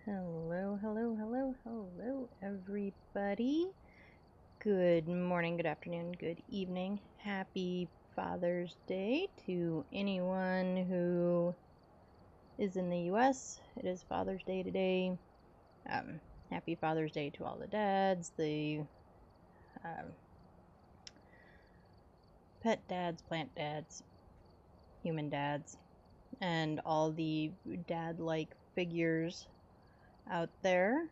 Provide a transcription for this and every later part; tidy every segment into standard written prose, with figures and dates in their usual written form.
Hello, hello, hello, hello, everybody. Good morning, good afternoon, good evening. Happy Father's Day to anyone who is in the US. It is Father's Day today. Happy Father's Day to all the dads, the pet dads, plant dads, human dads, and all the dad-like figures out there.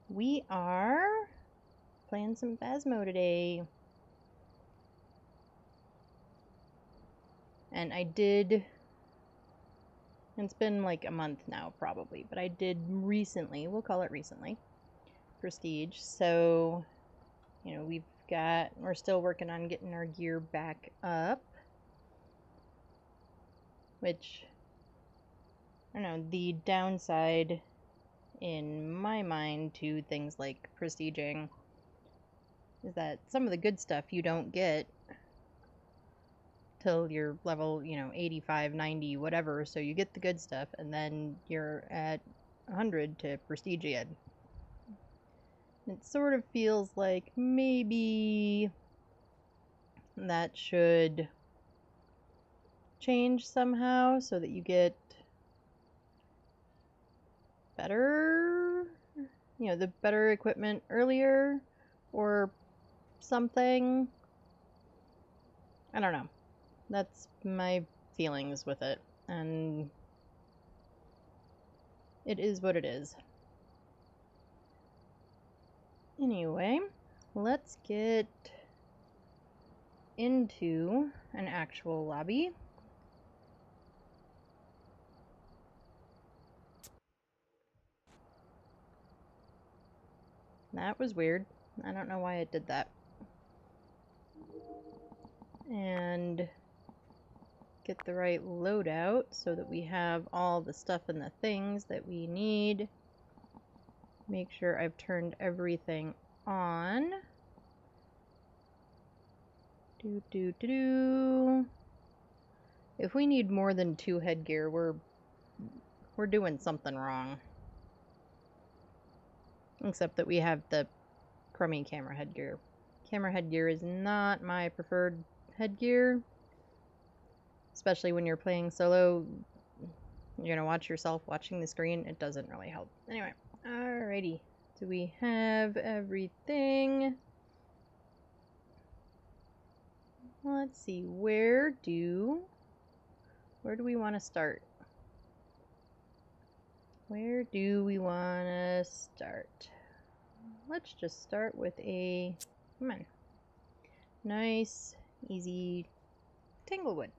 We are playing some Phasmo today. And I did, it's been like a month now probably, but I did recently, we'll call it recently, Prestige. So, you know, we're still working on getting our gear back up. Which, I don't know, the downside in my mind to things like prestiging is that some of the good stuff you don't get till you're level, 85, 90, whatever. So you get the good stuff and then you're at 100 to prestige again. It sort of feels like maybe that should change somehow so that you get better, the better equipment earlier or something. I don't know. That's my feelings with it, and it is what it is. Anyway, let's get into an actual lobby. That was weird. I don't know why it did that. And get the right loadout so that we have all the stuff and the things that we need. Make sure I've turned everything on. If we need more than 2 headgear, we're doing something wrong. Except that we have the crummy camera headgear. Camera headgear is not my preferred headgear. Especially when you're playing solo. You're gonna watch yourself watching the screen. It doesn't really help. Anyway, alrighty. Do we have everything? Let's see. Where do we want to start? Where do we want to start? Let's just start with a, come on, nice, easy Tanglewood.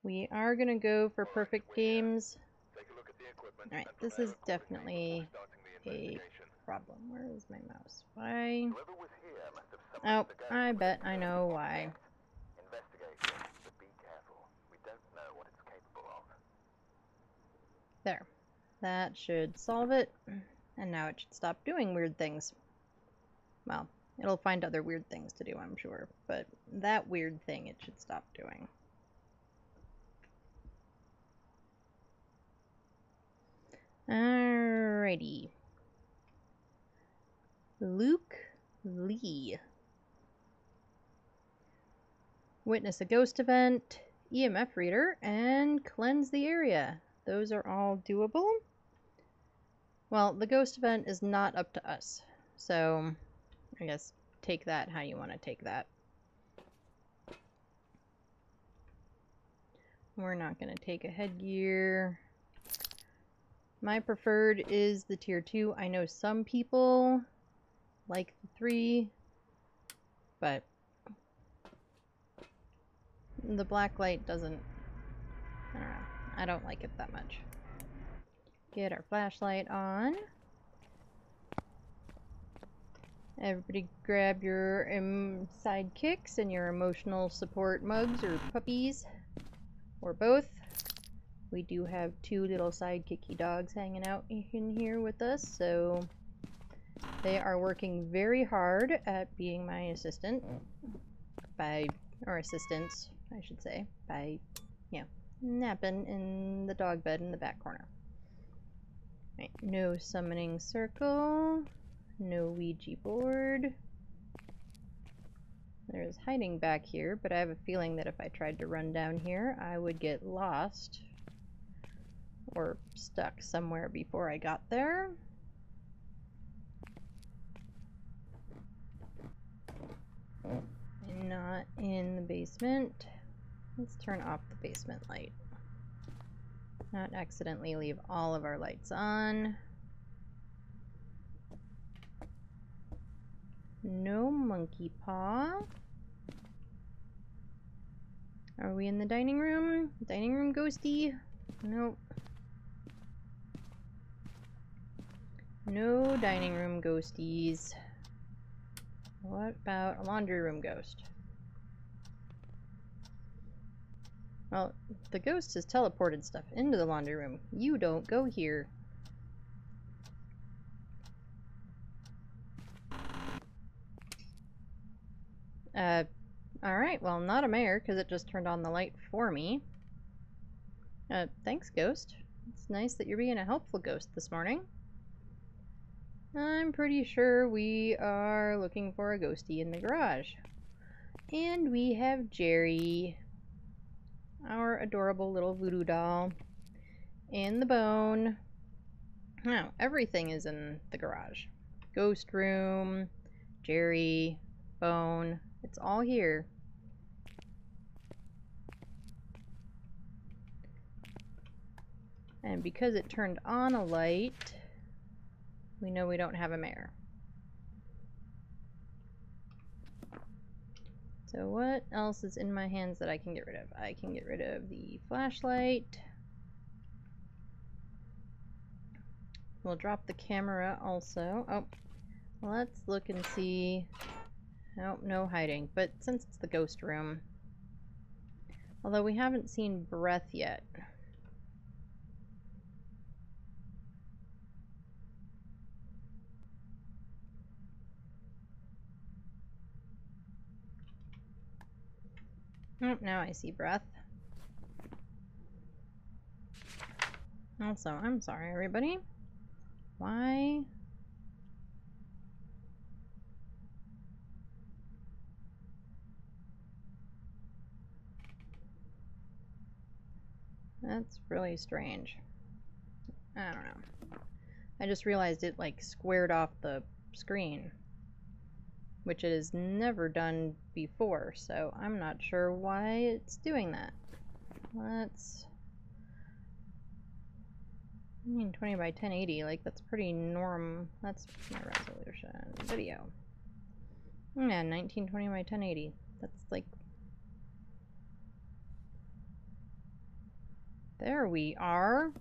We are going to go for perfect games. Alright, this is definitely a problem. Where is my mouse? Why? Oh, I bet I know why. There. That should solve it. And now it should stop doing weird things. Well, it'll find other weird things to do, I'm sure. But that weird thing it should stop doing. Alrighty. Luke Lee. Witness a ghost event, EMF reader, and cleanse the area. Those are all doable. Well, the ghost event is not up to us. So, I guess take that how you want to take that. We're not going to take a headgear. My preferred is the tier 2. I know some people like the 3, but the black light doesn't, I don't know, I don't like it that much. Get our flashlight on. Everybody grab your sidekicks and your emotional support mugs or puppies, or both. We do have 2 little sidekicky dogs hanging out in here with us, so they are working very hard at being my assistant. by, or assistance, I should say, by, you know, napping in the dog bed in the back corner. Right, no summoning circle, no Ouija board. There's hiding back here, but I have a feeling that if I tried to run down here, I would get lost or stuck somewhere before I got there. And not in the basement. Let's turn off the basement light. Not accidentally leave all of our lights on. No monkey paw. Are we in the dining room? Dining room ghosty? Nope. No dining room ghosties. What about a laundry room ghost? Well, the ghost has teleported stuff into the laundry room. You don't go here. Alright, well, not a mayor, because it just turned on the light for me. Thanks, ghost. It's nice that you're being a helpful ghost this morning. I'm pretty sure we are looking for a ghostie in the garage. And we have Jerry, our adorable little voodoo doll, in the bone. Now, everything is in the garage. Ghost room, Jerry, bone, it's all here. And because it turned on a light, we know we don't have a mayor. So what else is in my hands that I can get rid of? I can get rid of the flashlight. We'll drop the camera also. Oh, let's look and see. Nope, no hiding. But since it's the ghost room, although we haven't seen breath yet. Oh, now I see breath. Also, I'm sorry, everybody. Why? That's really strange. I don't know. I just realized it like squared off the screen, which it has never done before, so I'm not sure why it's doing that. Let's... I mean, 20 by 1080, like that's pretty norm. That's my resolution. Video. Yeah, 1920 by 1080. That's like... There we are.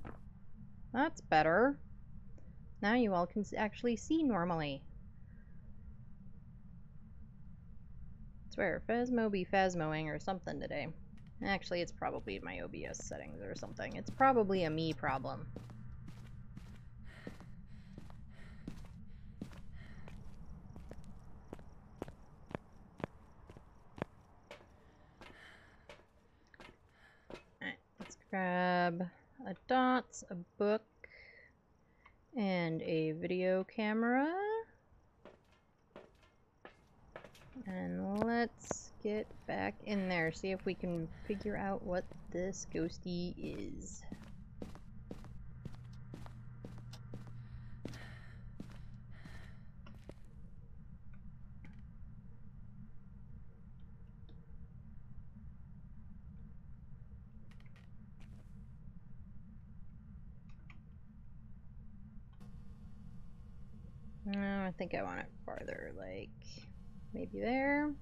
That's better. Now you all can actually see normally. I swear, Phasmo be Phasmoing or something today. Actually, it's probably my OBS settings or something. It's probably a me problem. Alright, let's grab a dots, a book, and a video camera. And let's get back in there, see if we can figure out what this ghosty is. No, I think I want it farther, like maybe there.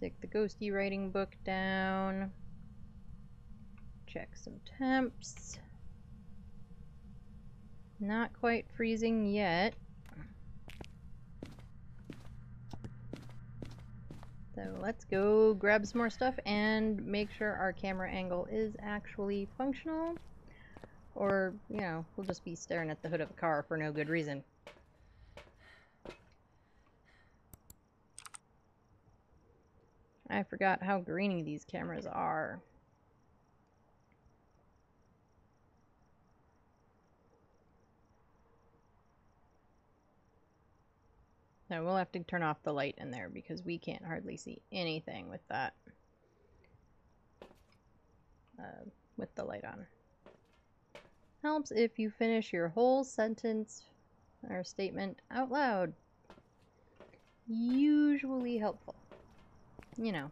Take the ghosty writing book down. Check some temps. Not quite freezing yet. So let's go grab some more stuff and make sure our camera angle is actually functional. Or, you know, we'll just be staring at the hood of a car for no good reason. I forgot how grainy these cameras are. Now we'll have to turn off the light in there because we can't hardly see anything with that. With the light on. Helps if you finish your whole sentence or statement out loud. Usually helpful. You know,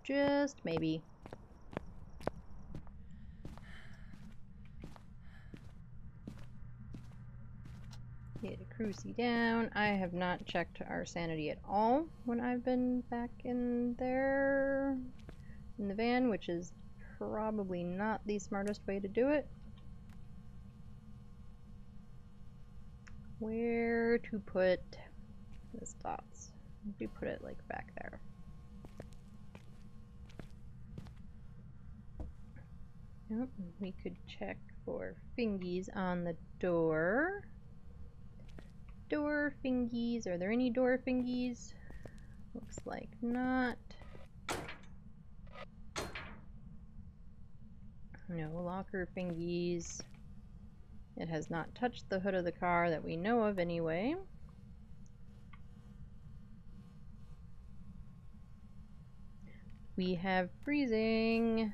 just maybe. Get a crucie down. I have not checked our sanity at all when I've been back in there in the van, which is probably not the smartest way to do it. Where to put the dots? We put it like back there. Oh, we could check for fingies on the door. Door fingies. Are there any door fingies? Looks like not. No locker fingies. It has not touched the hood of the car that we know of anyway. We have freezing.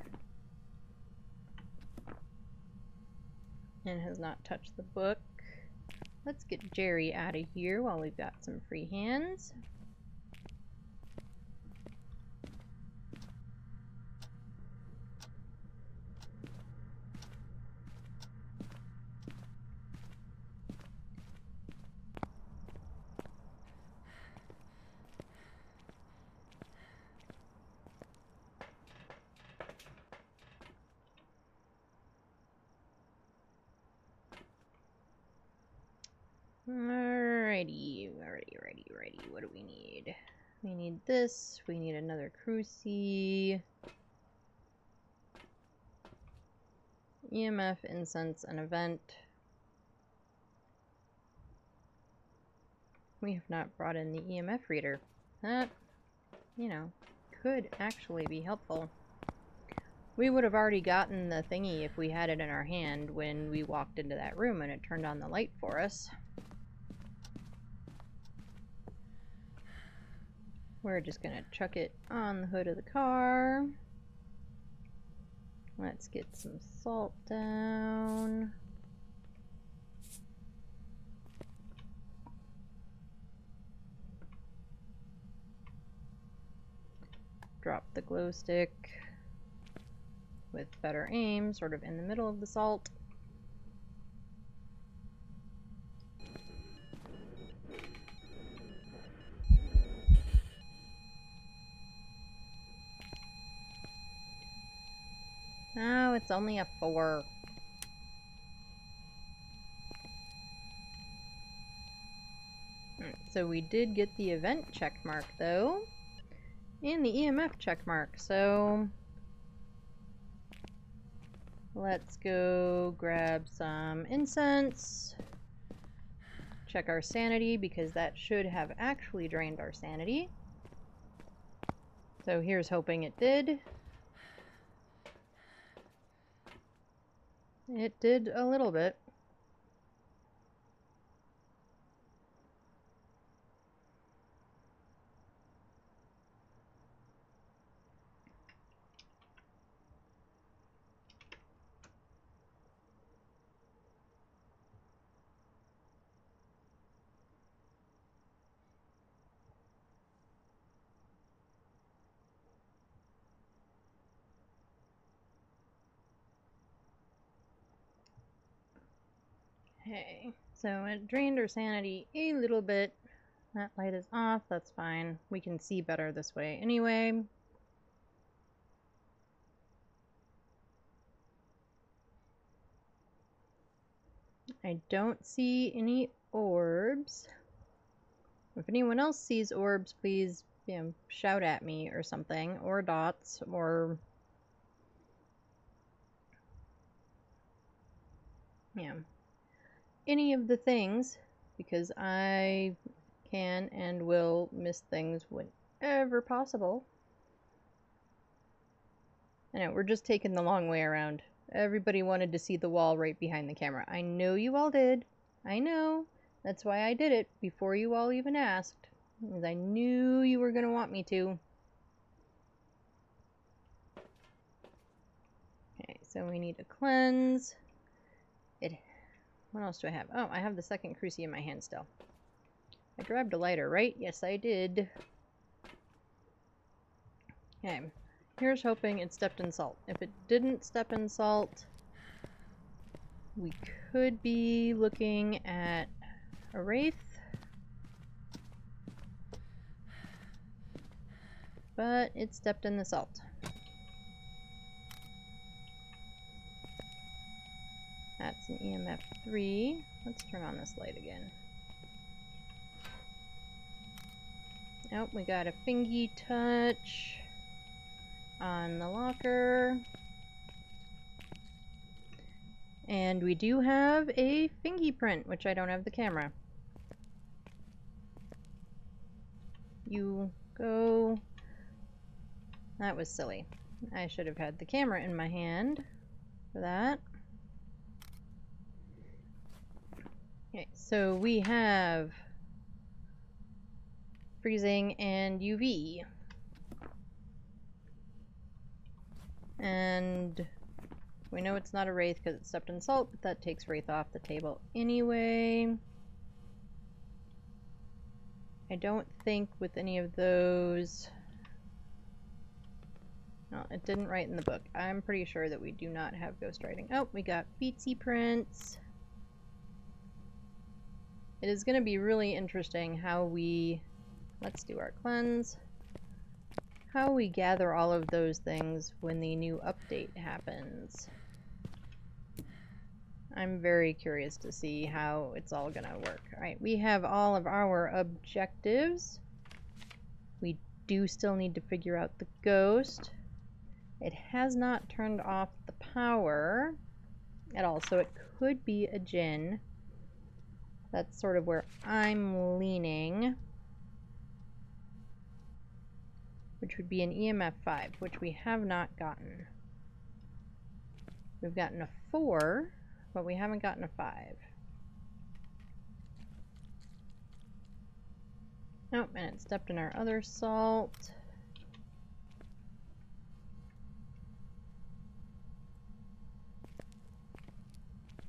And has not touched the book. Let's get Jerry out of here while we've got some free hands. Alrighty. What do we need? We need this. We need another crucie. EMF, incense, and event. We have not brought in the EMF reader. That, you know, could actually be helpful. We would have already gotten the thingy if we had it in our hand when we walked into that room and it turned on the light for us. We're just gonna chuck it on the hood of the car. Let's get some salt down. Drop the glow stick with better aim, sort of in the middle of the salt. Oh, it's only a 4. So we did get the event check mark though, and the EMF check mark, so let's go grab some incense, check our sanity because that should have actually drained our sanity. So here's hoping it did. It did a little bit. Okay, so it drained our sanity a little bit. That light is off, that's fine. We can see better this way anyway. I don't see any orbs. If anyone else sees orbs, please, you know, shout at me or something, or dots, or yeah, any of the things, because I can and will miss things whenever possible. I know, we're just taking the long way around. Everybody wanted to see the wall right behind the camera. I know you all did. I know. That's why I did it before you all even asked. Because I knew you were going to want me to. Okay, so we need to cleanse. What else do I have? Oh, I have the second cruci in my hand still. I grabbed a lighter, right? Yes, I did. Okay. Here's hoping it stepped in salt. If it didn't step in salt, we could be looking at a wraith. But it stepped in the salt. That's an EMF 3. Let's turn on this light again. Oh, we got a fingy touch on the locker. And we do have a fingy print, which I don't have the camera. You go. That was silly. I should have had the camera in my hand for that. Okay, so we have freezing and UV. And we know it's not a wraith because it stepped in salt, but that takes wraith off the table anyway. I don't think with any of those... No, it didn't write in the book. I'm pretty sure that we do not have ghost writing. Oh, we got Beatsy prints. It is going to be really interesting how we... Let's do our cleanse. How we gather all of those things when the new update happens. I'm very curious to see how it's all going to work. Alright, we have all of our objectives. We do still need to figure out the ghost. It has not turned off the power at all, so it could be a djinn. That's sort of where I'm leaning. Which would be an EMF 5, which we have not gotten. We've gotten a 4, but we haven't gotten a 5. Oh, and it stepped in our other salt.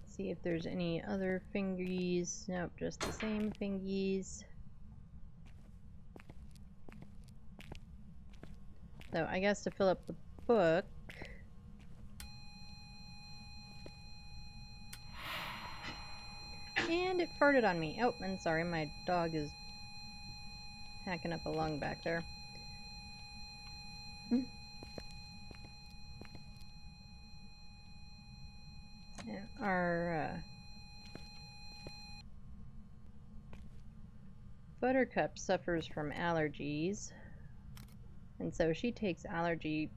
See if there's any other fingies. Nope, just the same fingies. So I guess to fill up the book, and it farted on me. Oh, and sorry, my dog is hacking up a lung back there. Yeah, our Buttercup suffers from allergies. And so she takes allergy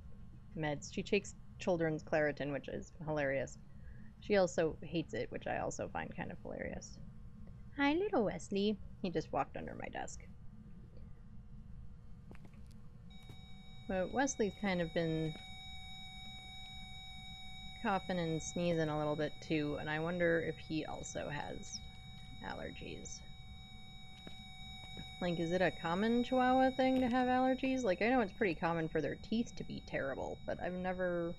meds. She takes children's Claritin, which is hilarious. She also hates it, which I also find kind of hilarious. Hi, little Wesley. He just walked under my desk. But Wesley's kind of been coughing and sneezing a little bit too, and I wonder if he also has allergies. Like, is it a common Chihuahua thing to have allergies? Like, I know it's pretty common for their teeth to be terrible, but I've never...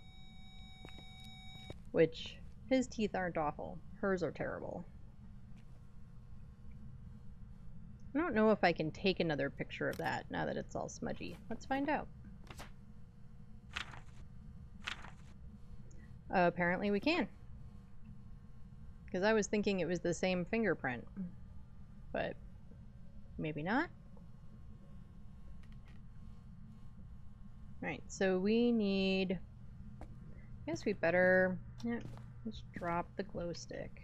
Which, his teeth aren't awful. Hers are terrible. I don't know if I can take another picture of that now that it's all smudgy. Let's find out. Apparently we can. Because I was thinking it was the same fingerprint. But... maybe not. Right, so we need... I guess we better... yeah, just drop the glow stick.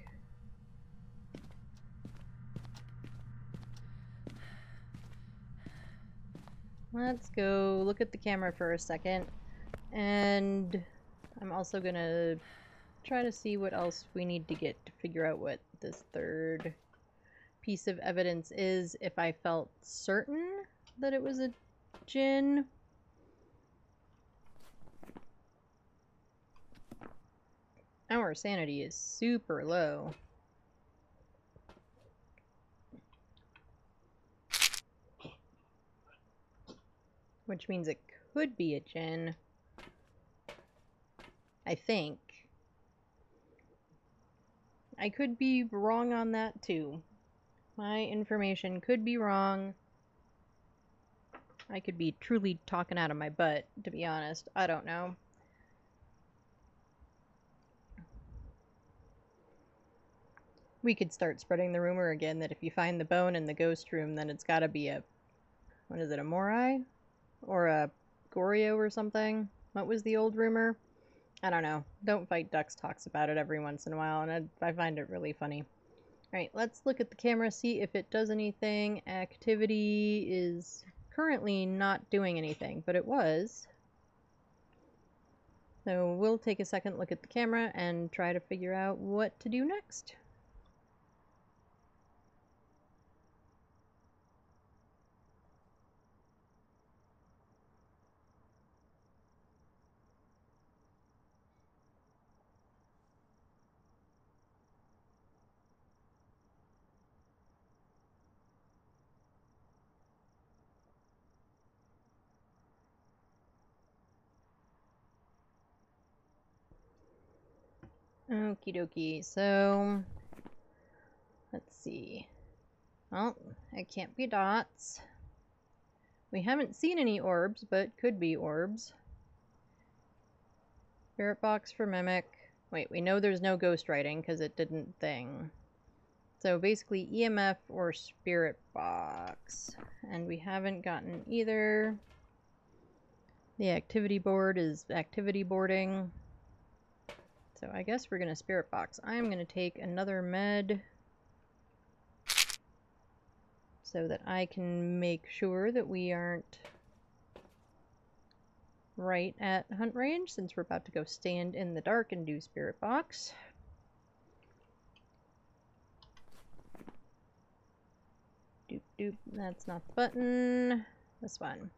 Let's go look at the camera for a second. And I'm also gonna try to see what else we need to get to figure out what this third piece of evidence is, if I felt certain that it was a djinn. Our sanity is super low. Which means it could be a djinn. I think. I could be wrong on that too. My information could be wrong. I could be truly talking out of my butt, to be honest. I don't know. We could start spreading the rumor again that if you find the bone in the ghost room, then it's gotta be a... what is it, a Morai? Or a Goryo or something? What was the old rumor? I don't know. Don't Fight Ducks talks about it every once in a while, and I find it really funny. Alright, let's look at the camera, see if it does anything. Activity is currently not doing anything, but it was. So we'll take a second look at the camera and try to figure out what to do next. Okie dokie, so let's see. Well, it can't be dots. We haven't seen any orbs, but could be orbs. Spirit box for mimic. Wait, we know there's no ghostwriting because it didn't thing. So basically EMF or spirit box. And we haven't gotten either. The activity board is activity boarding. So I guess we're going to spirit box. I'm going to take another med so that I can make sure that we aren't right at hunt range, since we're about to go stand in the dark and do spirit box. Doop doop, that's not the button. This one.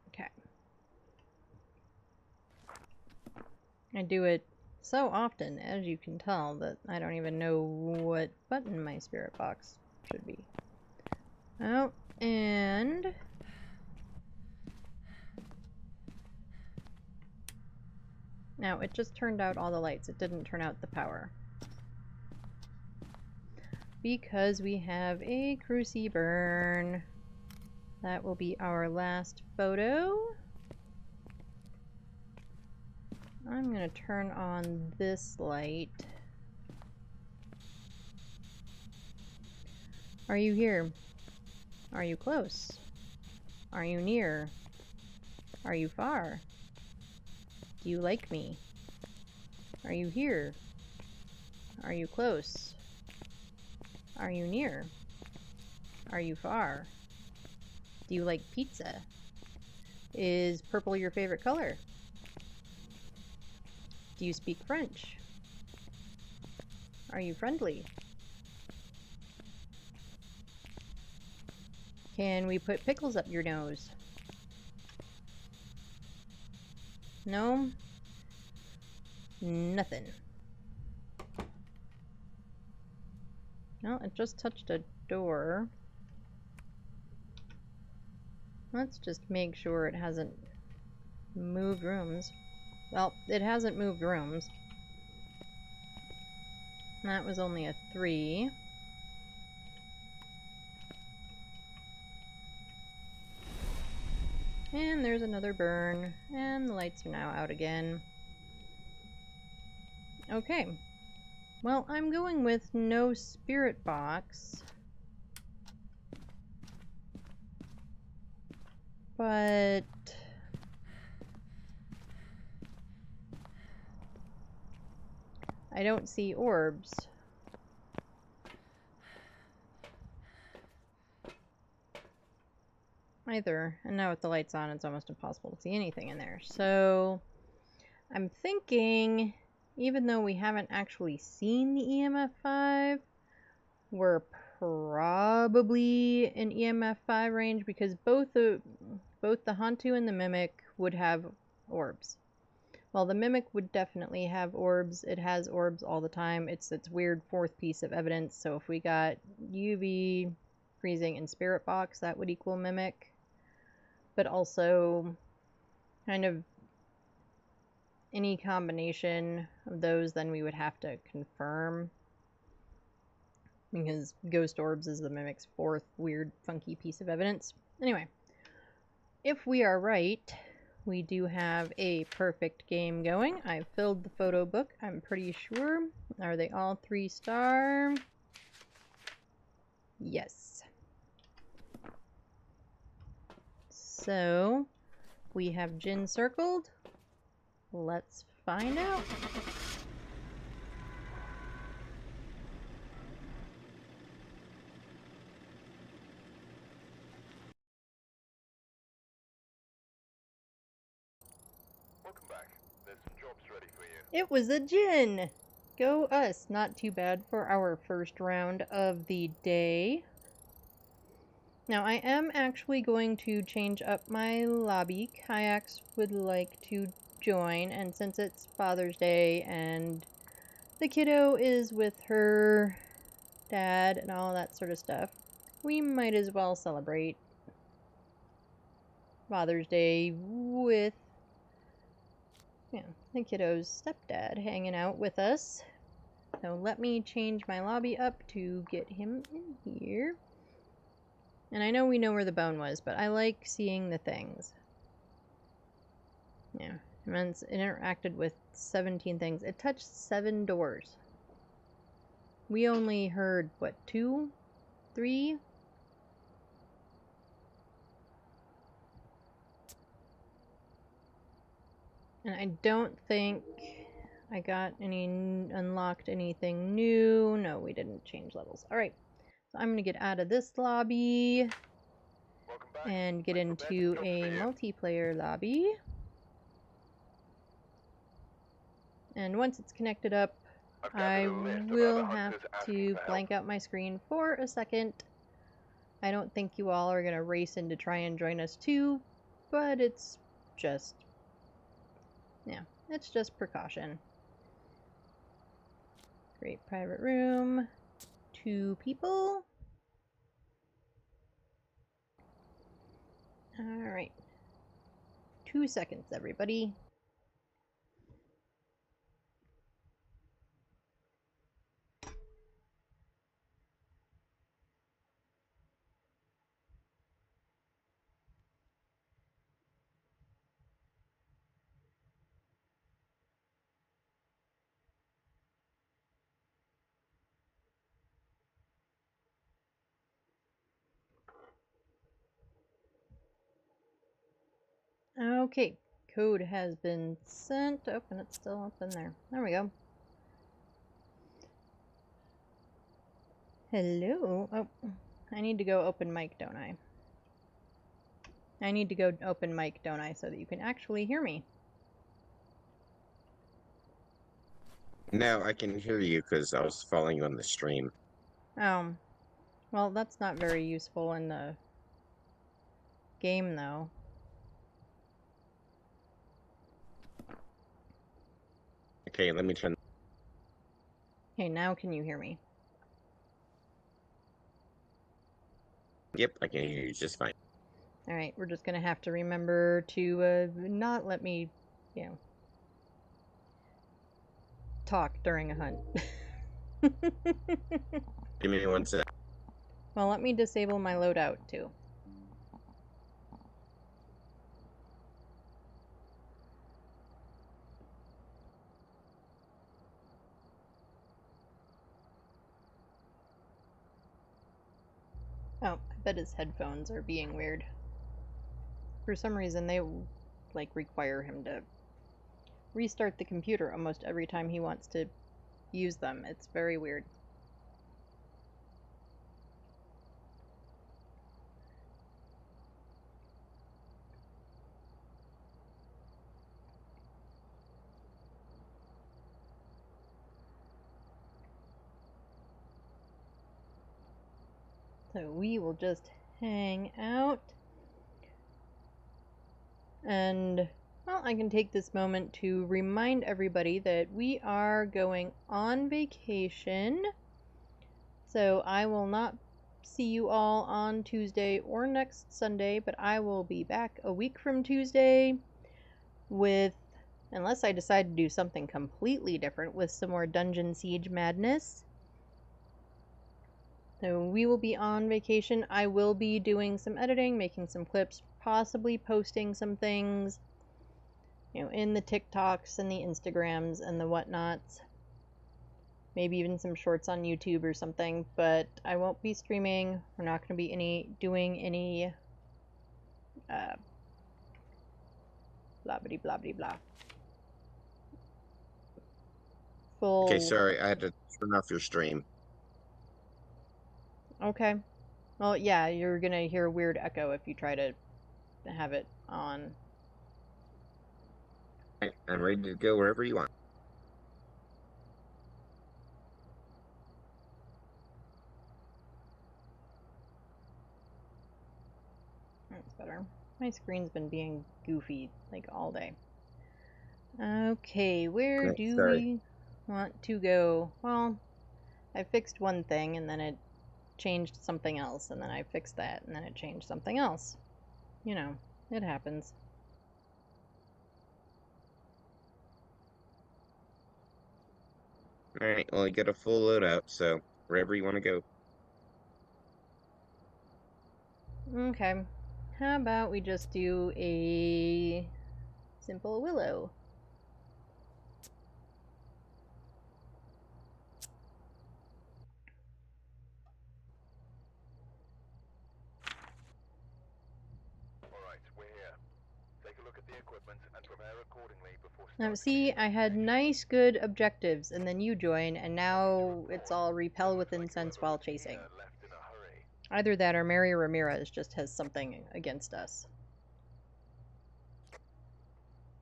Okay. I do it so often, as you can tell, that I don't even know what button my spirit box should be. Oh, and now it just turned out all the lights. It didn't turn out the power. Because we have a cruci burn. That will be our last photo. I'm going to turn on this light. Are you here? Are you close? Are you near? Are you far? Do you like me? Are you here? Are you close? Are you near? Are you far? Do you like pizza? Is purple your favorite color? Do you speak French? Are you friendly? Can we put pickles up your nose? No? Nothing. No, it just touched a door. Let's just make sure it hasn't moved rooms. Well, it hasn't moved rooms. That was only a 3. And there's another burn, and the lights are now out again. Okay. Well, I'm going with no spirit box. But I don't see orbs. Either. And now with the lights on, it's almost impossible to see anything in there. So I'm thinking, even though we haven't actually seen the EMF 5, we're probably in EMF 5 range, because both of both the Hantu and the Mimic would have orbs. Well, the Mimic would definitely have orbs. It has orbs all the time. It's its weird fourth piece of evidence. So if we got UV, freezing, and Spirit Box, that would equal Mimic. But also, kind of any combination of those, then we would have to confirm. Because Ghost Orbs is the Mimic's fourth weird, funky piece of evidence. Anyway, if we are right, we do have a perfect game going. I've filled the photo book, I'm pretty sure. Are they all 3-star? Yes. So, we have Jin circled. Let's find out. Welcome back. There's some jobs ready for you. It was a Jin! Go us! Not too bad for our first round of the day. Now I am actually going to change up my lobby. Kiacs would like to join, and since it's Father's Day and the kiddo is with her dad and all that sort of stuff, we might as well celebrate Father's Day with the kiddo's stepdad hanging out with us. So let me change my lobby up to get him in here. And I know we know where the bone was, but I like seeing the things. Yeah, it interacted with 17 things. It touched 7 doors. We only heard, what, 2? 3? And I don't think I got unlocked anything new. No, we didn't change levels. Alright, so I'm going to get out of this lobby and get into a multiplayer lobby. And once it's connected up, I will have to blank out my screen for a second. I don't think you all are going to race in to try and join us too, but it's just, it's just precaution. Great private room. 2 people. Alright. 2 seconds, everybody. Okay, code has been sent. Oh, and it's still up in there. There we go. Hello. Oh, I need to go open mic, don't I? I need to go open mic, don't I, so that you can actually hear me. No, I can hear you because I was following you on the stream. Oh, well, that's not very useful in the game, though. Okay, let me turn. Okay, now can you hear me? Yep, I can hear you just fine. Alright, we're just gonna have to remember to not let me, talk during a hunt. Give me 1 sec. Well, let me disable my loadout, too. Oh, I bet his headphones are being weird. For some reason, they, require him to restart the computer almost every time he wants to use them. It's very weird. So we will just hang out. And, well, I can take this moment to remind everybody that we are going on vacation. So I will not see you all on Tuesday or next Sunday, but I will be back a week from Tuesday with, unless I decide to do something completely different, with some more Dungeon Siege madness. So we will be on vacation. I will be doing some editing, making some clips, possibly posting some things, in the TikToks and the Instagrams and the whatnots. Maybe even some shorts on YouTube or something, but I won't be streaming. We're not going to be doing any blah blah blah blah blah. Okay, Full. sorry, I had to turn off your stream. Okay. Well, yeah, you're gonna hear a weird echo if you try to have it on. I'm ready to go wherever you want. That's better. My screen's been being goofy like all day. Okay, where Okay, do sorry. we want to go? Well, I fixed one thing and then it changed something else, and then I fixed that and then it changed something else. It happens. Alright, well, I got a full loadout, so wherever you want to go. Okay. How about we just do a simple willow? Alright, we're here. Take a look at the equipment and prepare accordingly before Now, starting see, the I had nice, good objectives, and then you join, and now it's all repel with incense while chasing. left in a hurry. Either that or Mary Ramirez just has something against us.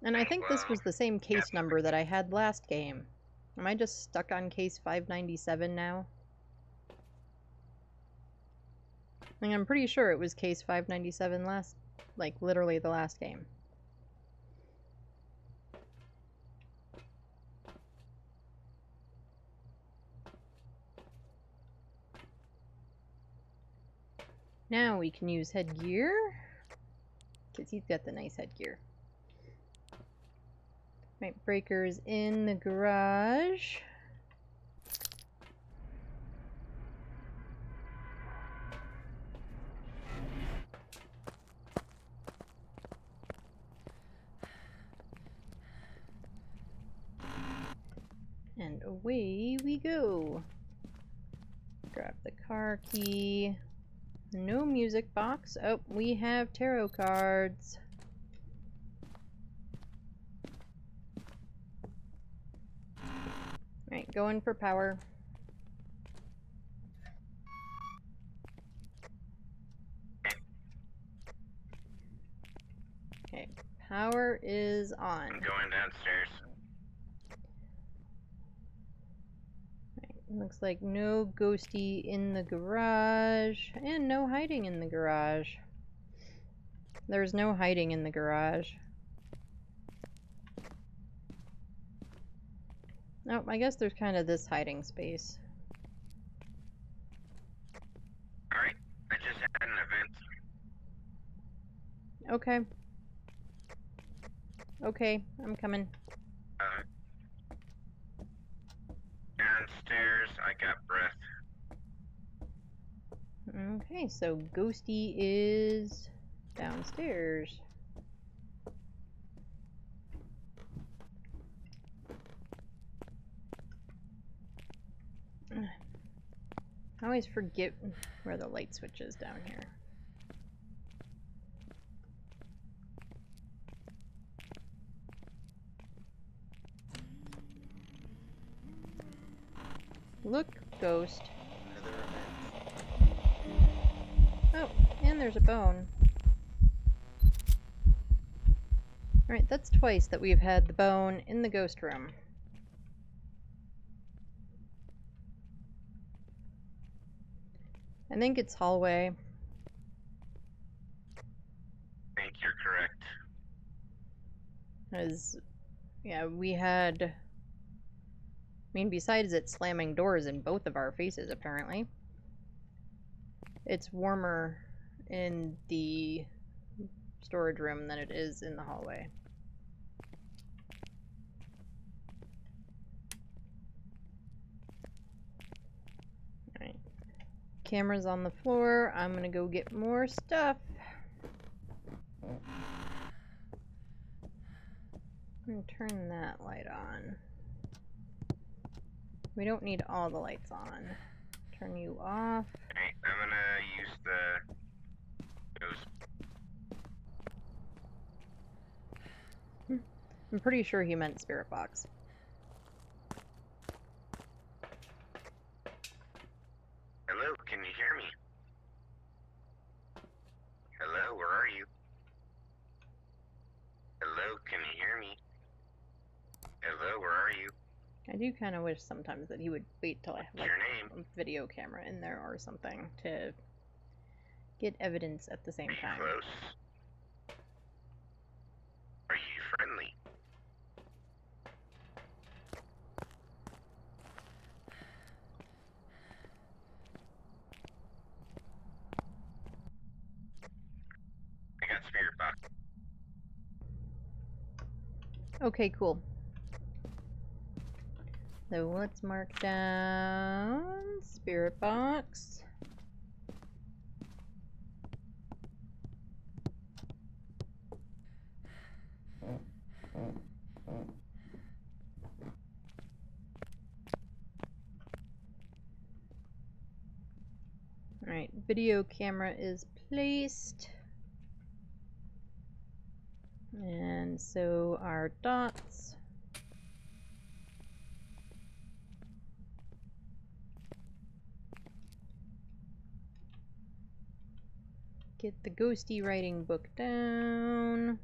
And I think this was the same case number that I had last game. Am I just stuck on case 597 now? I mean, I'm pretty sure it was case 597 last, like, literally the last game. Now we can use headgear, because he's got the nice headgear. Right, breakers in the garage. And away we go. Grab the car key. No music box. Oh, we have tarot cards. Right, going for power. Okay, power is on. I'm going downstairs. Right, looks like no ghosty in the garage, and no hiding in the garage. There's no hiding in the garage. Oh, I guess there's kind of this hiding space. Alright, I just had an event. Okay. Okay, I'm coming. Downstairs, I got breath. Okay, so Ghosty is downstairs. I always forget where the light switch is down here. Look, Ghost. Oh, and there's a bone. Alright, that's twice that we've had the bone in the ghost room. I think it's hallway. I think you're correct. As, yeah, we had... I mean, besides it slamming doors in both of our faces, apparently, it's warmer in the storage room than it is in the hallway. Alright. Camera's on the floor. I'm gonna go get more stuff. I'm gonna turn that light on. We don't need all the lights on. Turn you off. Alright, I'm gonna use those. I'm pretty sure he meant spirit box. Hello, can you hear me? Hello, where are you? Hello, can you hear me? Hello, where are you? I do kind of wish sometimes that he would wait till I have What's like your name? a video camera in there or something to get evidence at the same Are you time. close? Are you friendly? I got spirit box. Okay, cool. So let's mark down spirit box. Alright, video camera is placed. And so our dots. Get the ghosty writing book down.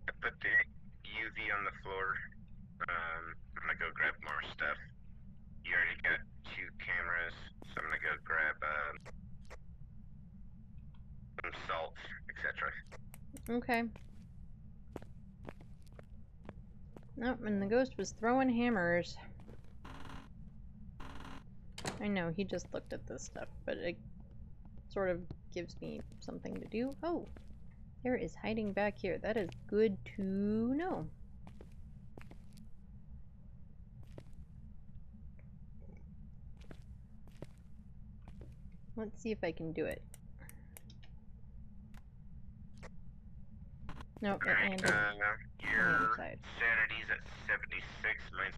I put the UV on the floor. I'm gonna go grab more stuff. You already got 2 cameras, so I'm gonna go grab some salt, etc. Okay. Nope, and the ghost was throwing hammers. I know, he just looked at this stuff, but it sort of gives me something to do. Oh, there is hiding back here. That is good to know. Let's see if I can do it. Nope, it landed on the Your other side. sanity's at 76. Mine's...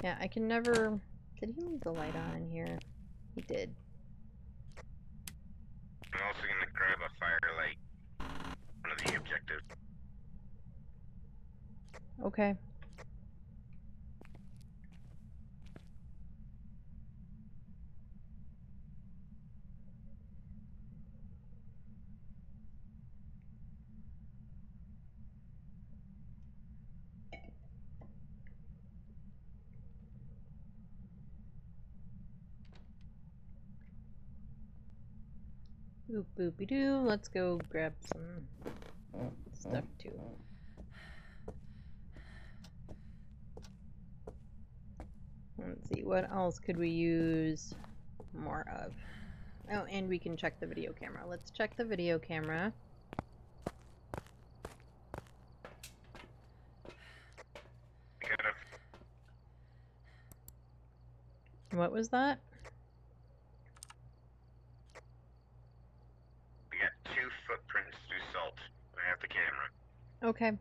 Yeah, I can never... Did he leave the light on in here? He did. I'm also gonna grab a firelight. One of the objectives. Okay. Boop boopy doo. Let's go grab some stuff too. Let's see, what else could we use more of? Oh, and we can check the video camera. Let's check the video camera. We got What was that? 2 footprints through salt. I have the camera. Okay.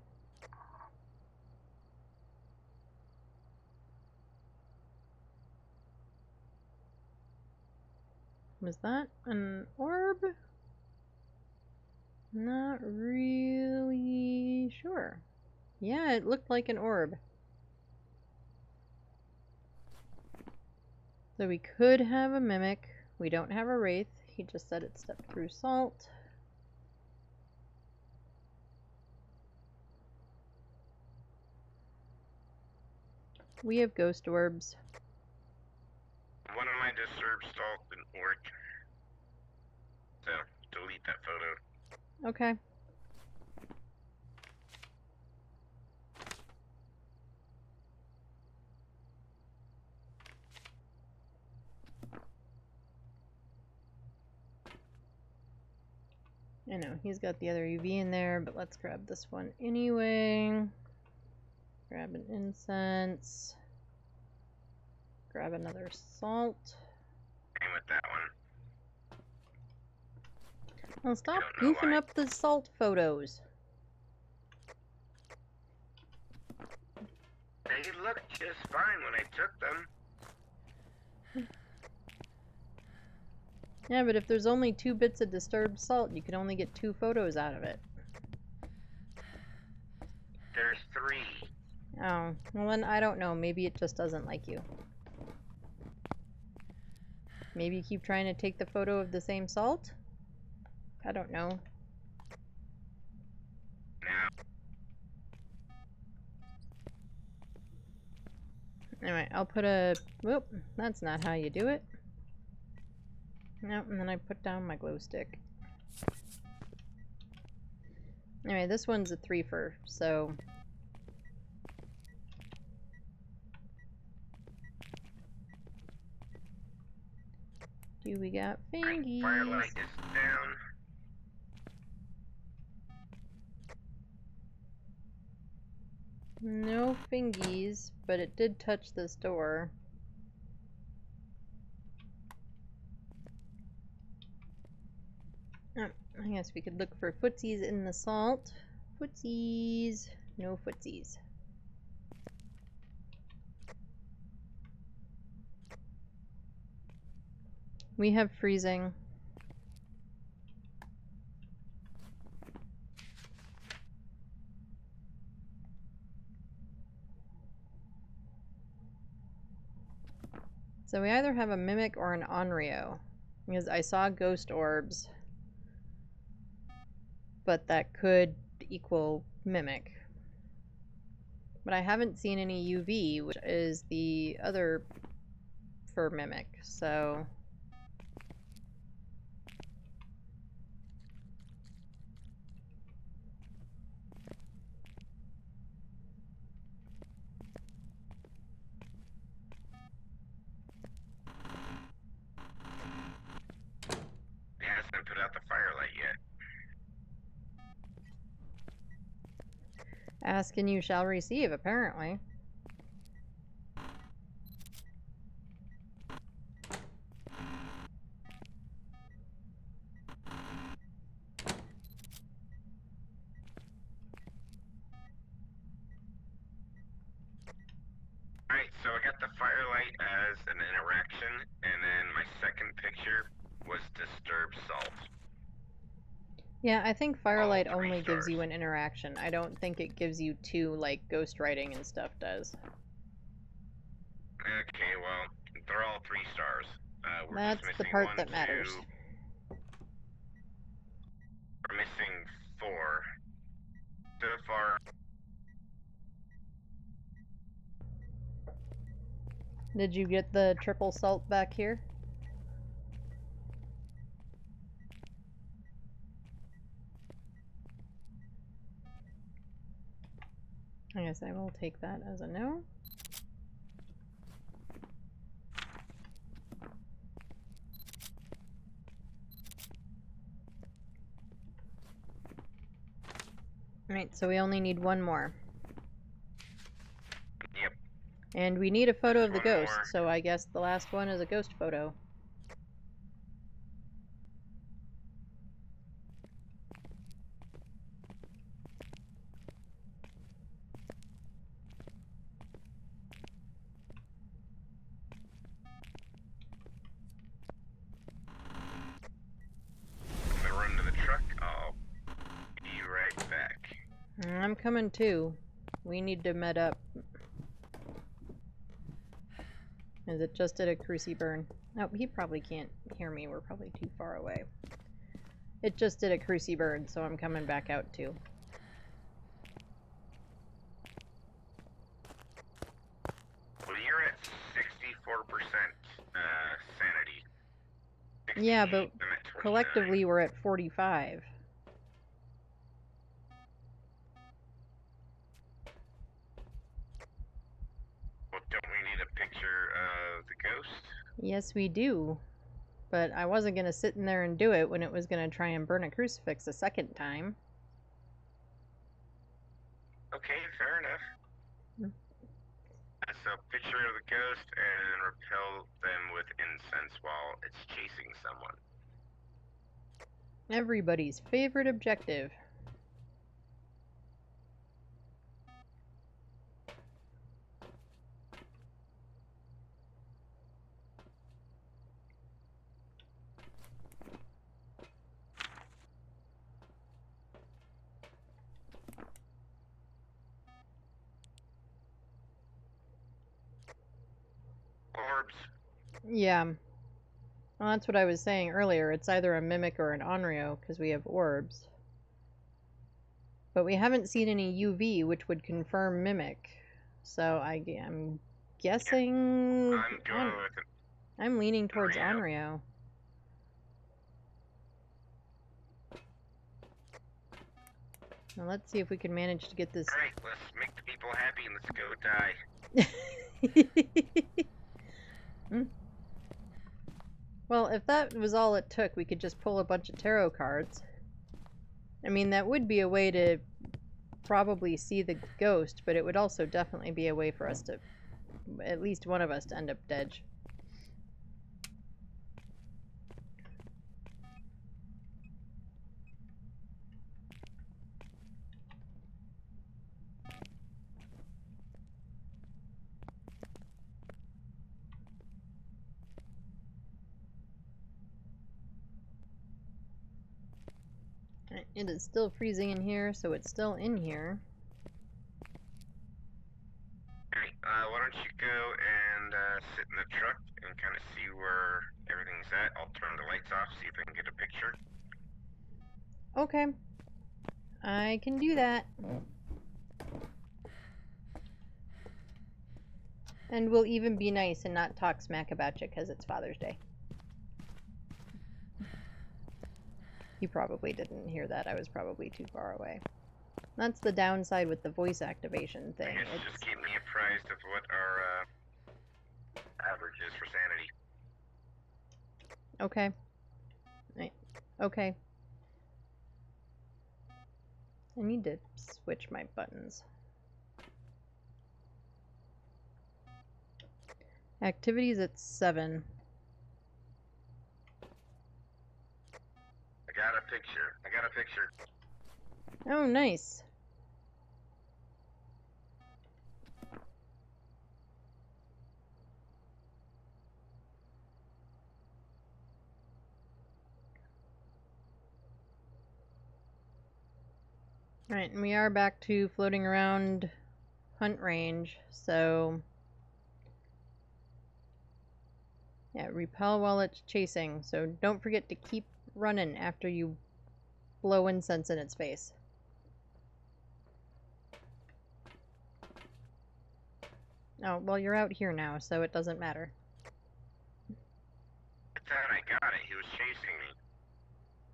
Was that an orb? Not really sure. Yeah, it looked like an orb. So we could have a mimic. We don't have a wraith. He just said it stepped through salt. We have ghost orbs. One of my disturbed salt didn't work. so delete that photo. Okay. I know, he's got the other UV in there, but let's grab this one anyway. Grab an incense. Grab another salt. Same with that one. Well, stop Don't know goofing why. up the salt photos. They looked just fine when I took them. Yeah, but if there's only 2 bits of disturbed salt, you can only get 2 photos out of it. There's 3. Oh, well then I don't know. Maybe it just doesn't like you. Maybe you keep trying to take the photo of the same salt? I don't know. Now, Anyway, I'll put a... Whoop, that's not how you do it. Nope, and then I put down my glow stick. Anyway, this one's a 3-fer, so... Do we got fingies? firelight is down. No fingies, but it did touch this door. Oh, I guess we could look for footsies in the salt. Footsies. No footsies. We have freezing. So we either have a mimic or an onryo, because I saw ghost orbs, but that could equal mimic. But I haven't seen any UV, which is the other for mimic, so... It hasn't put out the firelight yet. Ask and you shall receive, apparently. Alright, so I got the firelight as an interaction, and then my second picture was disturbed salt. Yeah, I think firelight All 3 only gives you stars. an interaction. I don't think it gives you 2 like ghostwriting and stuff does. Okay, well, they're all 3 stars. We're That's just the missing part 1, that matters. 2. We're missing 4. So far, Did you get the triple salt back here? I guess I will take that as a no. Alright, so we only need 1 more. yep. And we need a photo of the One ghost, more. so I guess the last one is a ghost photo. I'm gonna run to the truck. I'll be right back. I'm coming too. We need to med up. Is it just did a cruci burn? Oh, he probably can't hear me. We're probably too far away. It just did a cruci burn, so I'm coming back out too. Well, you're at 64% sanity. Yeah, but 68, I'm at collectively we're at 45. Well, don't we need a picture of the ghost? Yes, we do. But I wasn't going to sit in there and do it when it was going to try and burn a crucifix a second time. Okay, fair enough. So, picture of the ghost and repel them with incense while it's chasing someone. Everybody's favorite objective. Orbs. Yeah. Well, that's what I was saying earlier. It's either a mimic or an onryo because we have orbs. But we haven't seen any UV, which would confirm mimic. So I'm guessing. I'm going with it. I'm leaning towards Onryo. onryo. Now let's see if we can manage to get this. Alright, let's make the people happy and let's go die. Well, if that was all it took, we could just pull a bunch of tarot cards. I mean, that would be a way to probably see the ghost, but it would also definitely be a way for us to, at least one of us, to end up dead. It is still freezing in here, so it's still in here. Alright, why don't you go and sit in the truck and kind of see where everything's at. I'll turn the lights off, see if I can get a picture. Okay. I can do that. And we'll even be nice and not talk smack about you because it's Father's Day. You probably didn't hear that. I was probably too far away. That's the downside with the voice activation thing. I guess just keep me apprised of what our average is for sanity. Okay. Right. Okay. I need to switch my buttons. Activities at 7. I got a picture. Oh, nice. Right, and we are back to floating around hunt range, so yeah, repel while it's chasing, so don't forget to keep running after you blow incense in its face. Oh, well, you're out here now, so it doesn't matter. I thought I got it. He was chasing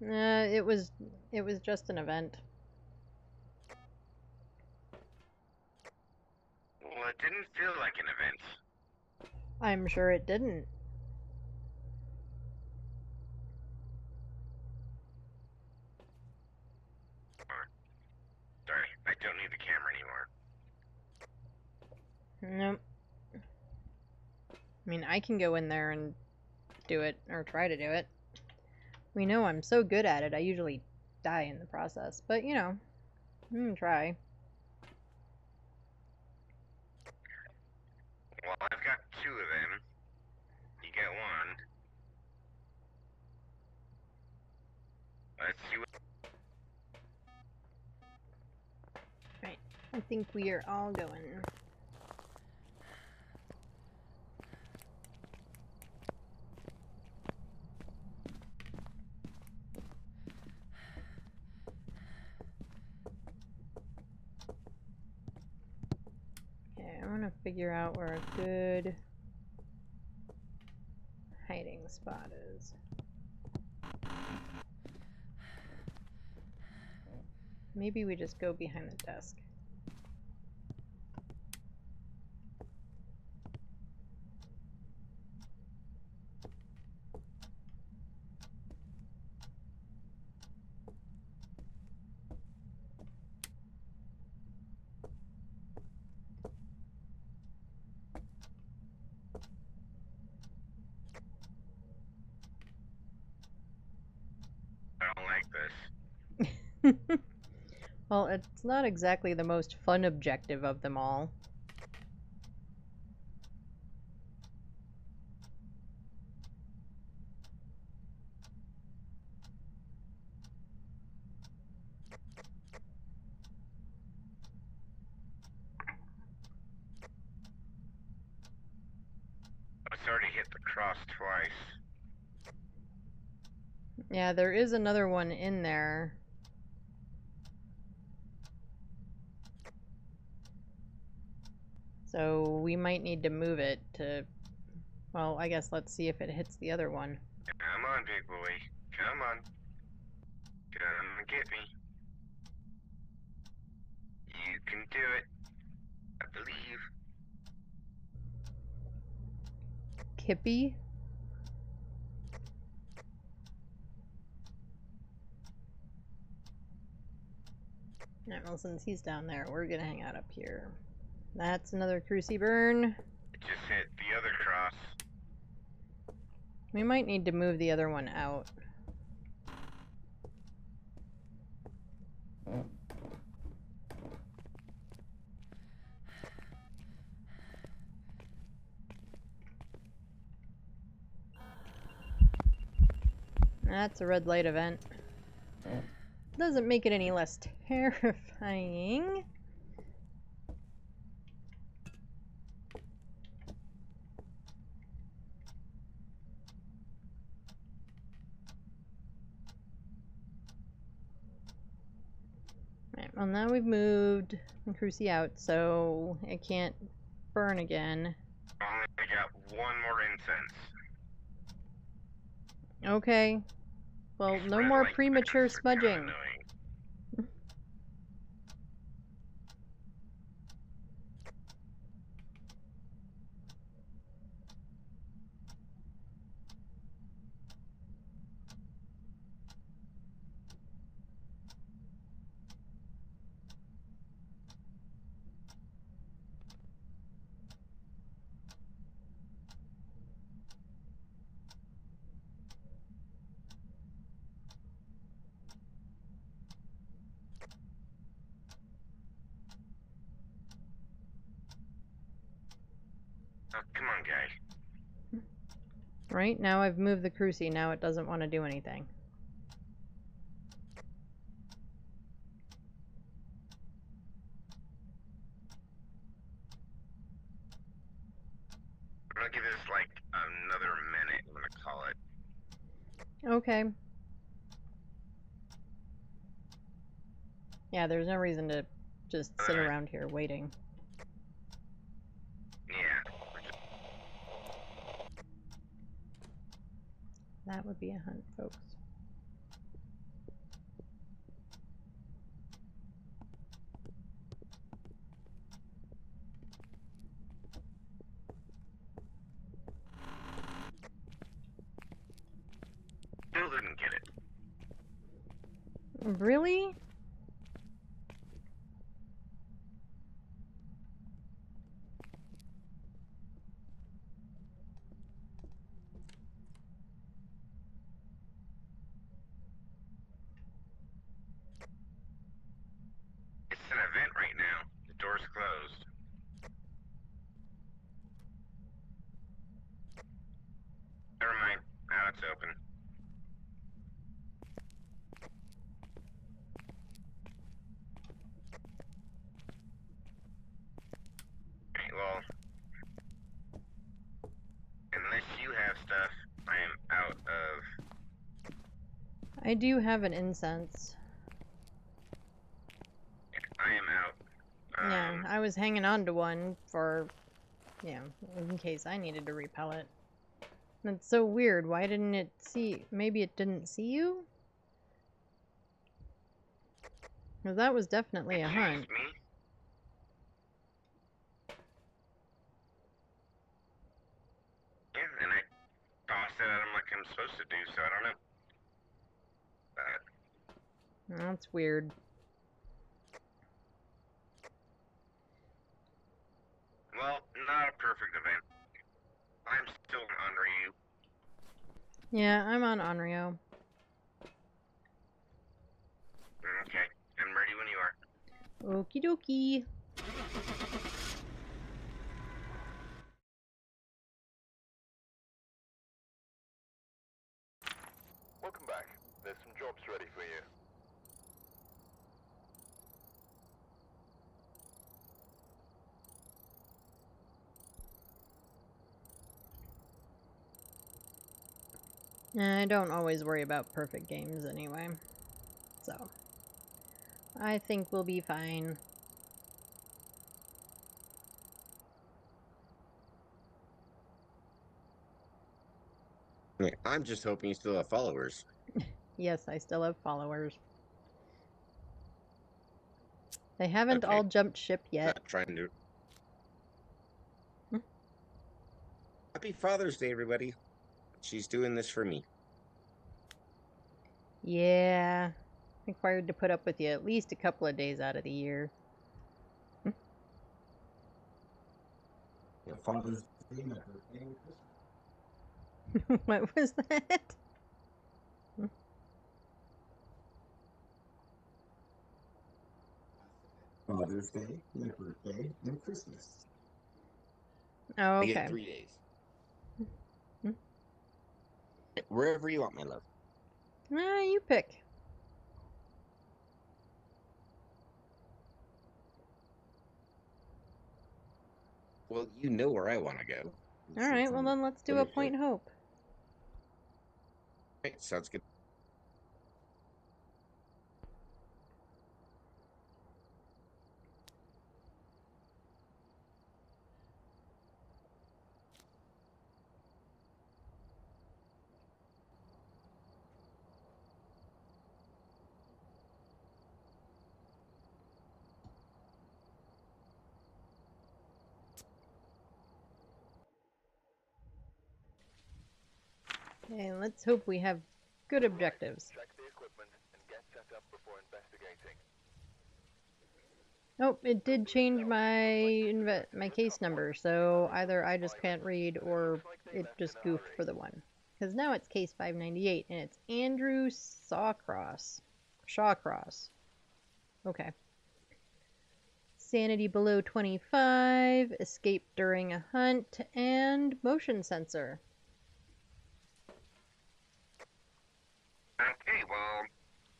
me. It was just an event. Well, it didn't feel like an event. I'm sure it didn't. Sorry, I don't need the camera anymore. Nope. I mean, I can go in there and do it, or try to do it. We know I'm so good at it, I usually die in the process. But, you know, try. Well, I've got 2 of them. You get 1. Let's see what... Right. I think we are all going. Okay, I want to figure out where a good hiding spot is. Maybe we just go behind the desk. I don't like this. Well, it's not exactly the most fun objective of them all. It's already hit the cross twice. Yeah, there is another one in there. So we might need to move it to... Well, I guess let's see if it hits the other one. Come on, big boy. Come on. Come and get me. You can do it. I believe. Kippy? Alright, well, since he's down there, we're gonna hang out up here. That's another cruci burn. It just hit the other cross. We might need to move the other one out. That's a red light event. Doesn't make it any less terrifying. Right, well now we've moved the cruci out, so it can't burn again. Only got one more incense. Okay. Well, no Red more light premature events are kinda smudging. annoying. Oh, come on, guy. Right, now I've moved the cruci, now it doesn't want to do anything. I'm gonna give this like another minute. I'm gonna call it. Okay. Yeah, there's no reason to just sit around here waiting. Yeah. That would be a hunt, folks. Still didn't get it. Really? It's an event right now. The door's closed. Never mind. Now it's open. Okay, well, unless you have stuff, I am out of. I do have an incense. I am out. Yeah, I was hanging on to one for, in case I needed to repel it. That's so weird. Why didn't it see? Maybe it didn't see you? Because that was definitely a hunt. Chased me. Yeah, and I tossed it at him like I'm supposed to do, so I don't know. That's weird. Well, not a perfect event. I'm still on Ryu. Yeah, I'm on Onryo. Okay, I'm ready when you are. Okie dokie. Welcome back. There's some jobs ready for you. I don't always worry about perfect games anyway. So, I think we'll be fine. I'm just hoping you still have followers. Yes, I still have followers. They haven't Okay. all jumped ship yet. Not trying to. Hmm? Happy Father's Day, everybody. She's doing this for me. Yeah. Required to put up with you at least a couple of days out of the year. Yeah, Father's Day, my birthday, and Christmas. What was that? Father's Day, my birthday, and Christmas. Oh, I okay. get 3 days. Hmm. Wherever you want, my love. You pick. Well, you know where I want to go. Alright, well then let's do a Point Hope. Okay, sounds good. Okay, let's hope we have good objectives. Check the equipment and get set up before investigating. Oh, it did change my case number, so either I just can't read or it just goofed for the one. Because now it's case 598 and it's Andrew Shawcross. Okay. Sanity below 25, escape during a hunt, and motion sensor. Okay, well,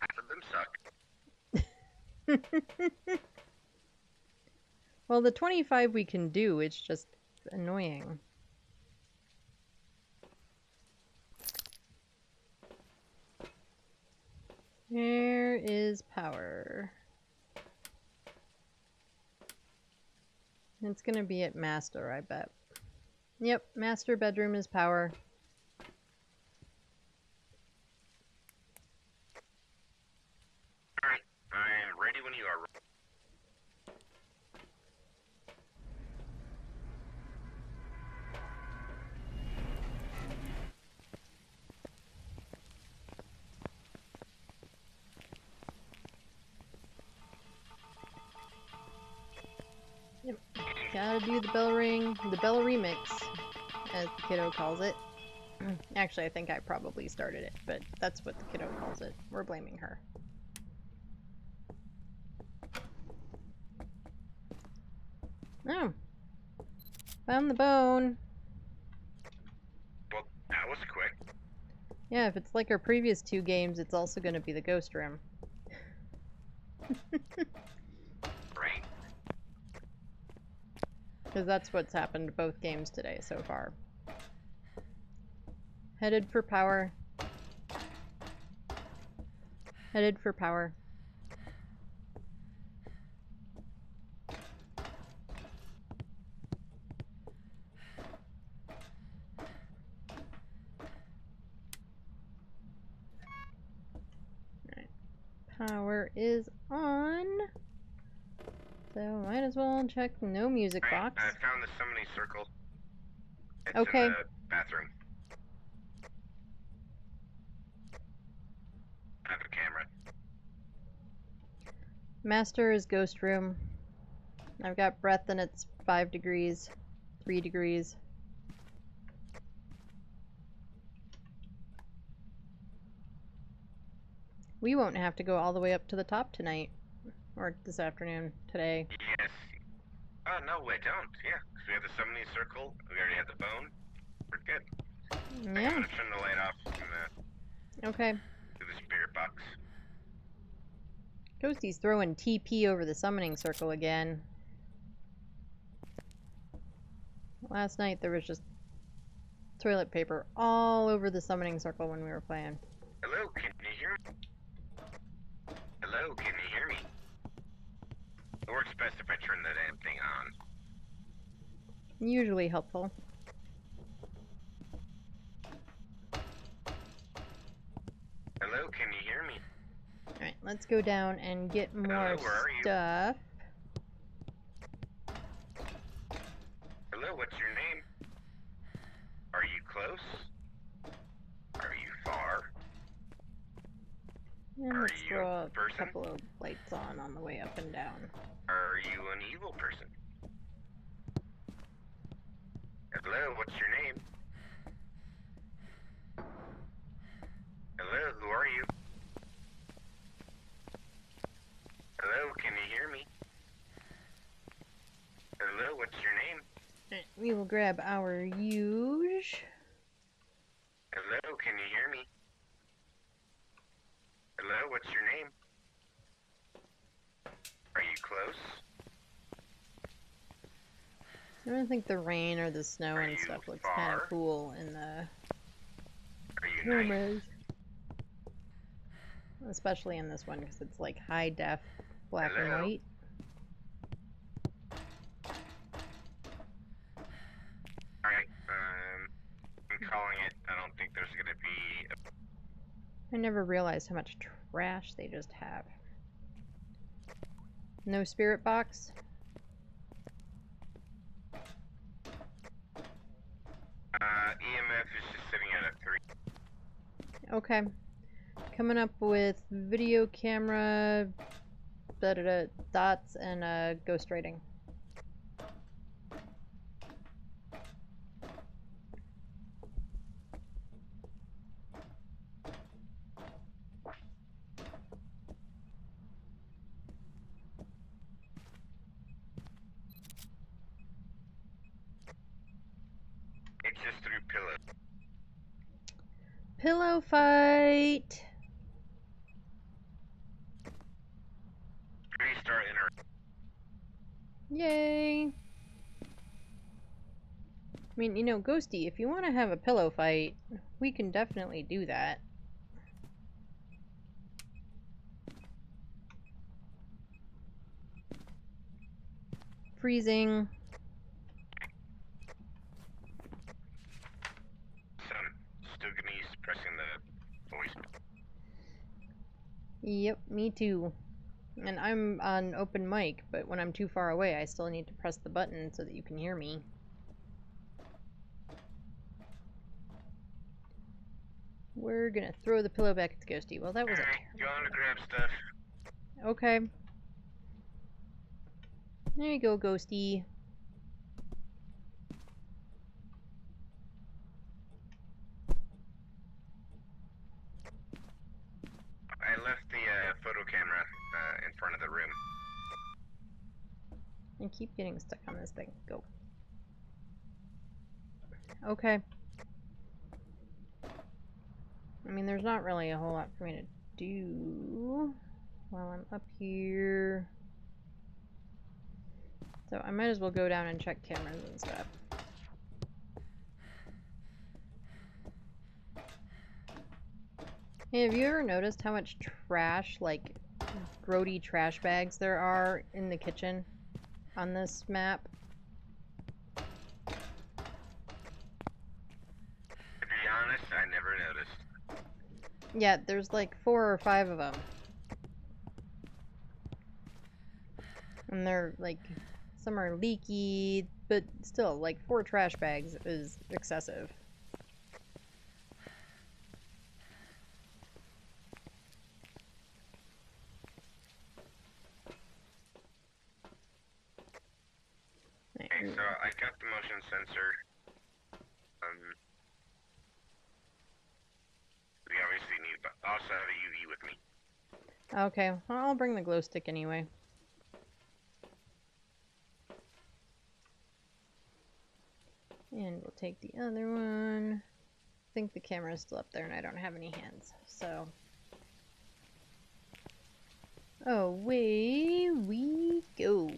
half of them suck. Well, the 25 we can do, it's just annoying. Where is power? It's gonna be at master, I bet. Yep, master bedroom is power. Alright, I'm ready when you are. Yep. Gotta do the bell ring, the bell remix, as the kiddo calls it. Actually, I think I probably started it, but that's what the kiddo calls it. We're blaming her. Oh. Found the bone. Well, that was quick. Yeah, if it's like our previous two games, it's also going to be the ghost room. Right. Because that's what's happened to both games today so far. Headed for power. Headed for power. power is on. So might as well check no music Alright, box. I found the summoning circle. It's Okay. in the bathroom. I have a camera. Master is ghost room. I've got breath and it's 5 degrees. 3 degrees. We won't have to go all the way up to the top tonight. Or this afternoon. Today. Yes. Oh, no, we don't. Yeah, 'cause we have the summoning circle. We already have the bone. We're good. I'm Yeah. gonna turn the light off and Okay. do the spirit box. Ghosty's throwing TP over the summoning circle again. Last night there was just toilet paper all over the summoning circle when we were playing. Hello, can you hear me? Hello, can you hear me? It works best if I turn the damn thing on. Usually helpful. Hello, can you hear me? Alright, let's go down and get more Hello, where are you? stuff. Hello, what's your name? Are you close? Are you far? And Are let's you throw a a person? couple of lights on the way up and down. Are you an evil person? Hello, what's your name? Hello, who are you? Hello, can you hear me? Hello, what's your name? Alright, we will grab our huge. Hello, can you hear me? Hello, what's your name? Are you close? I don't think the rain or the snow Are and you stuff looks kind of far? cool in the Are you nice? cameras. Especially in this one because it's like high def, black and Hello? white. Alright, I'm calling it. I don't think there's gonna be I never realized how much trash they just have. No spirit box? EMF is just sitting at a 3. Okay. Coming up with video camera, dots, and ghost writing. It's just through pillow. Pillow fight! Restart inter. Yay! I mean, you know, Ghosty, if you want to have a pillow fight, we can definitely do that. Freezing. So I'm still gonna use pressing the voice. Yep, me too. And I'm on open mic, but when I'm too far away, I still need to press the button so that you can hear me. We're gonna throw the pillow back at the Ghosty. Well, that was Alright, a go on to terrible grab stuff. idea. Okay. There you go, Ghosty. I left the photo camera in front of the room. I keep getting stuck on this thing. Go. Okay. I mean, there's not really a whole lot for me to do while I'm up here. So I might as well go down and check cameras and stuff. Hey, have you ever noticed how much trash, like grody trash bags there are in the kitchen on this map? To be honest, I never noticed. Yeah, there's like 4 or 5 of them. And they're like, some are leaky, but still, like 4 trash bags is excessive. Okay, so I got the motion sensor. We obviously need, but also have a UV with me. Okay, well, I'll bring the glow stick anyway. And we'll take the other one. I think the camera is still up there and I don't have any hands, so. Away we go.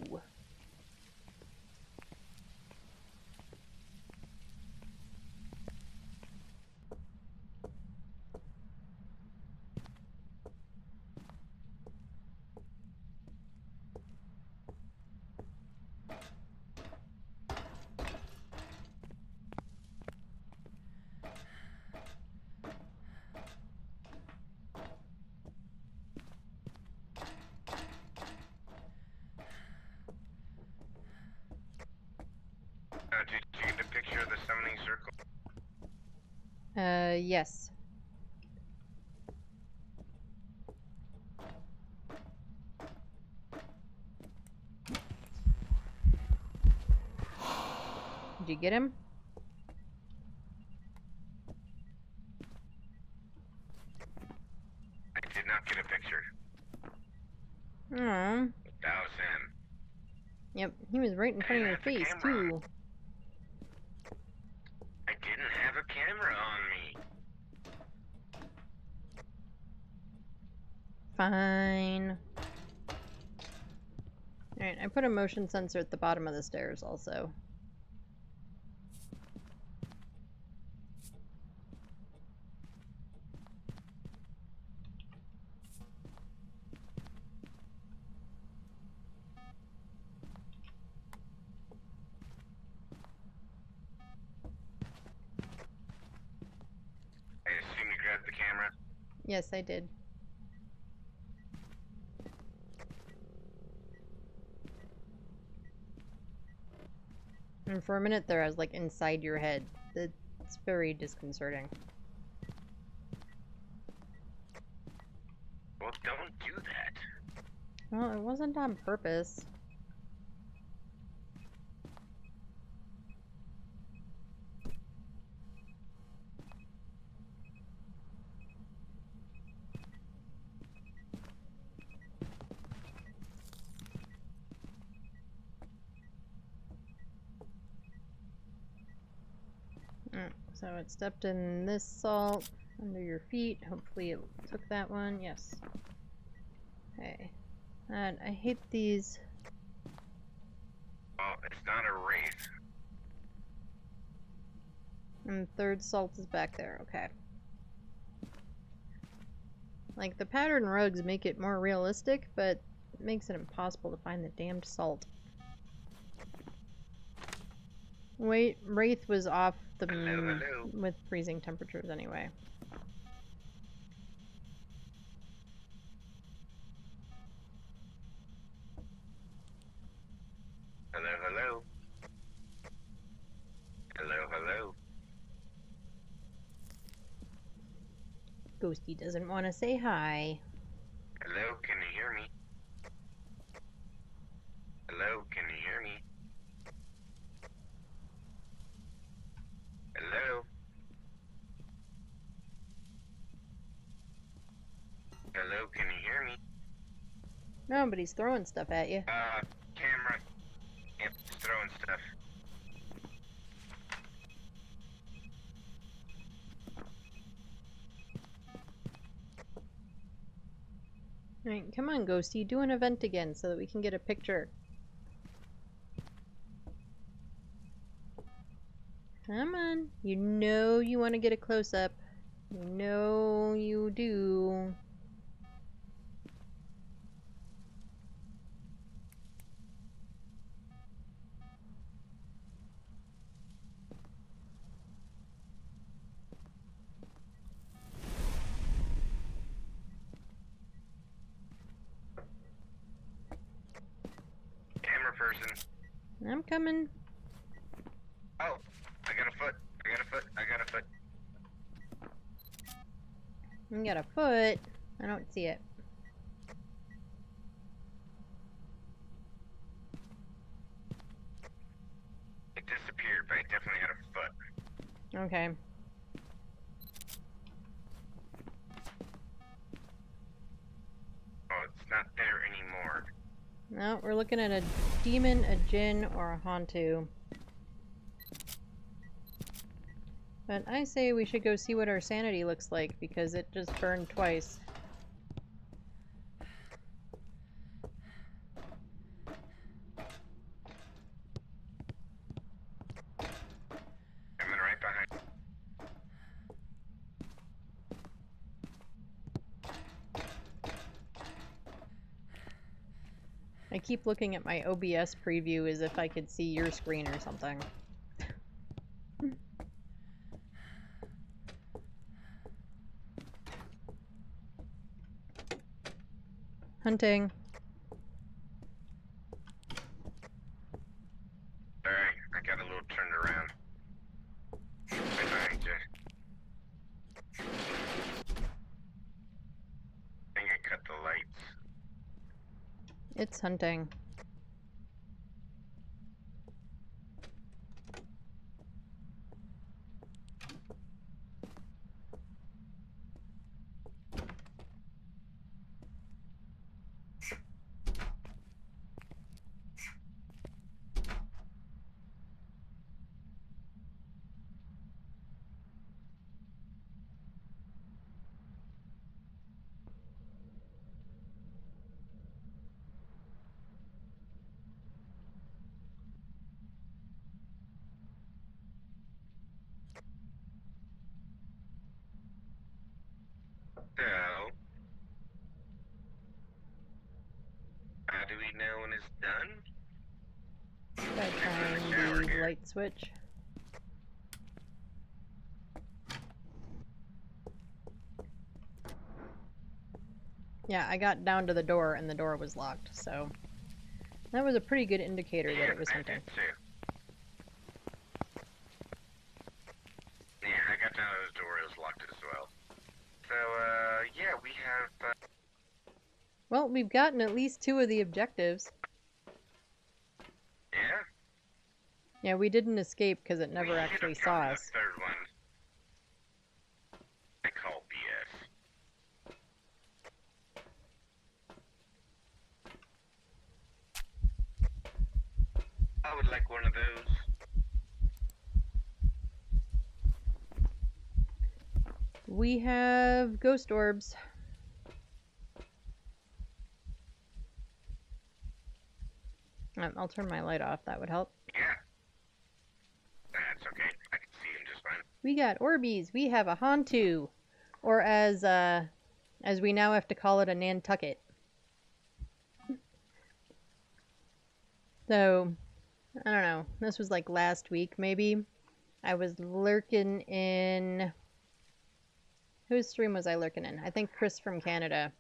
Did you get a picture of the summoning circle? Yes. Did you get him? I did not get a picture. Aww. That was him. Yep, he was right in front of your face, too. I didn't have a camera on me. Fine. Alright, I put a motion sensor at the bottom of the stairs also. I assume you grabbed the camera. Yes, I did. And for a minute there, I was like inside your head. It's very disconcerting. Well, don't do that. Well, it wasn't on purpose. So it stepped in this salt under your feet. Hopefully it took that one. Yes. Okay. And I hate these. Well, it's not a wraith. And third salt is back there. Okay. Like, the pattern rugs make it more realistic, but it makes it impossible to find the damned salt. Wait, Wraith was off the moon with freezing temperatures anyway. Hello, hello. Hello, hello. Ghosty doesn't want to say hi. Hello, can you hear me? Hello, can you hear me? Hello? Hello, can you hear me? No, but he's throwing stuff at you. Camera. Yep, just throwing stuff. Alright, come on, Ghosty, do an event again so that we can get a picture. Come on. You know you want to get a close-up. You know you do. person. I'm coming. Oh, I got a foot. I got a foot. I got a foot. You got a foot. I don't see it. It disappeared, but I definitely had a foot. Okay. Oh, it's not there anymore. No, we're looking at a demon, a djinn, or a hantu. But I say we should go see what our sanity looks like, because it just burned twice. Coming right behind. I keep looking at my OBS preview as if I could see your screen or something. Hunting. Sorry, I got a little turned around. Right behind you. I think I cut the lights. It's hunting. So, how do we know when it's done? By trying Shower the here. light switch. Yeah, I got down to the door and the door was locked, so that was a pretty good indicator that it was I hunting. did too. Yeah, I got down to the door, it was locked as well. So, yeah, we have, Well, we've gotten at least 2 of the objectives. yeah? Yeah, we didn't escape because it never We actually should've saw gotten us. the third one. I call BS. I would like one of those. We have ghost orbs. I'll turn my light off, that would help. Yeah. That's okay. I can see him just fine. We got Orbeez. We have a Hantu. Or as we now have to call it, a Nantucket. So, I don't know. This was like last week, maybe. I was lurking in... Whose stream was I lurking in? I think Chris from Canada.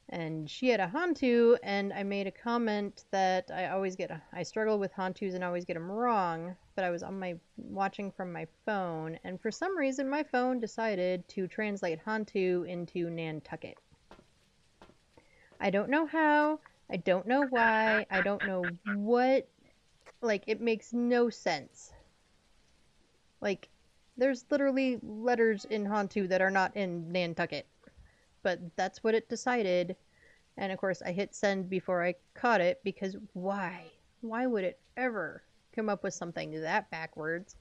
And she had a Hantu, and I made a comment that I struggle with Hantus and always get them wrong, but I was watching from my phone, and for some reason my phone decided to translate Hantu into Nantucket. I don't know how, I don't know why, I don't know what, like, it makes no sense. Like, there's literally letters in Hantu that are not in Nantucket. But that's what it decided. And of course, I hit send before I caught it because why? Why would it ever come up with something that backwards?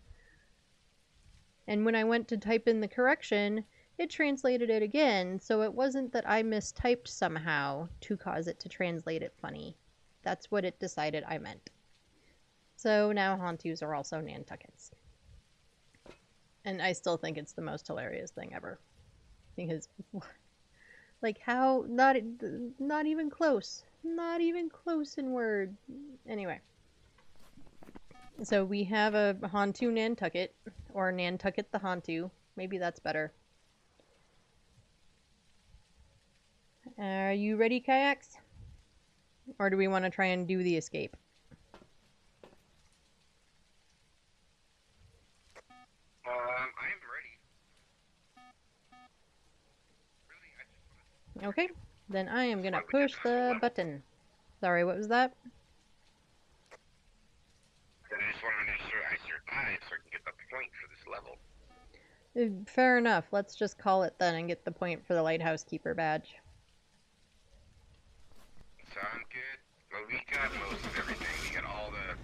And when I went to type in the correction, it translated it again. So it wasn't that I mistyped somehow to cause it to translate it funny. That's what it decided I meant. So now Hantus are also Nantuckets. And I still think it's the most hilarious thing ever. Because... like, how? Not even close. Not even close in word. Anyway. So we have a Hantu Nantucket. Or Nantucket the Hantu. Maybe that's better. Are you ready, Kiacs? Or do we want to try and do the escape? I am ready. Really, I just want to... Okay, then I am gonna That's why we did push this whole the level. button. Sorry, what was that? I just want to make sure I survive so I can get the point for this level. Fair enough. Let's just call it then and get the point for the lighthouse keeper badge. Sound good? Well, we got most of everything. We got all the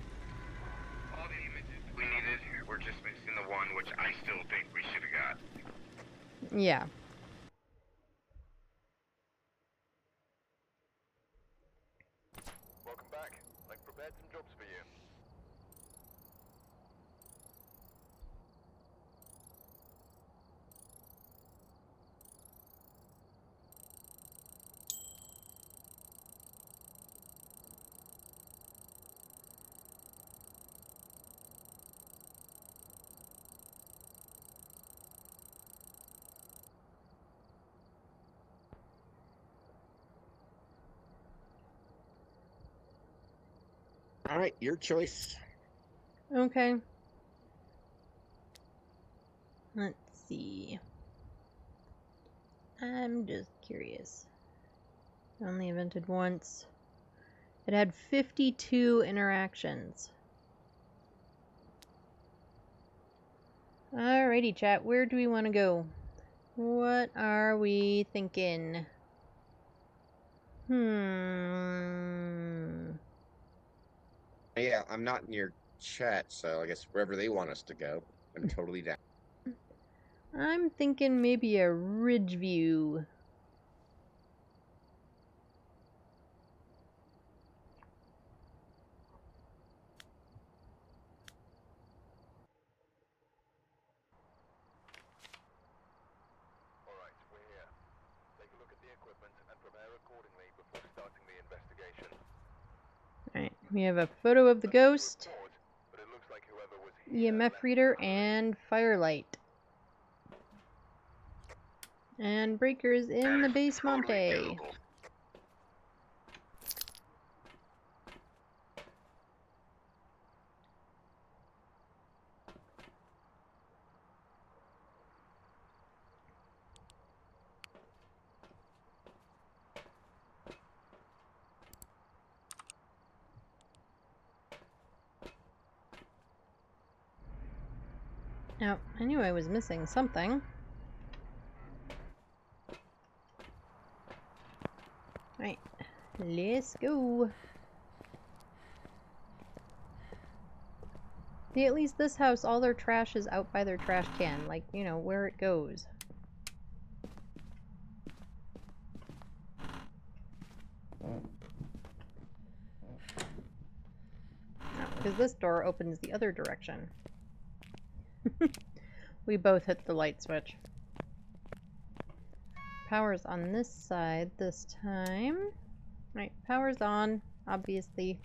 images we needed. We're just missing the one, which I still think we should have got. Yeah. Welcome back. I've prepared some jobs for you. All right, your choice. Okay. Let's see. I'm just curious. Only invented once. It had 52 interactions. Alrighty, chat. Where do we want to go? What are we thinking? Yeah, I'm not in your chat, so I guess wherever they want us to go, I'm totally down. I'm thinking maybe a ridge view. Alright, we're here. Take a look at the equipment and prepare accordingly before starting the investigation. Alright, we have a photo of the ghost, Report, but it looks like whoever was here EMF left reader, behind. and firelight. And breakers in the basement. Totally doable. Now, I knew I was missing something. Right, let's go. See, at least this house, all their trash is out by their trash can, like, you know, where it goes. Because this door opens the other direction. We both hit the light switch. Power's on this side this time. Right, power's on, obviously.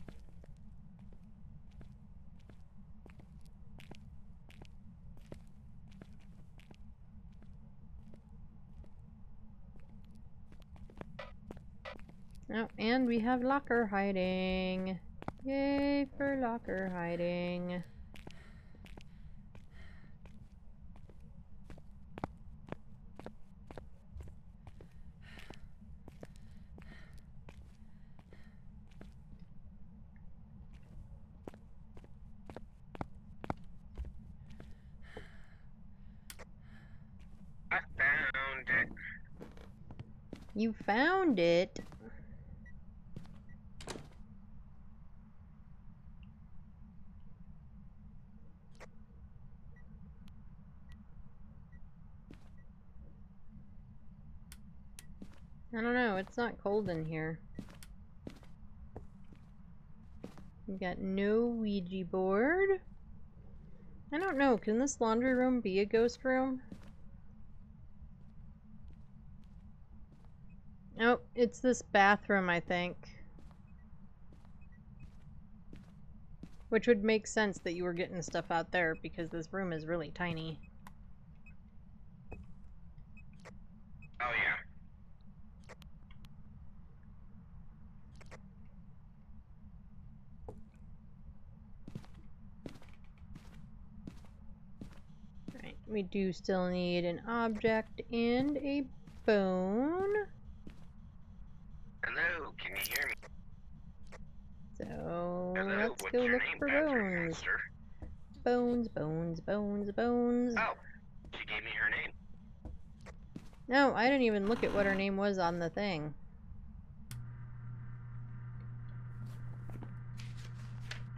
Oh, and we have locker hiding. Yay for locker hiding. I found it. You found it? I don't know, it's not cold in here. We got no Ouija board. I don't know, can this laundry room be a ghost room? Oh, it's this bathroom, I think. Which would make sense that you were getting stuff out there because this room is really tiny. Oh, yeah. we do still need an object and a bone. Hello, can you hear me? So Hello, let's what's go your look name, for bathroom bones. monster? Bones, bones, bones, bones. Oh, she gave me her name. No, I didn't even look at what her name was on the thing.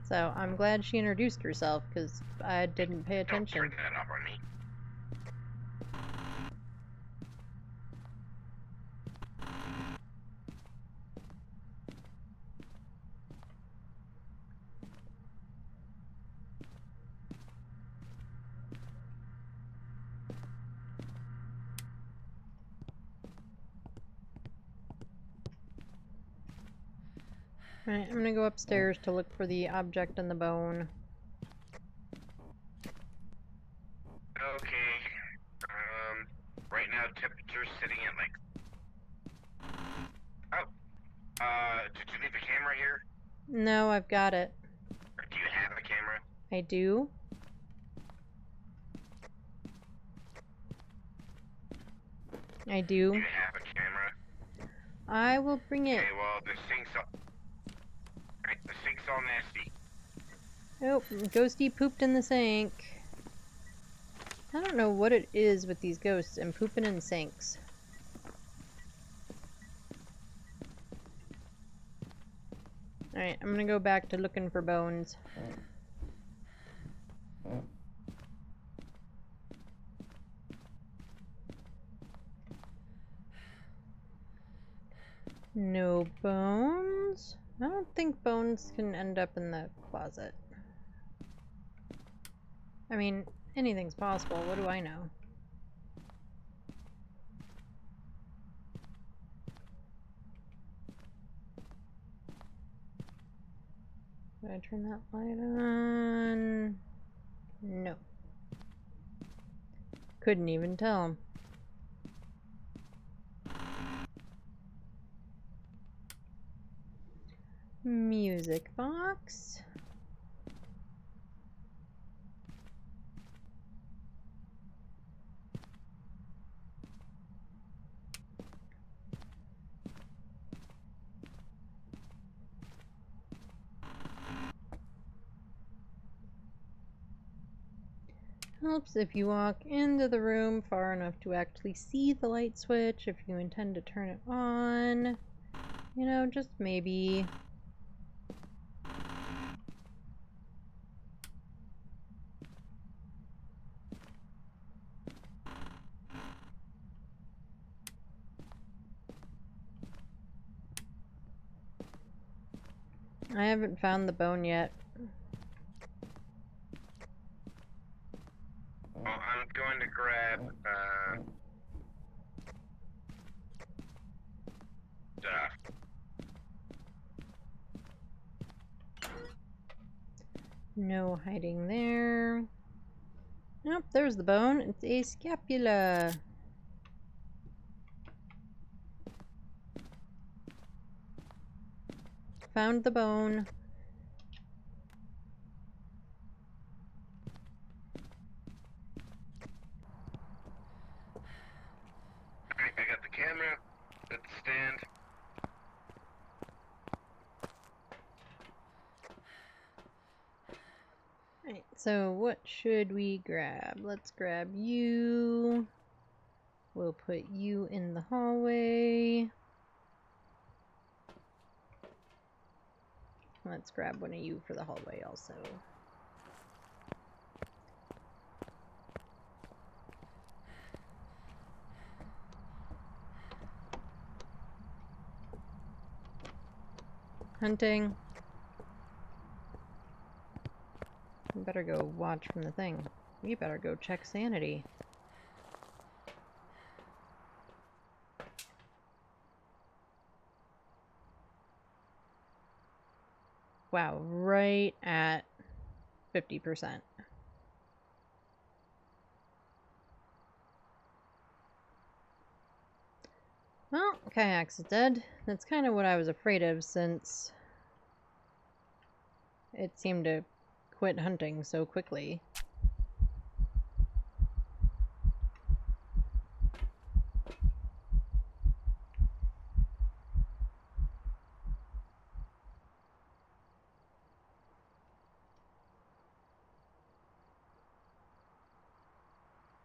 So I'm glad she introduced herself because I didn't pay Don't turn attention. that off on me. Alright, I'm gonna go upstairs to look for the object and the bone. Okay. Right now temperature's sitting at like... Oh. Did you leave a camera here? No, I've got it. Or do you have a camera? I do. I do. Do you have a camera? I will bring it. Okay, well, the sink's all... Right, the sink's all nasty. Oh, Ghosty pooped in the sink. I don't know what it is with these ghosts and pooping in sinks. Alright, I'm gonna go back to looking for bones. No bones? I don't think bones can end up in the closet. I mean, anything's possible. What do I know? Did I turn that light on? No. Couldn't even tell. Music box. Helps if you walk into the room far enough to actually see the light switch if you intend to turn it on. You know, just maybe. I haven't found the bone yet. Well, I'm going to grab, stuff. No hiding there. Nope, there's the bone. It's a scapula. Found the bone. Alright, I got the camera. Got the stand. Right, so what should we grab? Let's grab you. We'll put you in the hallway. Let's grab one of you for the hallway also. Hunting. You better go watch from the thing. You better go check sanity. Wow, right at 50%. Well, Kiacs is dead. That's kind of what I was afraid of since it seemed to quit hunting so quickly.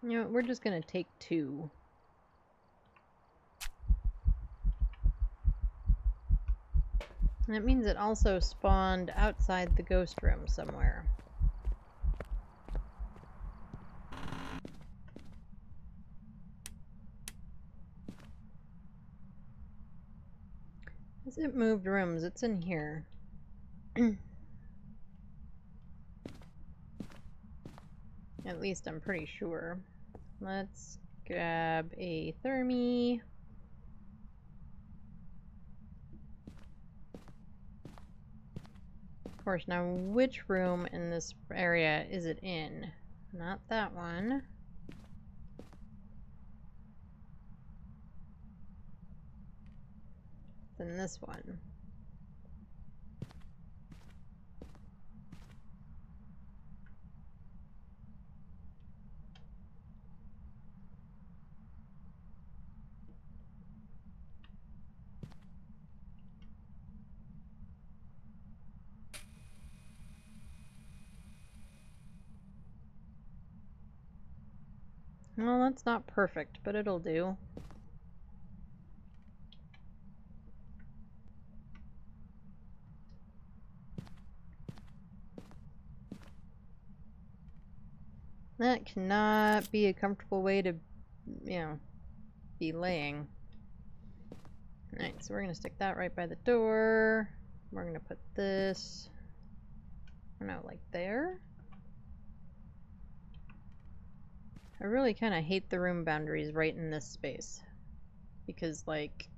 You know, we're just gonna take 2. That means it also spawned outside the ghost room somewhere. Has it moved rooms? It's in here. At least I'm pretty sure. Let's grab a thermi. Of course, now which room in this area is it in? Not that one. It's in this one. Well, that's not perfect, but it'll do. That cannot be a comfortable way to, you know, be laying. Alright, so we're gonna stick that right by the door. We're gonna put this, I don't know, like there? I really kind of hate the room boundaries right in this space. Because, like,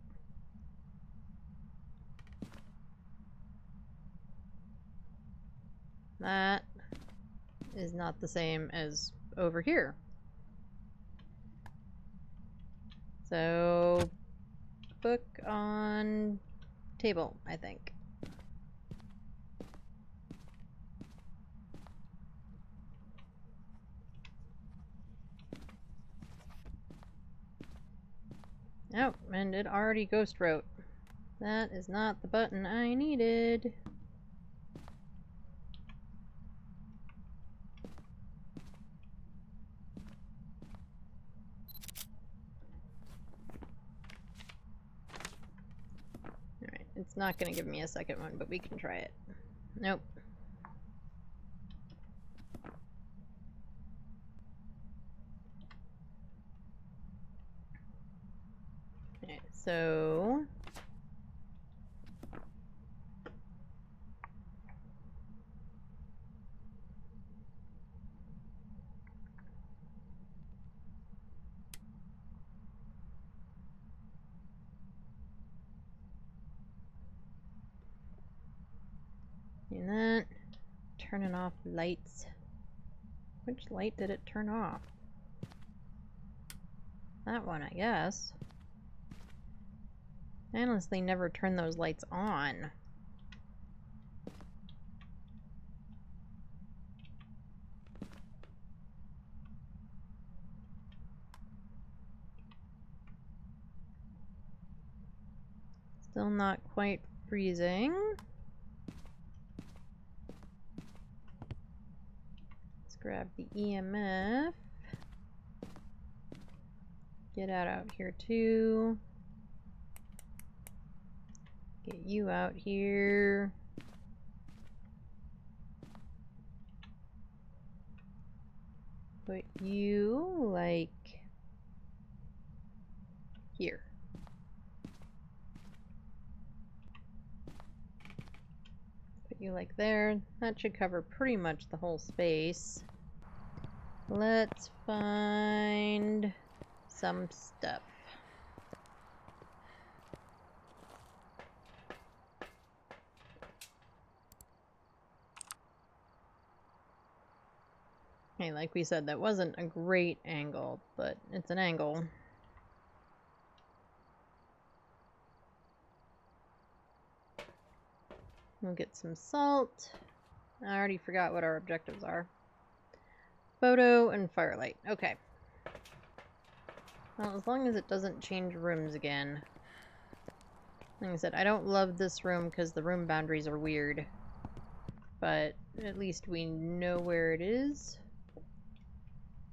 that is not the same as over here. So, book on table, I think. Oh, and it already ghost wrote. That is not the button I needed. Alright, it's not going to give me a second one, but we can try it. Nope. Alright, so... do that. Turning off lights. Which light did it turn off? That one, I guess. I honestly never turn those lights on. Still not quite freezing. Let's grab the EMF. Get out here too. Get you out here. Put you like here. Put you like there. That should cover pretty much the whole space. Let's find some stuff. Hey, like we said, that wasn't a great angle, but it's an angle. We'll get some salt. I already forgot what our objectives are. Photo and firelight. Okay. Well, as long as it doesn't change rooms again. Like I said, I don't love this room because the room boundaries are weird. But at least we know where it is.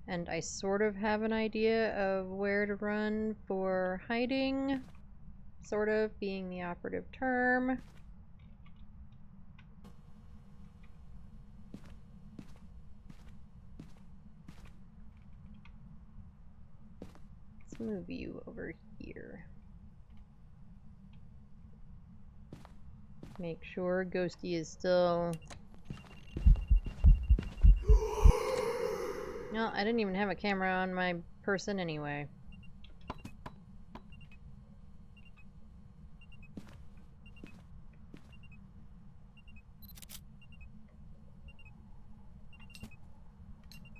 And I sort of have an idea of where to run for hiding. Sort of being the operative term. Let's move you over here. Make sure Ghosty is still... No, I didn't even have a camera on my person anyway.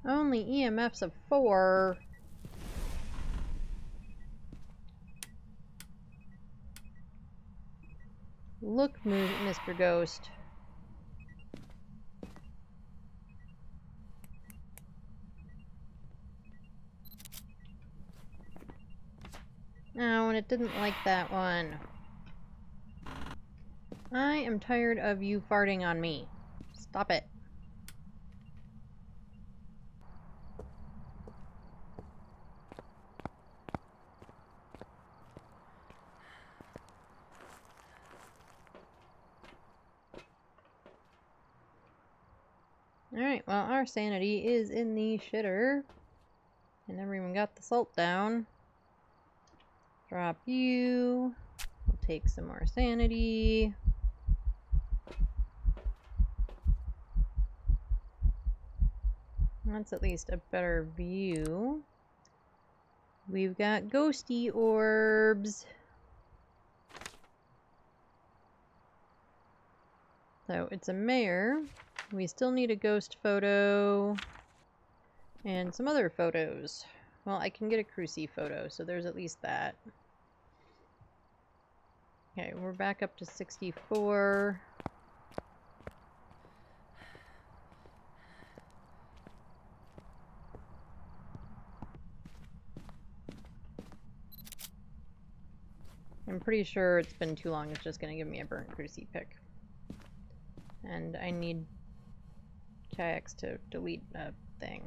Only EMFs of 4. Look, Mr. Ghost. Oh, and it didn't like that one. I am tired of you farting on me. Stop it. Alright, well, our sanity is in the shitter. I never even got the salt down. Drop you. We'll take some more sanity. That's at least a better view. We've got ghosty orbs. So it's a mare. We still need a ghost photo. And some other photos. Well, I can get a Cruci photo, so there's at least that. Okay, we're back up to 64. I'm pretty sure it's been too long. It's just going to give me a burnt Cruci pic. And I need Kiacs to delete a thing.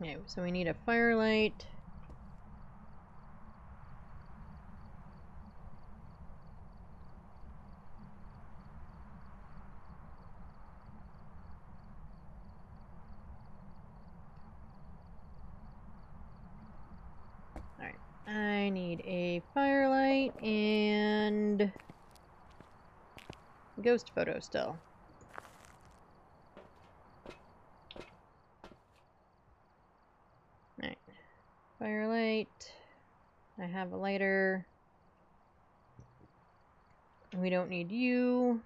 Okay, so we need a firelight. Alright, I need a firelight and ghost photo still. Alright, firelight. I have a lighter. We don't need you.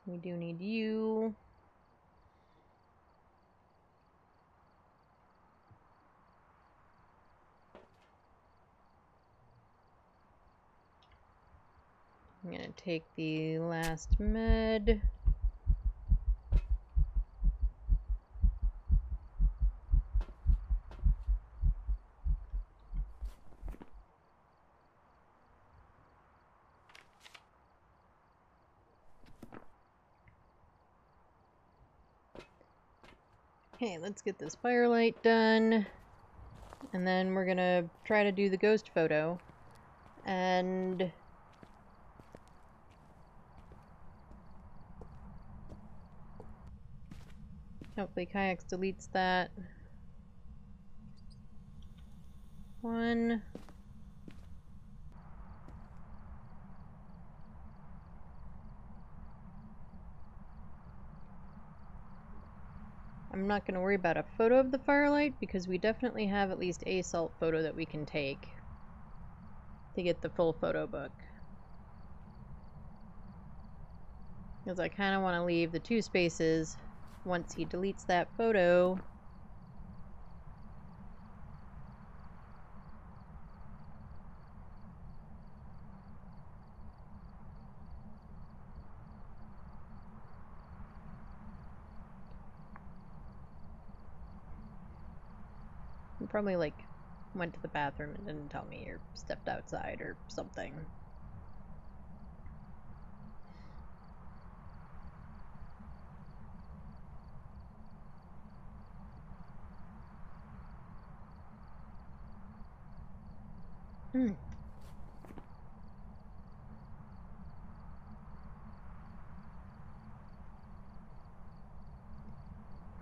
We do need you. I'm gonna take the last med. Okay, let's get this firelight done. And then we're gonna try to do the ghost photo. And hopefully Kiacs deletes that one. I'm not going to worry about a photo of the firelight because we definitely have at least a salt photo that we can take to get the full photo book. Because I kind of want to leave the 2 spaces once he deletes that photo. Probably like went to the bathroom and didn't tell me, or stepped outside or something.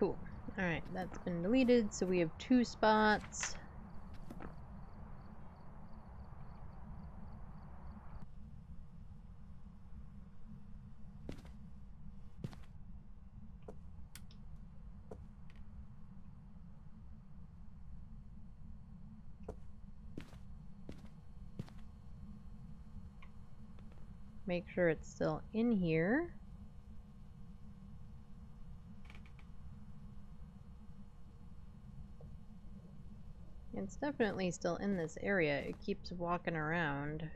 Cool. Alright, that's been deleted, so we have 2 spots. Make sure it's still in here. It's definitely still in this area. It keeps walking around.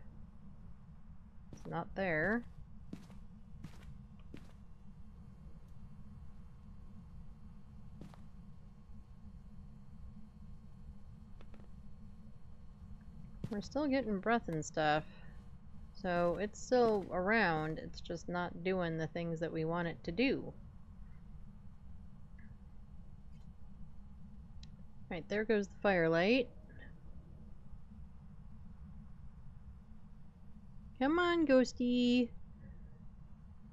It's not there. We're still getting breath and stuff. So it's still around, it's just not doing the things that we want it to do. Right, there goes the firelight. Come on, ghosty.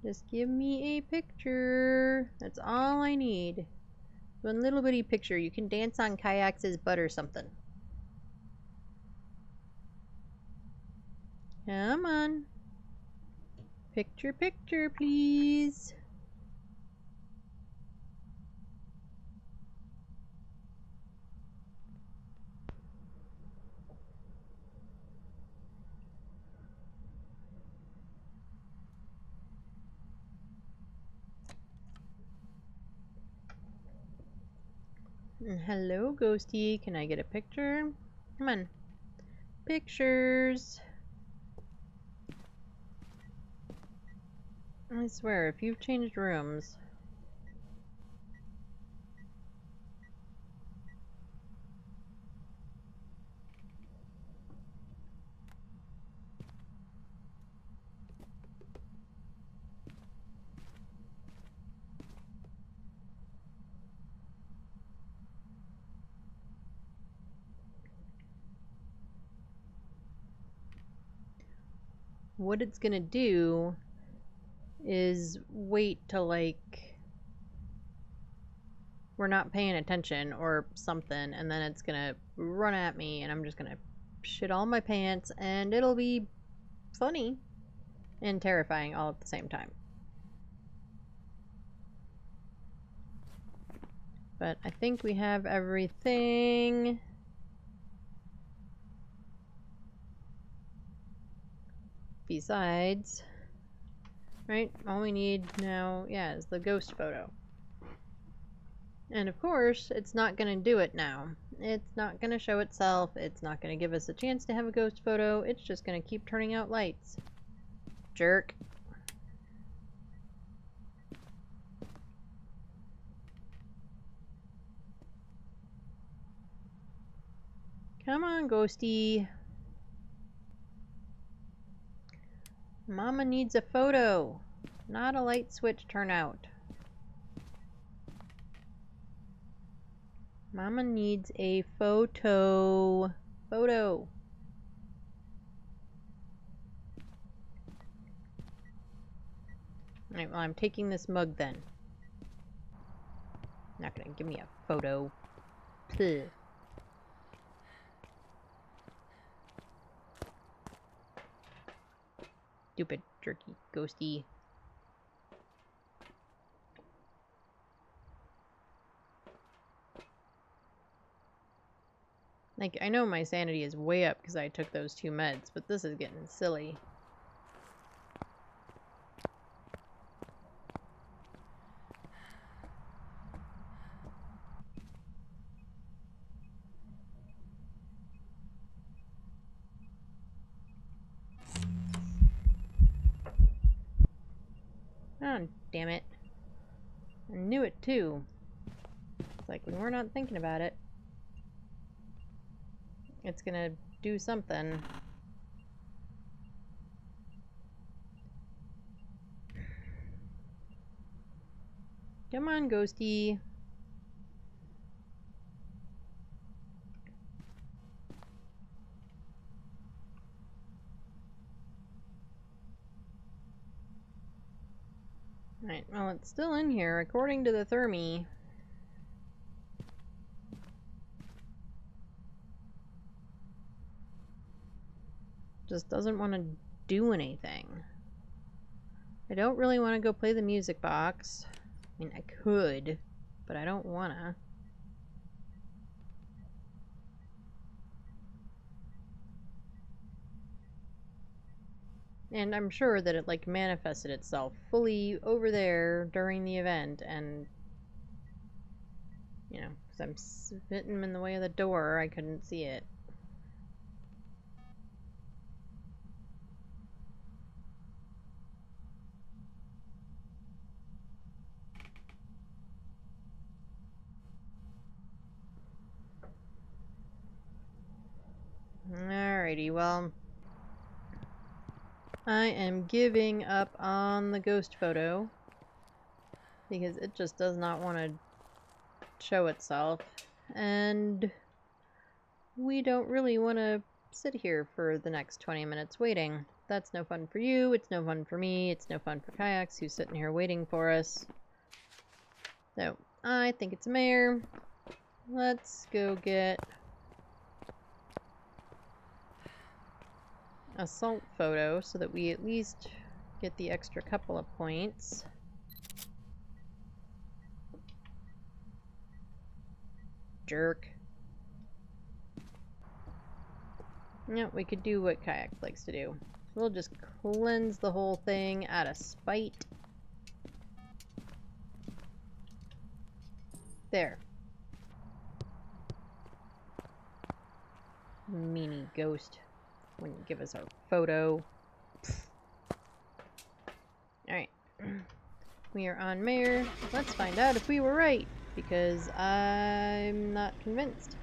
Just give me a picture. That's all I need. One little bitty picture. You can dance on Kiacs' butt or something. Come on. Picture, picture, please. Hello, ghosty. Can I get a picture? Come on. Pictures. I swear, if you've changed rooms... What it's gonna do is wait till, like, we're not paying attention or something, and then it's gonna run at me, and I'm just gonna shit all my pants, and it'll be funny and terrifying all at the same time. But I think we have everything. Besides, right, all we need now, yeah, is the ghost photo. And of course, it's not going to do it now. It's not going to show itself. It's not going to give us a chance to have a ghost photo. It's just going to keep turning out lights. Jerk. Come on, ghosty. Mama needs a photo, not a light switch turnout. Mama needs a photo. Photo. Alright, well, I'm taking this mug then. Not gonna give me a photo. Puh. Stupid jerky ghosty. Like, I know my sanity is way up because I took those 2 meds, but this is getting silly. Oh, damn it. I knew it too. It's like we were not thinking about it. it's gonna do something. Come on, Ghosty. Alright, well, it's still in here, according to the thermi. Just doesn't want to do anything. I don't really want to go play the music box. I mean, I could, but I don't wanna. And I'm sure that it, like, manifested itself fully over there during the event, and, you know, because I'm sitting in the way of the door, I couldn't see it. Alrighty, well, I am giving up on the ghost photo because it just does not want to show itself, and we don't really want to sit here for the next 20 minutes waiting. That's no fun for you, it's no fun for me, it's no fun for Kiacs, who's sitting here waiting for us. So, I think it's a mare. Let's go get assault photo so that we at least get the extra couple of points. Jerk. Yeah, we could do what Kiacs likes to do. We'll just cleanse the whole thing out of spite. There. Meanie ghost. Wouldn't give us our photo. Alright. We are on Mayor. Let's find out if we were right, because I'm not convinced.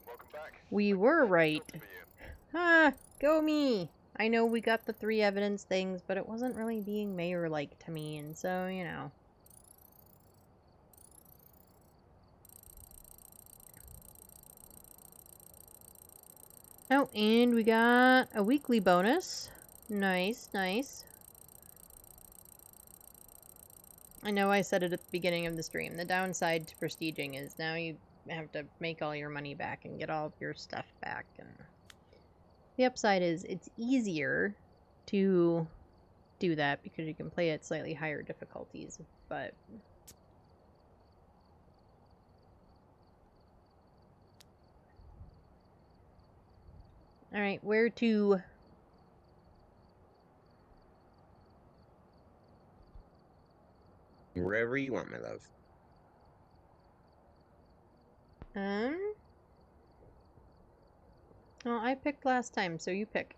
Welcome back. We were right. Good for you. Ah, go me! I know we got the 3 evidence things, but it wasn't really being mayor-like to me, and so, you know. Oh, and we got a weekly bonus. Nice, nice. I know I said it at the beginning of the stream. The downside to prestiging is now you have to make all your money back and get all of your stuff back. And the upside is it's easier to do that because you can play at slightly higher difficulties, but alright, where to? Wherever you want, my love. Well, I picked last time, so you pick.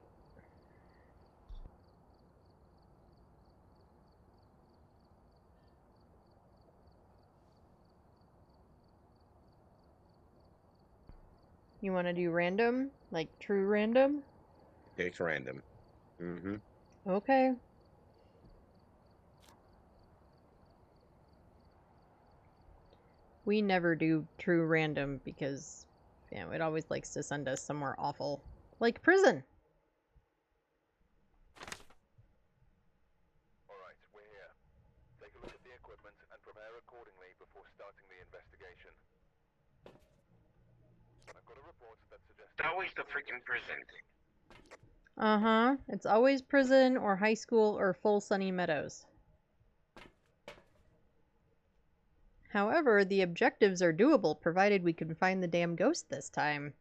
You want to do random? Like true random? It's random. Mm-hmm. Okay. We never do true random because, you know, it always likes to send us somewhere awful. Like prison! Alright, we're here. Take a look at the equipment and prepare accordingly before starting the investigation. I've got a report that suggests... It's always the freaking prison. Uh-huh. It's always prison or high school or full Sunny Meadows. However, the objectives are doable provided we can find the damn ghost this time.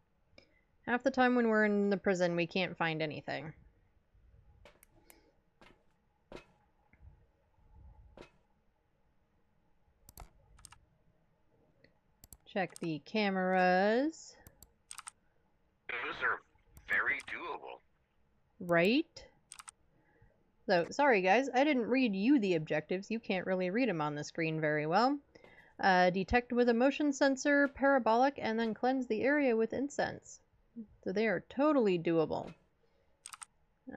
Half the time when we're in the prison, we can't find anything. Check the cameras. Those are very doable. Right? So, sorry guys, I didn't read you the objectives. You can't really read them on the screen very well. Detect with a motion sensor, parabolic, and then cleanse the area with incense. So they are totally doable.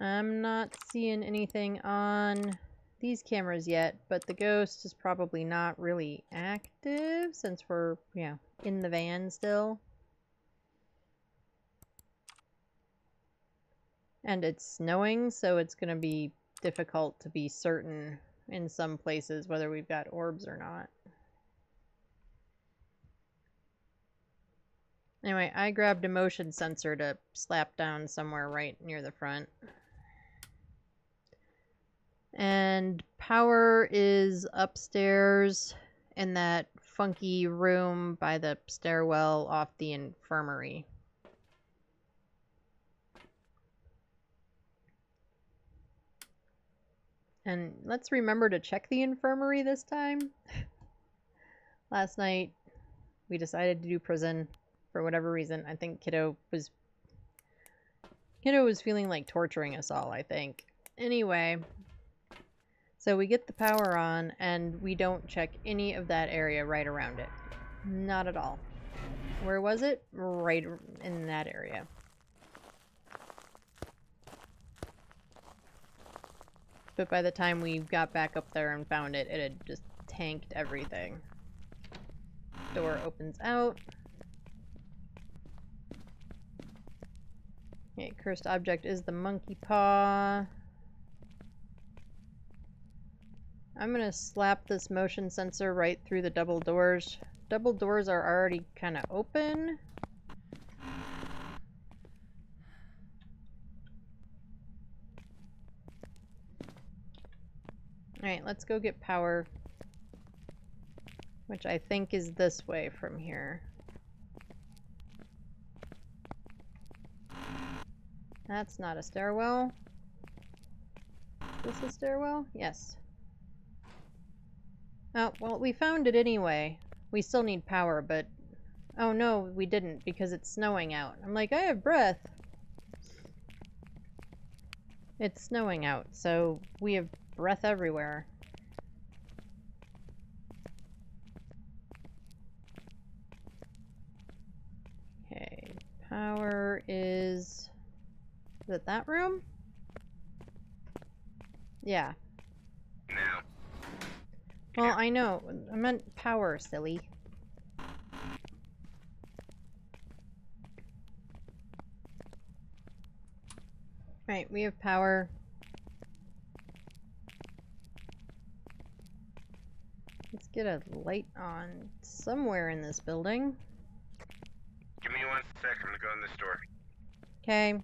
I'm not seeing anything on these cameras yet, but the ghost is probably not really active since we're, in the van still. And it's snowing, so it's going to be difficult to be certain in some places whether we've got orbs or not. Anyway, I grabbed a motion sensor to slap down somewhere right near the front. And power is upstairs in that funky room by the stairwell off the infirmary. And let's remember to check the infirmary this time. Last night, we decided to do prison for whatever reason. I think Kiddo was feeling like torturing us all, I think. Anyway, so we get the power on, and we don't check any of that area right around it. Not at all. Where was it? Right in that area. But by the time we got back up there and found it, it had just tanked everything. Door opens out. Okay, cursed object is the monkey paw. I'm gonna slap this motion sensor right through the double doors. Double doors are already kind of open. Alright, let's go get power. Which I think is this way from here. That's not a stairwell. Is this a stairwell? Yes. Oh, well, we found it anyway. We still need power, but... Oh no, we didn't, because it's snowing out. I'm like, I have breath. It's snowing out, so we have breath everywhere. Okay, power is... Is it that room? Yeah. Now. Well, I know. I meant power, silly. Right, we have power. Let's get a light on somewhere in this building. Give me 1 sec. I'm gonna go in this door. Okay.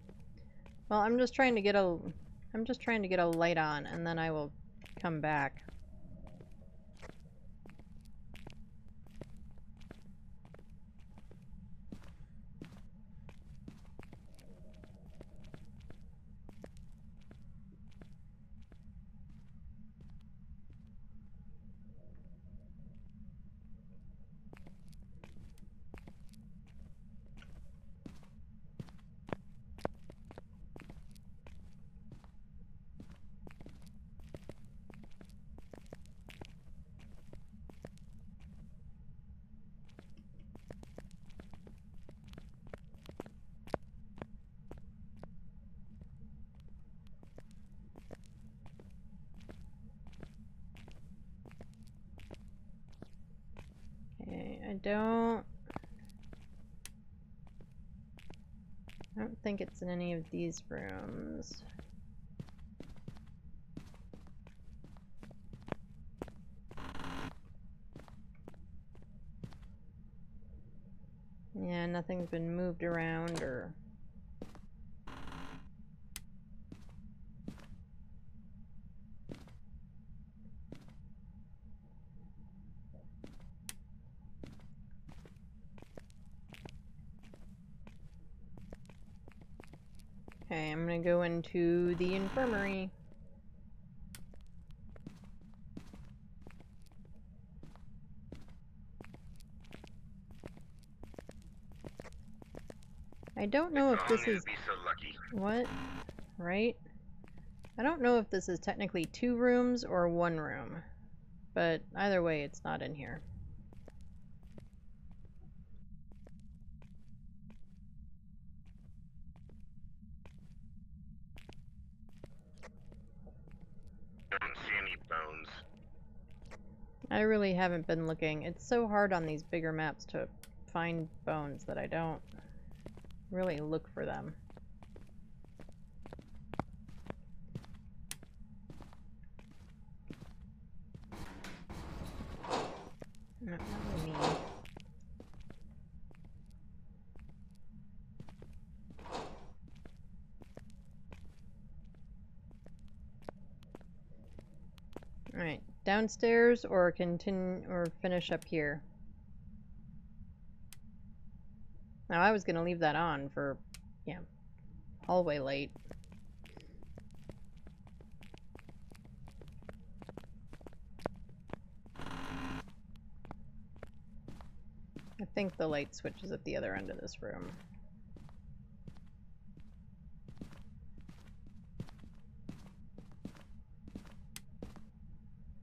Well, I'm just trying to get a light on, and then I will come back. Okay, I don't think it's in any of these rooms. Yeah, nothing's been moved around or... Okay, I'm gonna go into the infirmary. I don't know if this is... Be so lucky. What? Right? I don't know if this is technically 2 rooms or 1 room, but either way, it's not in here. Don't see any bones. I really haven't been looking. It's so hard on these bigger maps to find bones that I don't really look for them. Not really me. Alright, downstairs or continue or finish up here. Now I was gonna leave that on for, yeah, hallway light. I think the light switch is at the other end of this room.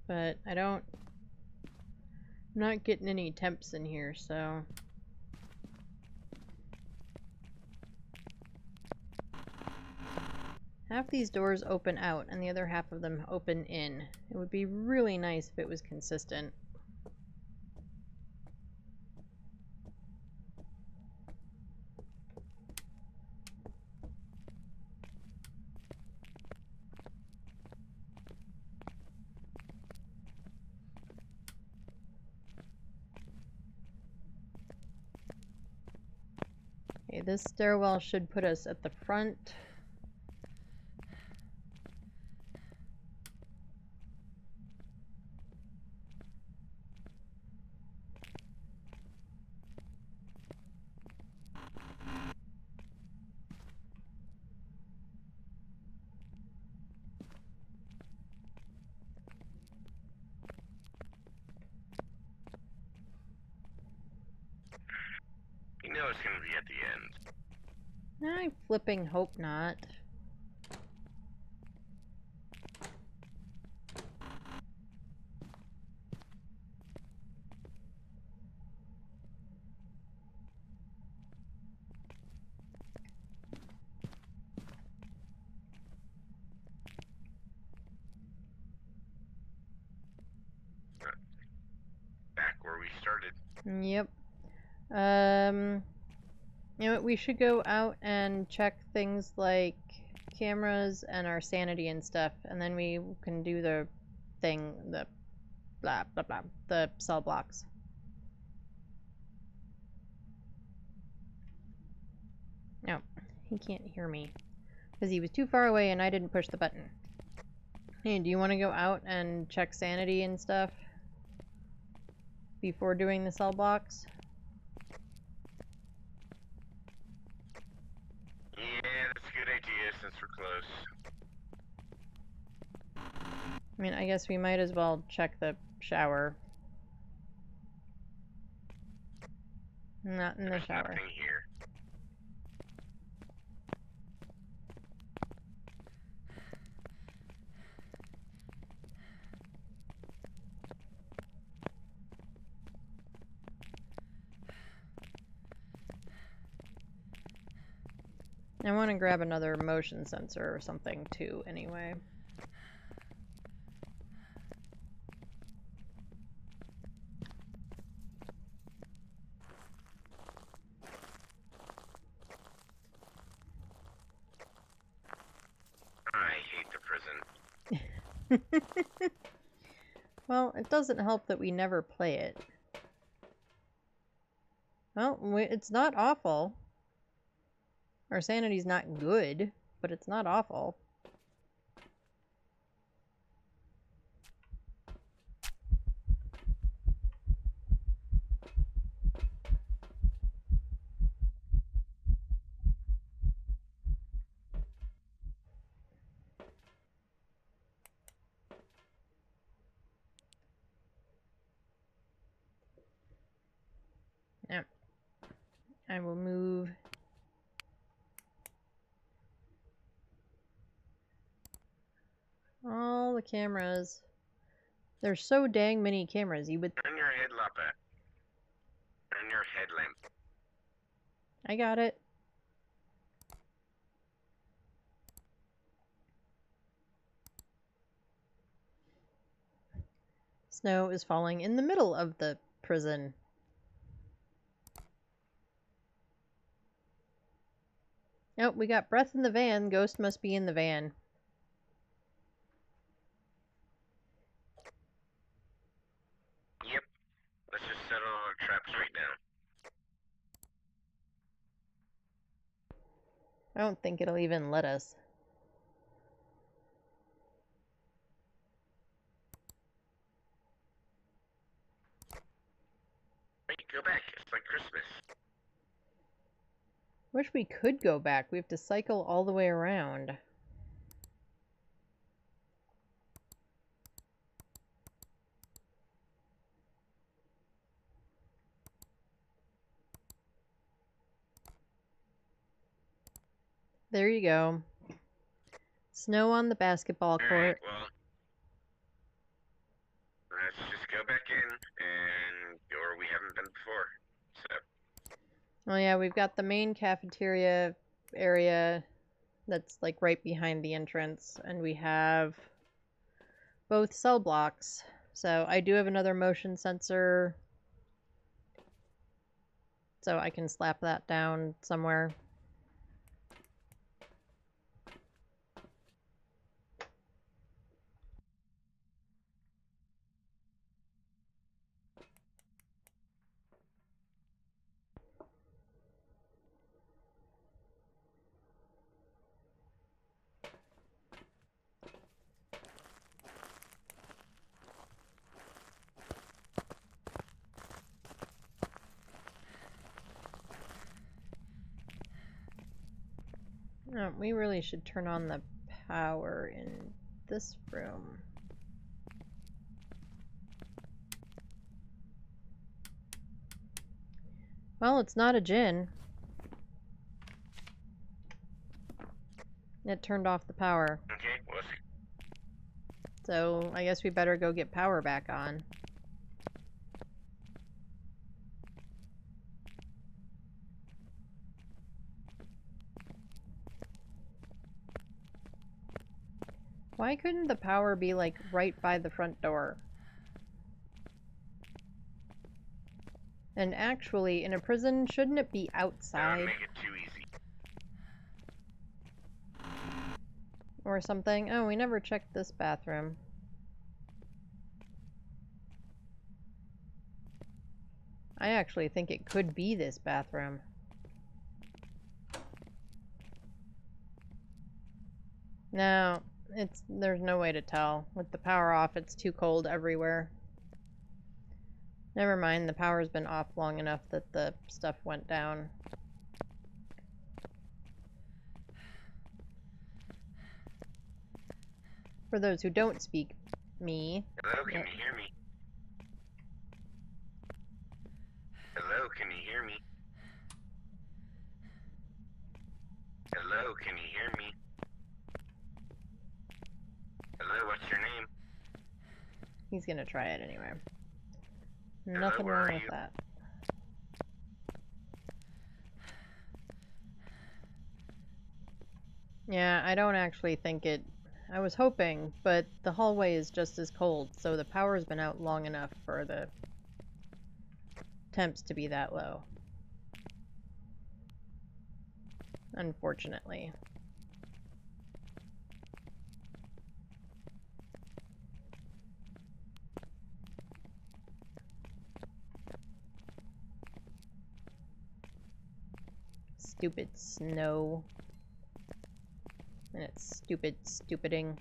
But I'm not getting any temps in here, so. Half these doors open out and the other half of them open in. It would be really nice if it was consistent. Okay, this stairwell should put us at the front. You know it's gonna be at the end. I flipping hope not. Back where we started. Yep. You know what, we should go out and check things like cameras and our sanity and stuff, and then we can do the thing, the blah blah blah, the cell blocks. No, he can't hear me because he was too far away and I didn't push the button. Hey, do you want to go out and check sanity and stuff before doing the cell blocks? Yeah, that's a good idea since we're close. I mean, I guess we might as well check the shower. Not in the There's shower. nothing here. I want to grab another motion sensor or something too, anyway. I hate the prison. Well, it doesn't help that we never play it. Well, it's not awful. Our sanity's not good, but it's not awful. Now, I will move All the cameras. There's so dang many cameras. You would. Turn your headlamp up. Turn your headlamp. I got it. Snow is falling in the middle of the prison. Oh, we got breath in the van. Ghost must be in the van. Yep. Let's just settle our traps right down. I don't think it'll even let us. Wait, go back. It's like Christmas. Wish we could go back. We have to cycle all the way around. There you go. Snow on the basketball court. Alright, well, let's just go back in, and or we haven't been before. So, Oh yeah, we've got the main cafeteria area that's like right behind the entrance, and we have both cell blocks. So I do have another motion sensor, so I can slap that down somewhere. Oh, we really should turn on the power in this room. Well, it's not a djinn. It turned off the power. okay, well, So I guess we better go get power back on. Why couldn't the power be like right by the front door? And actually, in a prison, shouldn't it be don't outside make it too easy. or something? Oh, we never checked this bathroom. I actually think it could be this bathroom. No, there's no way to tell. With the power off, it's too cold everywhere. Never mind, the power's been off long enough that the stuff went down. For those who don't speak me. Hello, can you hear me? Hello, can you hear me? Hello, can you hear me? Hello, what's your name? He's gonna try it anyway. Hello, Nothing where wrong are with you? that. Yeah, I don't actually think it... I was hoping, but the hallway is just as cold, so the power's been out long enough for the temps to be that low. Unfortunately. Stupid snow. And it's stupiding.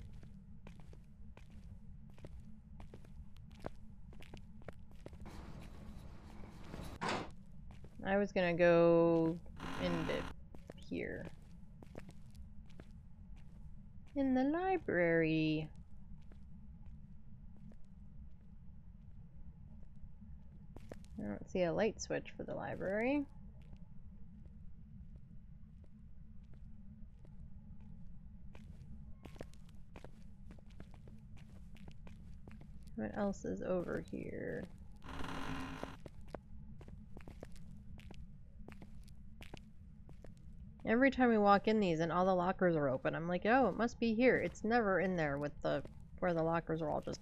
I was gonna go into here. In the library. I don't see a light switch for the library. What else is over here? Every time we walk in these and all the lockers are open, I'm like, oh, it must be here. It's never in there with the where the lockers are all just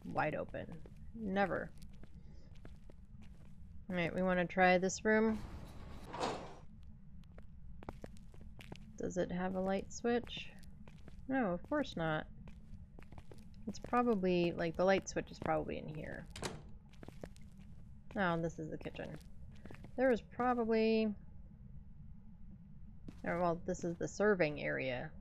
wide open. Never. Alright, we want to try this room. Does it have a light switch? No, of course not. It's probably, like, the light switch is probably in here. Oh, this is the kitchen. There was probably... Or, well, this is the serving area.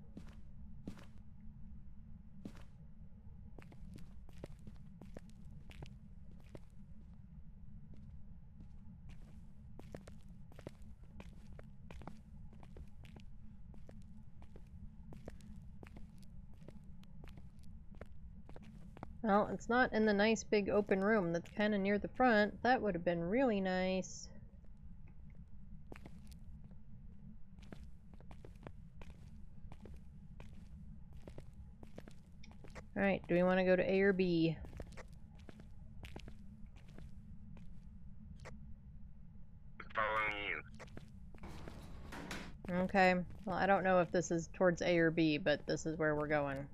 Well, it's not in the nice big open room that's kind of near the front. That would have been really nice. Alright, do we want to go to A or B? Following you. Okay, well, I don't know if this is towards A or B, but this is where we're going.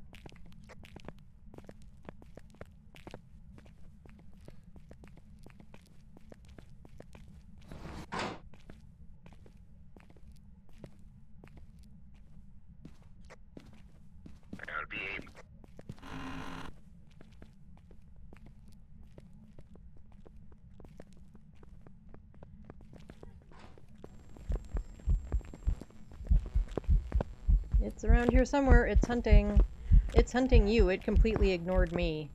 That would be eight. It's around here somewhere. It's hunting. It's hunting you. It completely ignored me.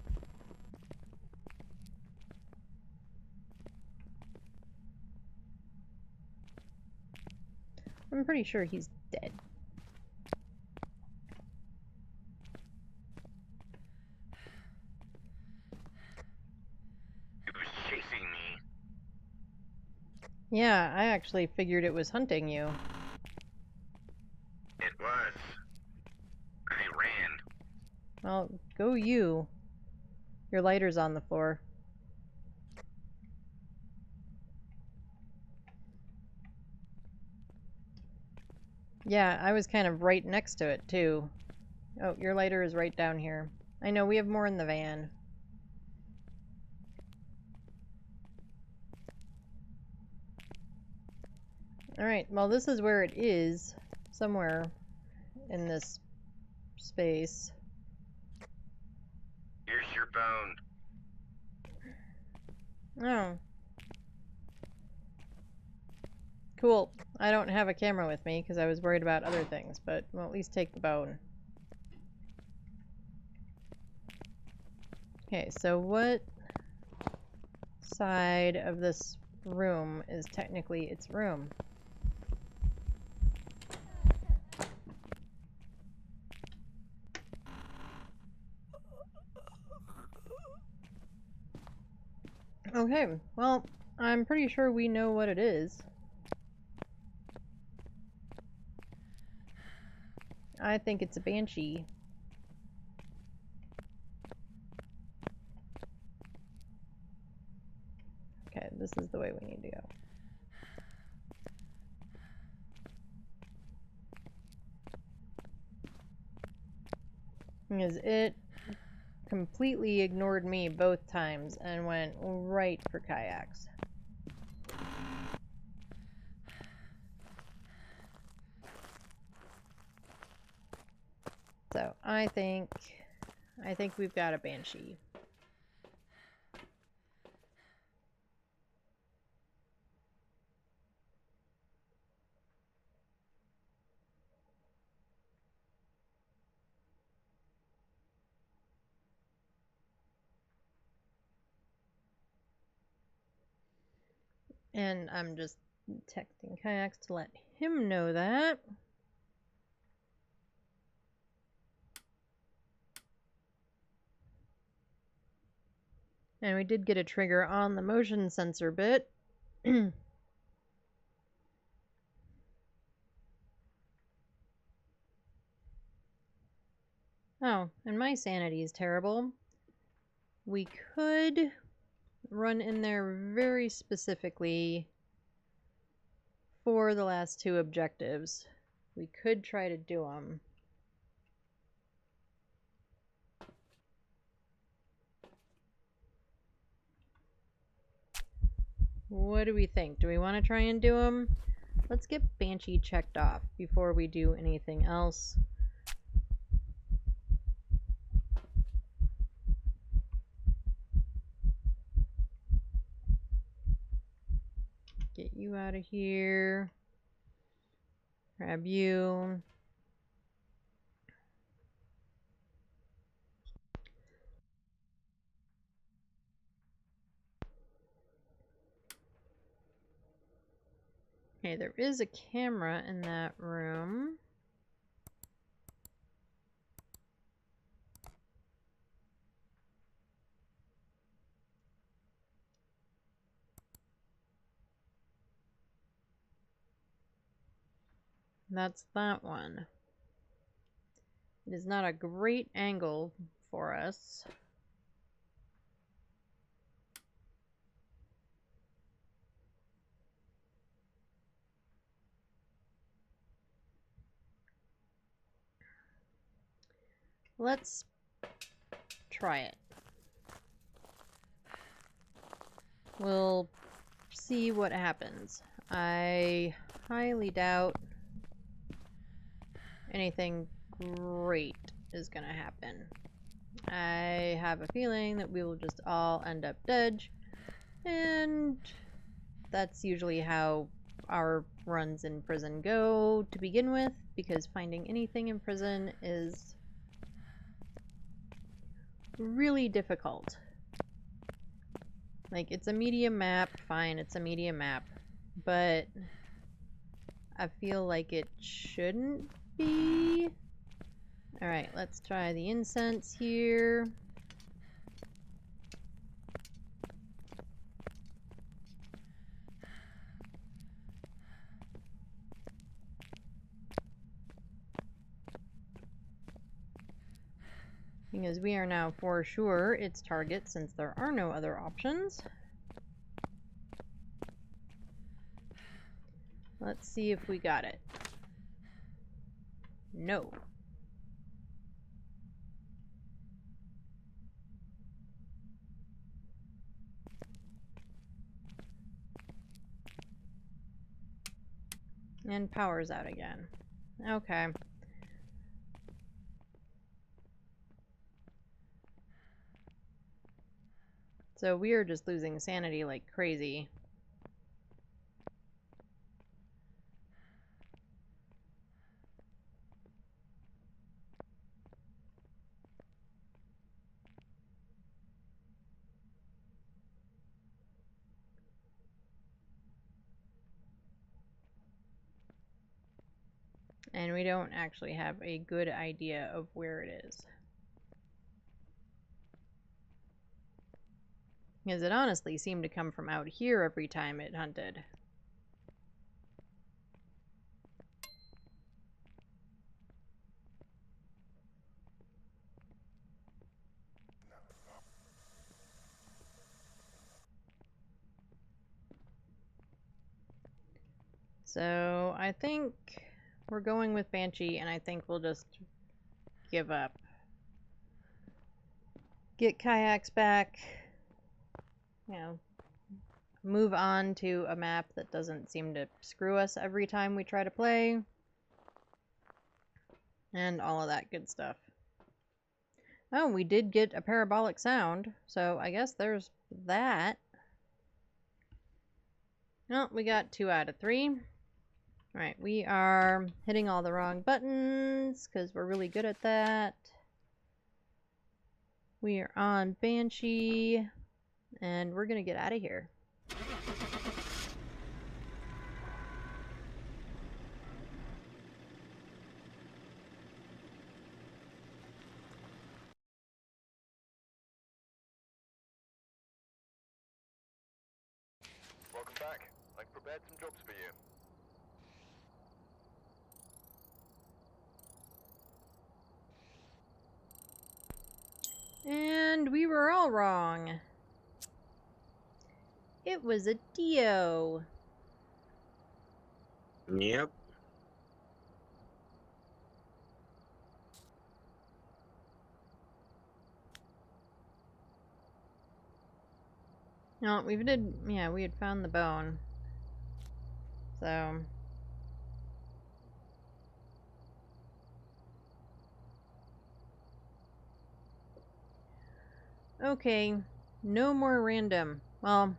I'm pretty sure he's dead. It was chasing me. Yeah, I actually figured it was hunting you. It was. I ran. Well, go you. Your lighter's on the floor. Yeah, I was kind of right next to it, too. Oh, your lighter is right down here. I know, we have more in the van. Alright, well this is where it is. Somewhere in this space. Here's your bone. Oh. Cool. I don't have a camera with me because I was worried about other things, but we'll at least take the bone. Okay, so what side of this room is technically its room? Okay, well, I'm pretty sure we know what it is. I think it's a banshee. Okay, this is the way we need to go. Because it completely ignored me both times and went right for Kiacs. So, I think we've got a banshee. And I'm just texting Kiacs to let him know that. And we did get a trigger on the motion sensor bit. Oh, and my sanity is terrible. We could run in there very specifically for the last two objectives. We could try to do them. What do we think? Do we want to try and do them? Let's get Banshee checked off before we do anything else. Get you out of here. Grab you. Okay, there is a camera in that room. That's that one. It is not a great angle for us. Let's try it. We'll see what happens. I highly doubt anything great is gonna happen. I have a feeling that we will just all end up dead, and that's usually how our runs in prison go to begin with, because finding anything in prison is really difficult. Like, it's a medium map, fine, it's a medium map, but I feel like it shouldn't be. Alright, let's try the incense here. Because we are now for sure its target since there are no other options. Let's see if we got it. No. And power's out again. Okay. So we are just losing sanity like crazy. And we don't actually have a good idea of where it is. Because it honestly seemed to come from out here every time it hunted. So I think we're going with Banshee, and I think we'll just give up. Get Kiacs back. You know, move on to a map that doesn't seem to screw us every time we try to play. And all of that good stuff. Oh, we did get a parabolic sound, so I guess there's that. No, we got 2 out of 3. Alright, we are hitting all the wrong buttons because we're really good at that. We are on Banshee, and we're gonna get out of here. Welcome back. I've prepared some jobs for you. And we were all wrong. It was a Dio. Yep. No, we had found the bone. So. Okay, no more random. Well,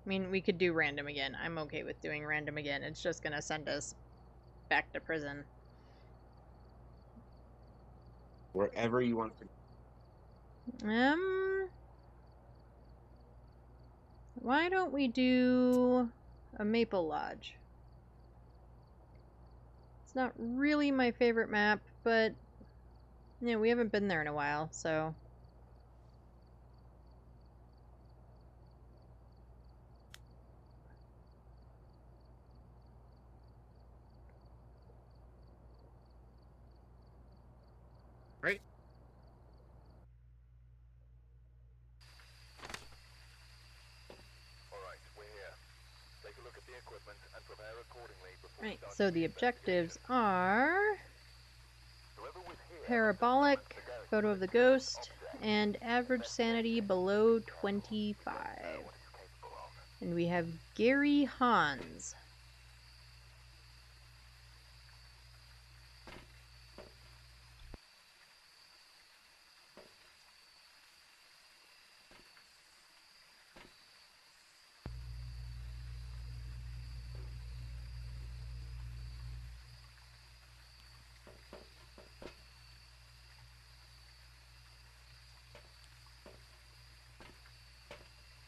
I mean, we could do random again. I'm okay with doing random again. It's just gonna send us back to prison. Wherever you want to. Why don't we do a Maple Lodge? It's not really my favorite map, but yeah, we haven't been there in a while, so. Right. Alright, we're here. Take a look at the equipment and prepare accordingly before Right, starting so the the objectives investigation. are Whoever was here parabolic, must have photo of the ghost, and average sanity below 25. what it's capable of. And we have Gary Hans.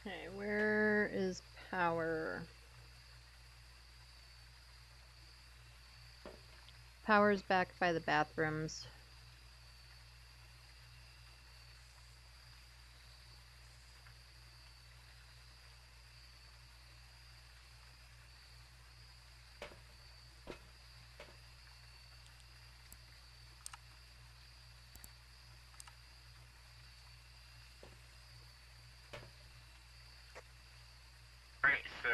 Okay, where is power? Power's back by the bathrooms. Alright, so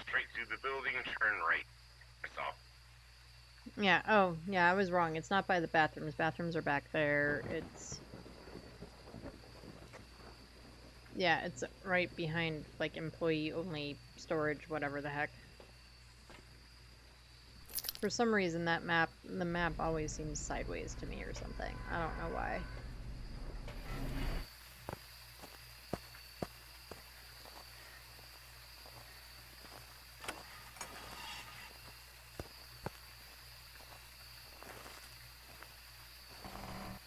straight through the building and turn right. That's all. Yeah, oh, yeah, I was wrong. It's not by the bathrooms. Bathrooms are back there. It's... Yeah, it's right behind, like, employee-only storage, whatever the heck. For some reason, the map always seems sideways to me or something. I don't know why.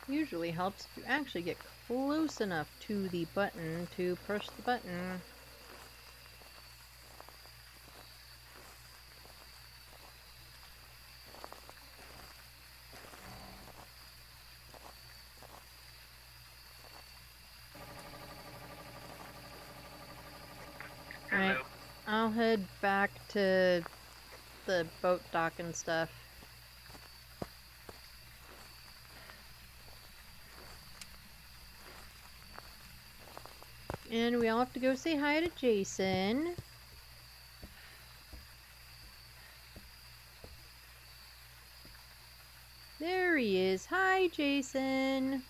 Usually helps if you actually get close enough to the button to push the button. Alright, I'll head back to the boat dock and stuff. And we all have to go say hi to Jason. There he is. Hi, Jason.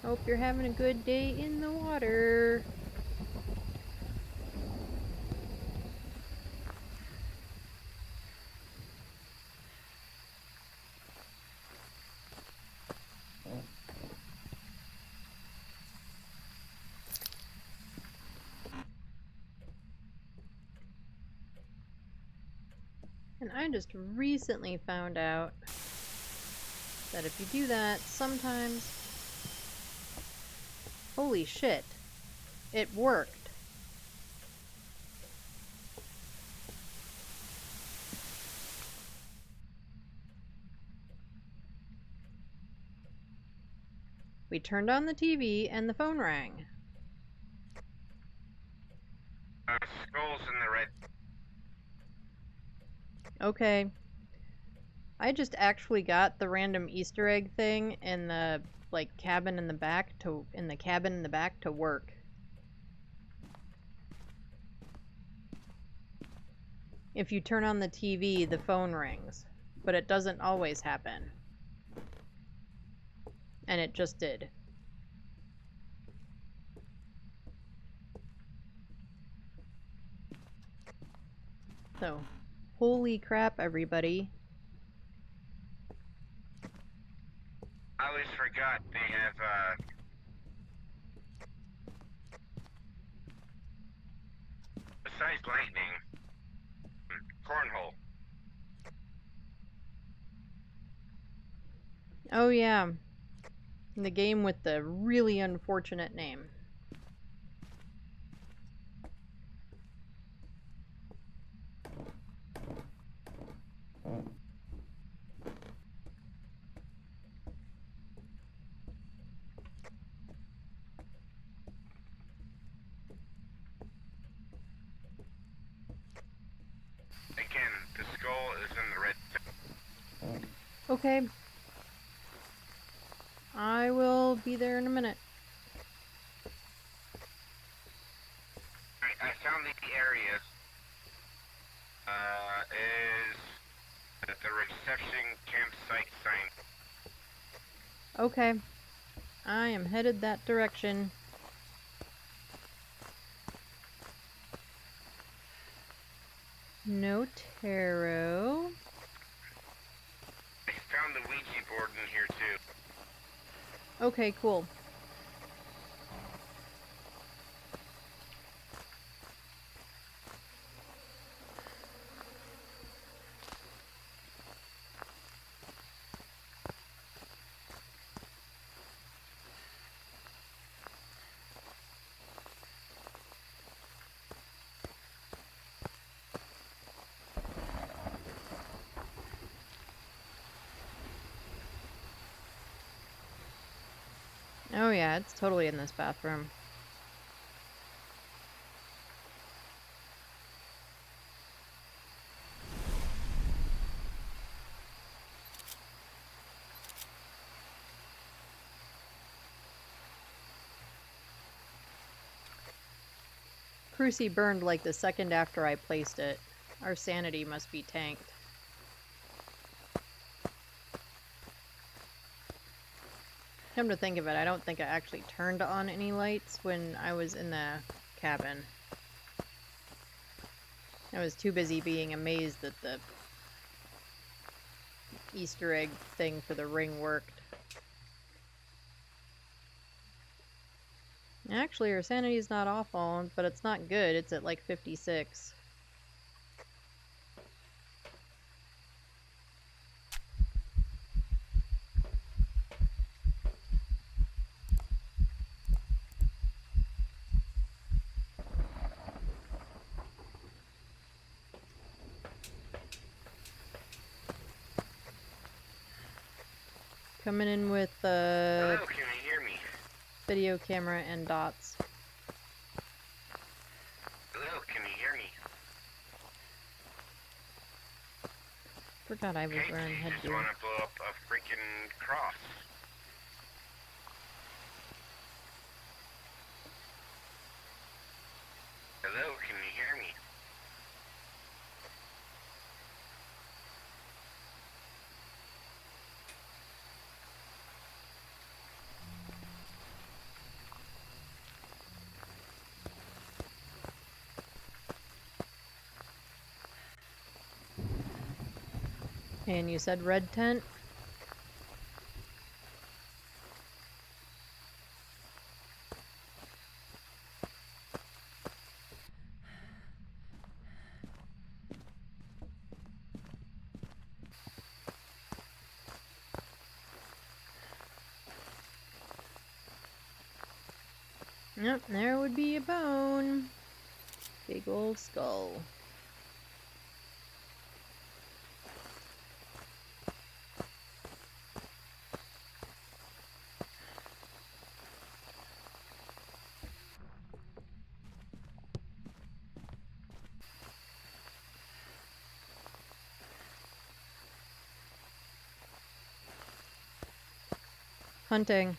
Hope you're having a good day in the water. And I just recently found out that if you do that, sometimes... Holy shit. It worked. We turned on the TV and the phone rang. Skulls in the red. Okay. I just actually got the random Easter egg thing in the like cabin in the back to work. If you turn on the TV, the phone rings, but it doesn't always happen. And it just did. So, holy crap, everybody. I always forgot they have, besides lightning, cornhole. Oh yeah, the game with the really unfortunate name. Again, the skull is in the red. Okay. I will be there in a minute. I found the area. Is at the reception campsite sign. Okay. I am headed that direction. No tarot. I found the Ouija board in here too. Okay, cool. Oh yeah, it's totally in this bathroom. Crucy burned like the second after I placed it. Our sanity must be tanked. Come to think of it, I don't think I actually turned on any lights when I was in the cabin. I was too busy being amazed that the Easter egg thing for the ring worked. Actually, our sanity is not awful, but it's not good. It's at like 56. Coming in with Hello, can you hear me? video camera and dots. Hello, can you hear me? Forgot I was Okay, wearing you just headgear. want to blow up a freaking cross. Hello, can you hear me? And you said red tent? Yep, there would be a bone. Big old skull. Hunting.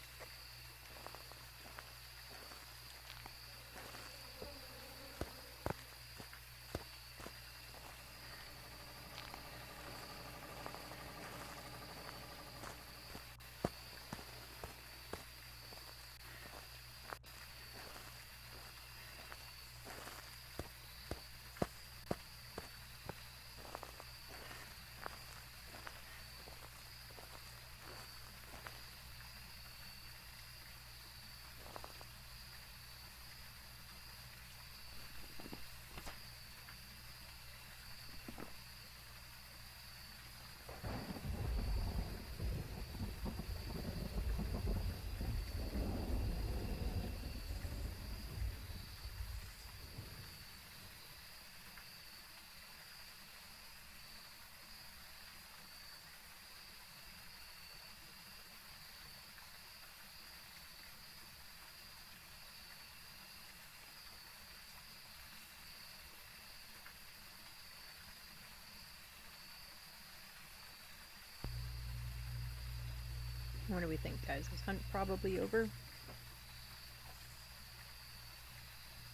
What do we think, guys? Is hunt probably over?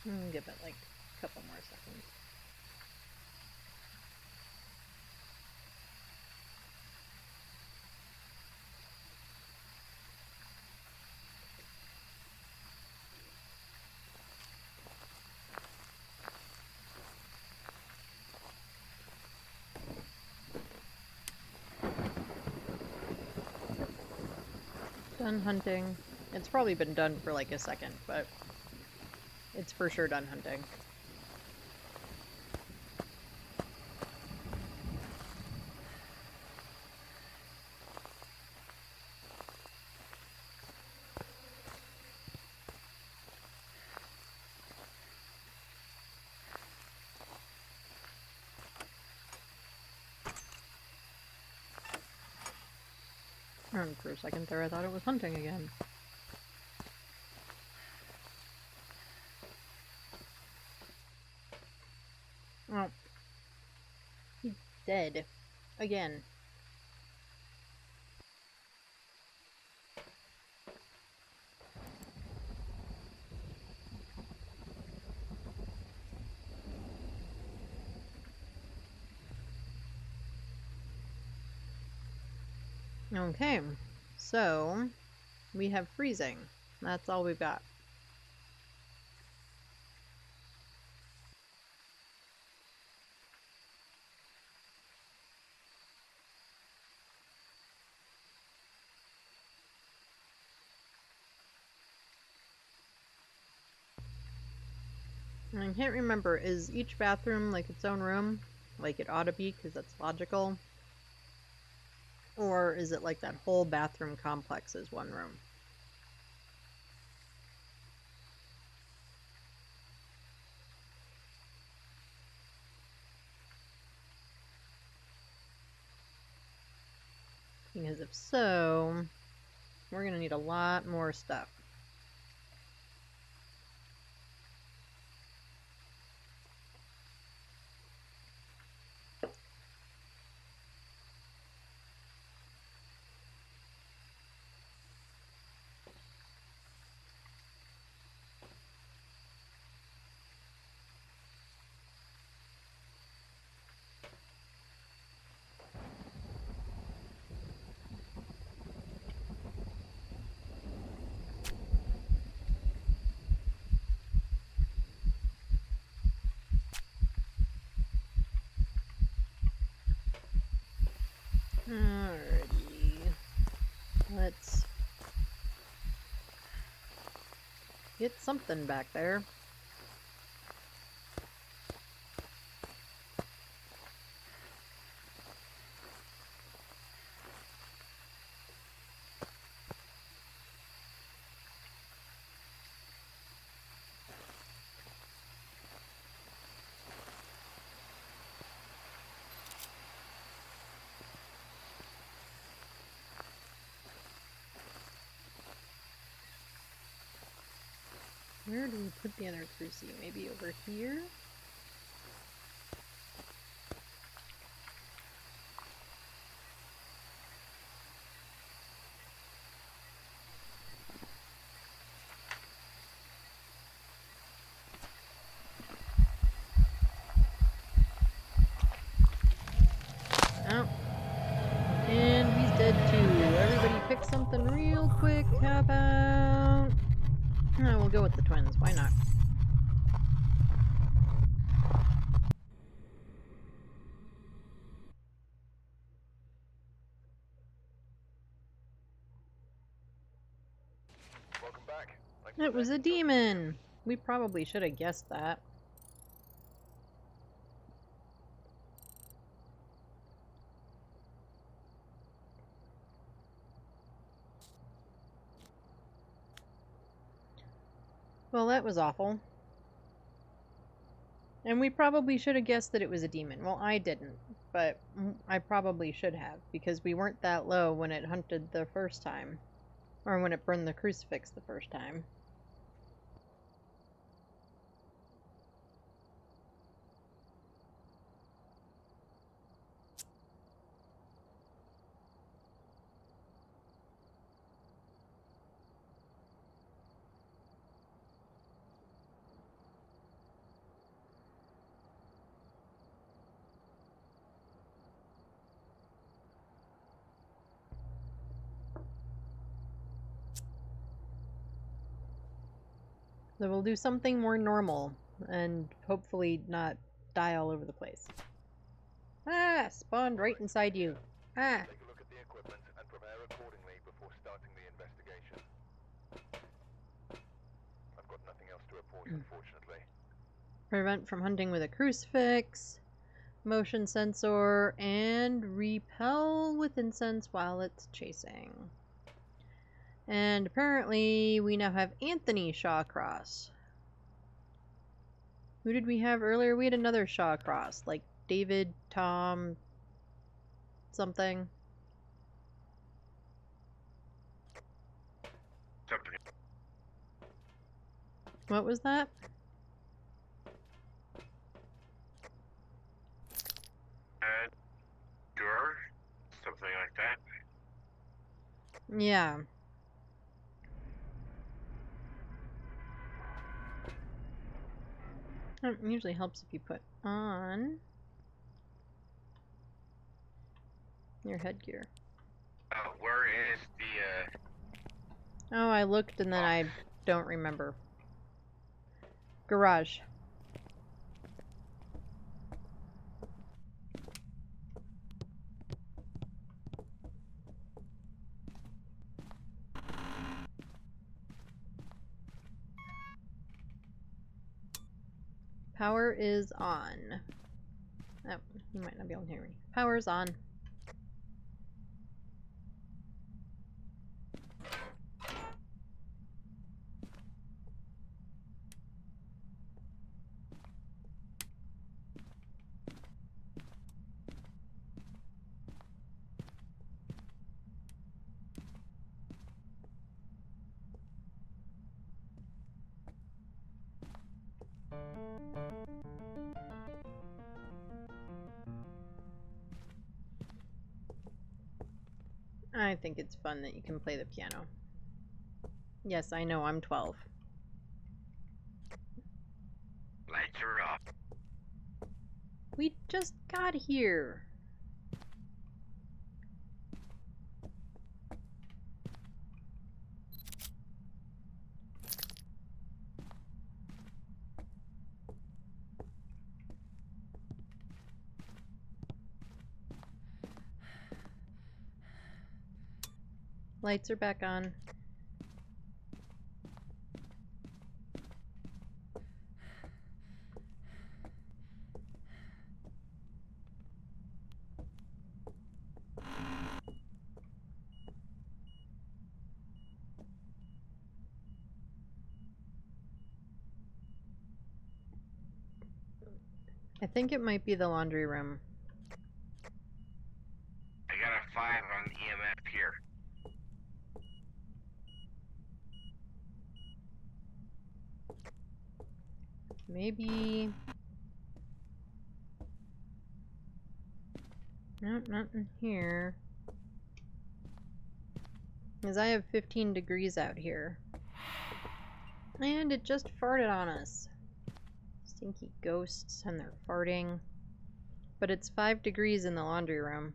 Give it like a couple more seconds. Done hunting. It's probably been done for like a second, but it's for sure done hunting. And for a second there, I thought it was hunting again. Oh. He's dead. Again. Okay. So, we have freezing. That's all we've got. I can't remember, is each bathroom like its own room? Like it ought to be, because that's logical? Or is it like that whole bathroom complex is one room? Because if so, we're going to need a lot more stuff. Alrighty. Let's get something back there. Where do we put the other cruci? Maybe over here? Oh. And he's dead too. Everybody pick something real quick. How about... Oh, we'll go with the twins. Why not? Welcome back. It was a demon! We probably should have guessed that. Well, that was awful. And we probably should have guessed that it was a demon. Well, I didn't, but I probably should have, because we weren't that low when it hunted the first time. Or when it burned the crucifix the first time. So we'll do something more normal and hopefully not die all over the place. Ah, spawned right inside you. Ah. Take a look at the equipment and prepare accordingly before starting the investigation. I've got nothing else to report, unfortunately. Prevent from hunting with a crucifix, motion sensor, and repel with incense while it's chasing. And apparently we now have Anthony Shawcross. Who did we have earlier? We had another Shawcross, like David, Tom, something. Something. What was that? Drawer? Something like that. Yeah. It usually helps if you put on your headgear. Oh, where is the, Oh, I looked and then I don't remember. Garage. Power is on. Oh, you might not be able to hear me. Power's on. I think it's fun that you can play the piano. Yes, I know, I'm 12. lights are off? We just got here. Lights are back on. I think it might be the laundry room. I got a 5 on EMF here. Maybe... Nope, not in here. Because I have 15 degrees out here. And it just farted on us. Stinky ghosts, and they're farting. But it's 5 degrees in the laundry room.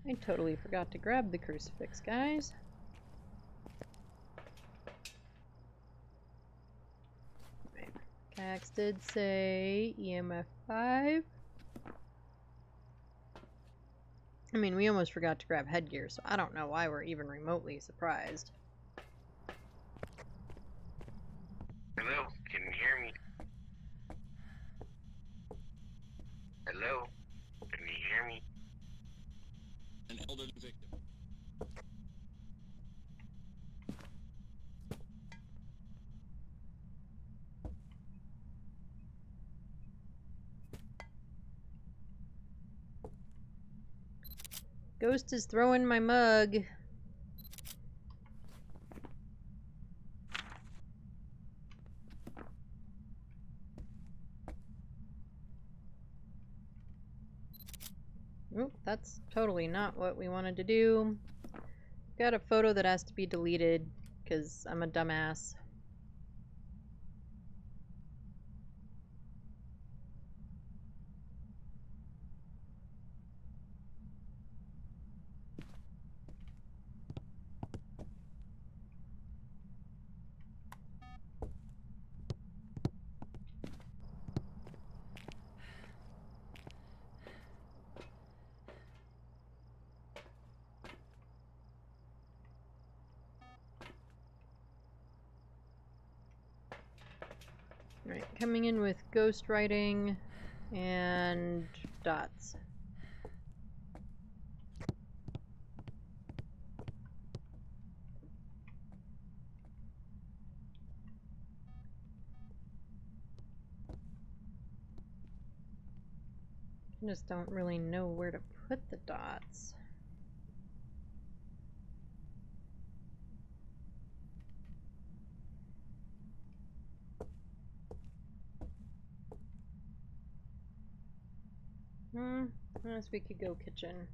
I totally forgot to grab the crucifix, guys. Kiacs did say EMF 5. I mean, we almost forgot to grab headgear, so I don't know why we're even remotely surprised. Hello? Can you hear me? Hello? Can you hear me? An elderly victim. Ghost is throwing my mug. Oop, that's totally not what we wanted to do. Got a photo that has to be deleted because I'm a dumbass. coming in with ghostwriting and dots. I just don't really know where to put the dots. I guess we could go kitchen.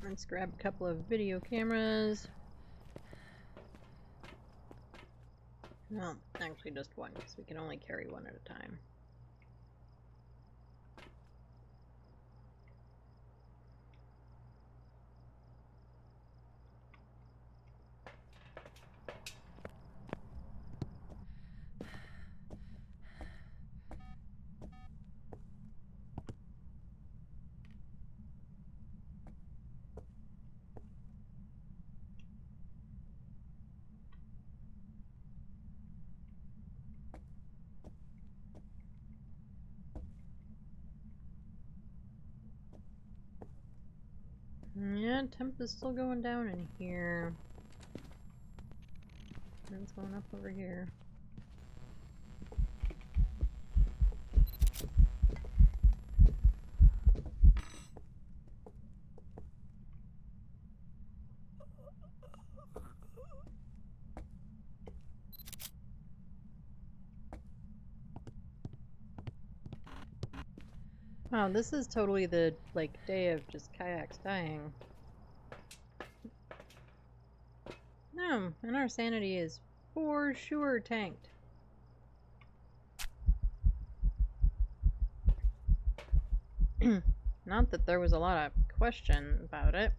Let's grab a couple of video cameras. No, actually just one, because we can only carry one at a time. Yeah, temp is still going down in here. And it's going up over here. Wow, this is totally the, like, day of just Kiacs dying. No, and our sanity is for sure tanked. Not that there was a lot of question about it.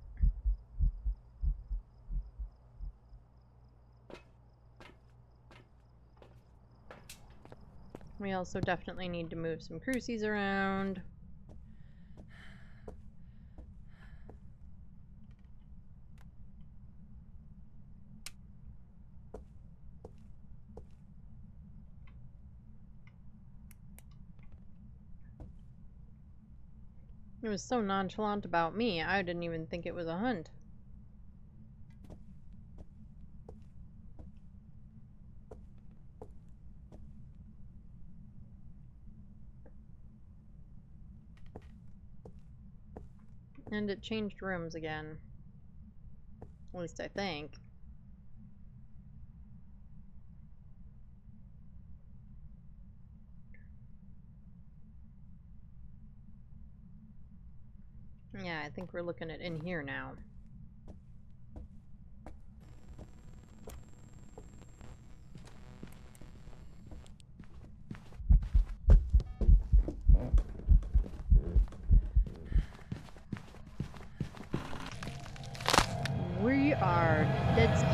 We also definitely need to move some crucies around. It was so nonchalant about me, I didn't even think it was a hunt. And it changed rooms again. At least I think. Yeah, I think we're looking at in here now. We are dead ski.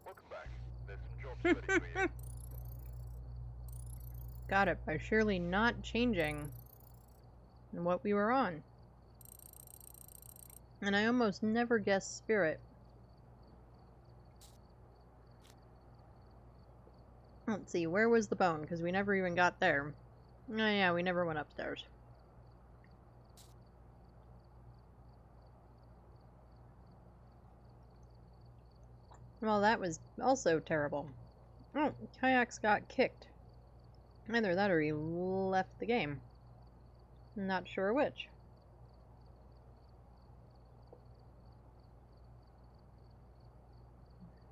Welcome back. There's some jobs ready for you. Got it by surely not changing what we were on. And I almost never guess spirit. Let's see, where was the bone? Because we never even got there. Oh yeah, we never went upstairs. Well, that was also terrible. Oh, Kiacs got kicked. Either that or he left the game. Not sure which.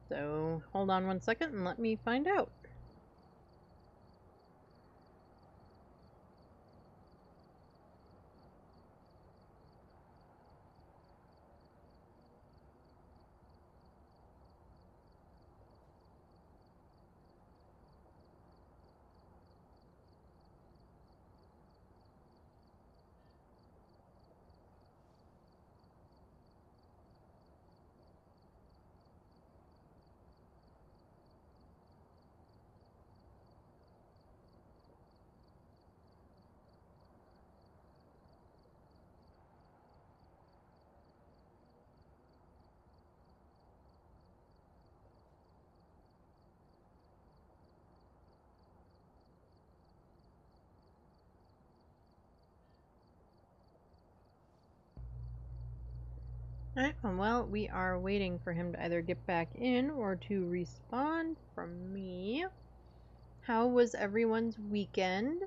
So hold on one second and let me find out. Alright, well, we are waiting for him to either get back in or to respond from me. How was everyone's weekend?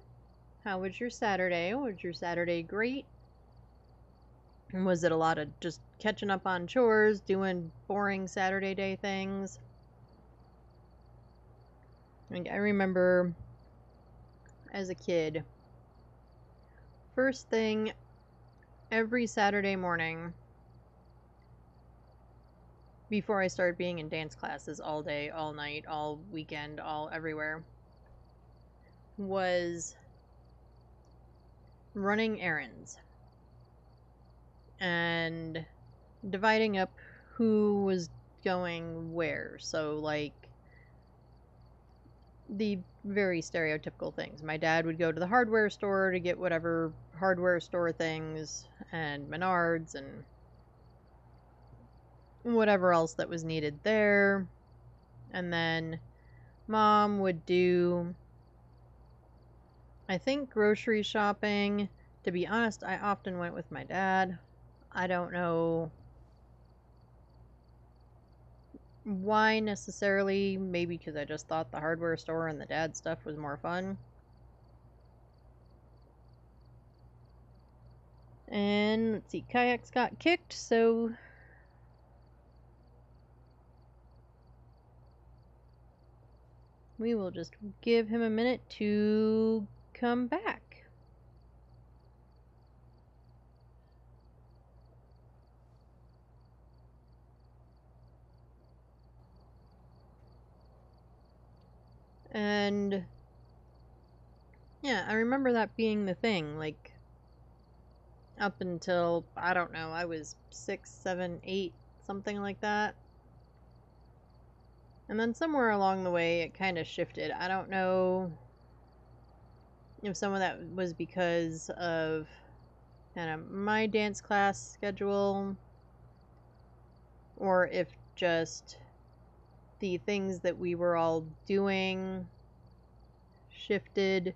How was your Saturday? Was your Saturday great? And was it a lot of just catching up on chores, doing boring Saturday day things? I remember as a kid, first thing every Saturday morning before I started being in dance classes all day, all night, all weekend, all everywhere, was running errands and dividing up who was going where. So, like, the very stereotypical things. My dad would go to the hardware store to get whatever hardware store things, and Menards, and whatever else that was needed there. And then mom would do, I think, grocery shopping. To be honest, I often went with my dad. I don't know why necessarily. Maybe because I just thought the hardware store and the dad stuff was more fun. And let's see, Kiacs got kicked, so we will just give him a minute to come back. And yeah, I remember that being the thing, like, up until, I don't know, I was 6, 7, 8, something like that. And then somewhere along the way, it kind of shifted. I don't know if some of that was because of kind of my dance class schedule, or if just the things that we were all doing shifted.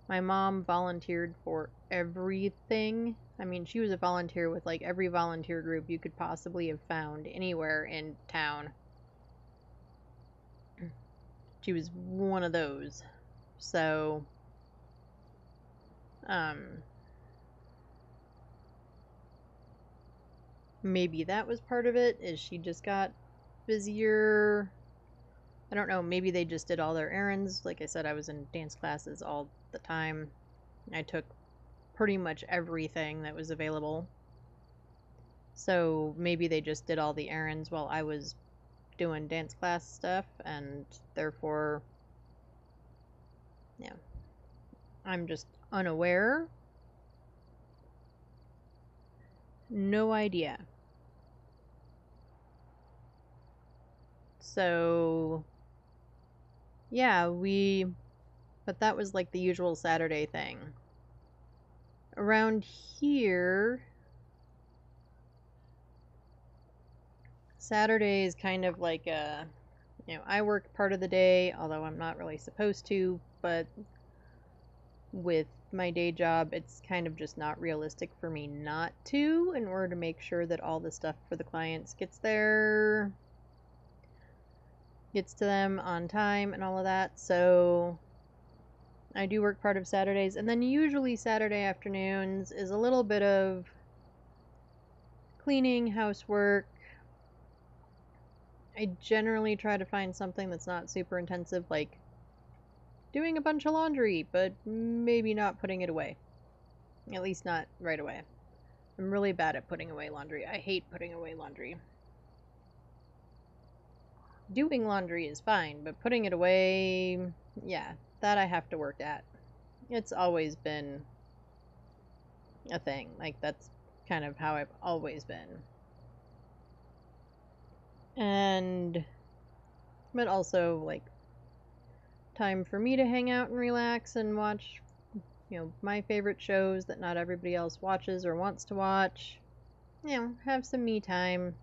My mom volunteered for everything. I mean, she was a volunteer with like every volunteer group you could possibly have found anywhere in town. She was one of those. So, maybe that was part of it, is she just got busier. I don't know, maybe they just did all their errands. Like I said, I was in dance classes all the time. I took pretty much everything that was available. So maybe they just did all the errands while I was doing dance class stuff, and therefore, yeah, I'm just unaware. No idea. So, yeah, but that was like the usual Saturday thing. Around here, Saturday is kind of like I work part of the day, although I'm not really supposed to, but with my day job, it's kind of just not realistic for me not to, in order to make sure that all the stuff for the clients gets to them on time and all of that. So I do work part of Saturdays, and then usually Saturday afternoons is a little bit of cleaning, housework. I generally try to find something that's not super intensive, like doing a bunch of laundry, but maybe not putting it away. At least not right away. I'm really bad at putting away laundry. I hate putting away laundry. Doing laundry is fine, but putting it away, yeah, that I have to work at. It's always been a thing. Like, that's kind of how I've always been. And, but also, like, time for me to hang out and relax and watch, my favorite shows that not everybody else watches or wants to watch. Have some me time.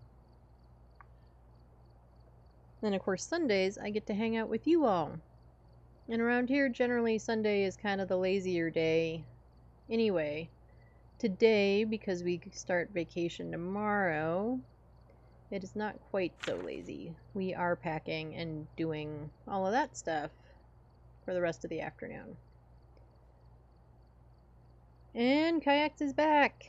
Then, of course, Sundays, I get to hang out with you all. And around here, generally, Sunday is kind of the lazier day. Anyway, today, because we start vacation tomorrow, it is not quite so lazy. We are packing and doing all of that stuff for the rest of the afternoon. And Kiacs is back.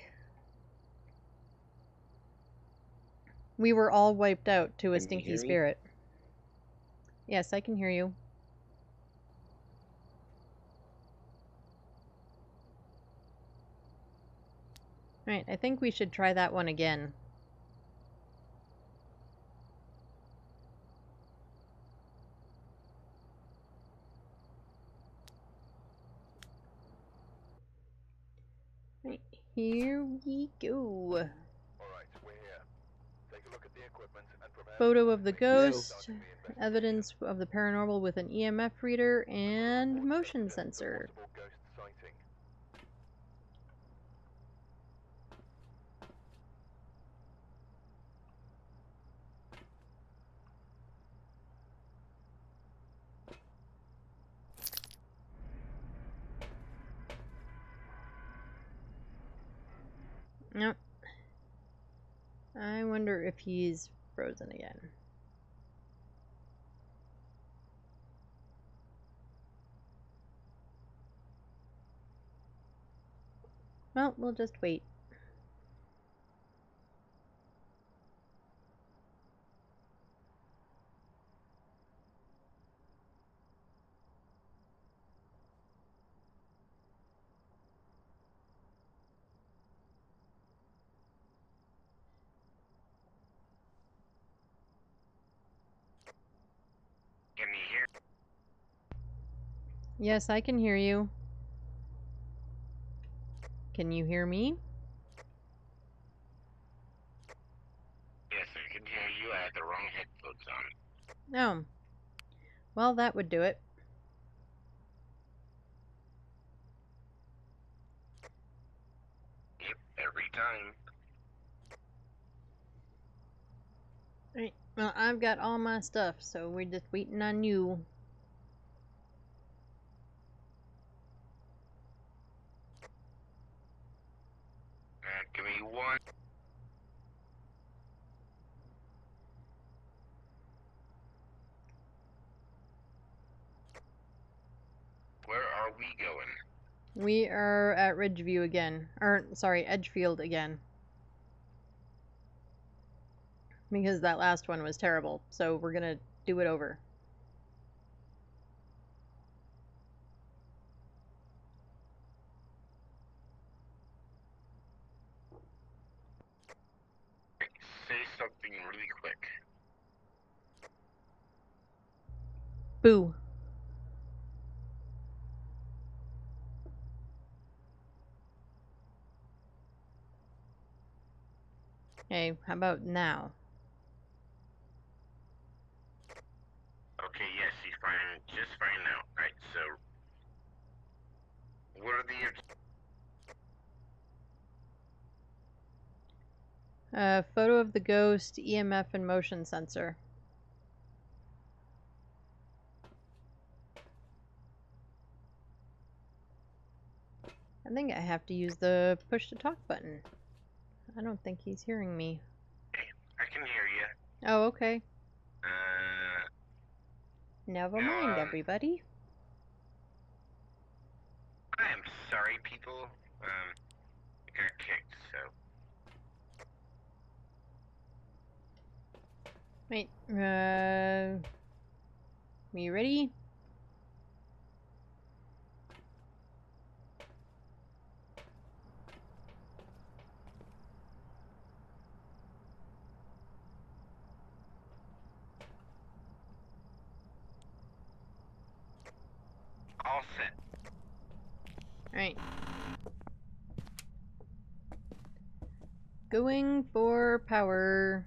We were all wiped out to a Can you stinky hear me? spirit. Yes, I can hear you. Right, I think we should try that one again. Right, here we go. Alright, we're here. Take a look at the equipment and prepare Photo of the accordingly. ghost, Starting the investigation. evidence of the paranormal with an EMF reader, and Report motion evidence of sensor. possible ghost sighting. Nope. I wonder if he's frozen again. Well, we'll just wait. Can you hear? Yes, I can hear you. Can you hear me? Yes, I can hear you. I had the wrong headphones on. Oh. Well, that would do it. Yep, every time. Right. Well, I've got all my stuff, so we're just waiting on you. Give me one. Where are we going? We are at Ridgeview again. Or, sorry, Edgefield again. Because that last one was terrible, so we're gonna do it over. Say something really quick. Boo. Hey, how about now? Okay, yes, he's fine, just fine now. Right, so what are the Photo of the ghost, EMF, and motion sensor. I think I have to use the push to talk button. I don't think he's hearing me. I can hear you. Oh, okay. Uh, Never No, mind, everybody. sorry, people. I got kicked, so. Wait, you ready? All set. Alright. Going for power.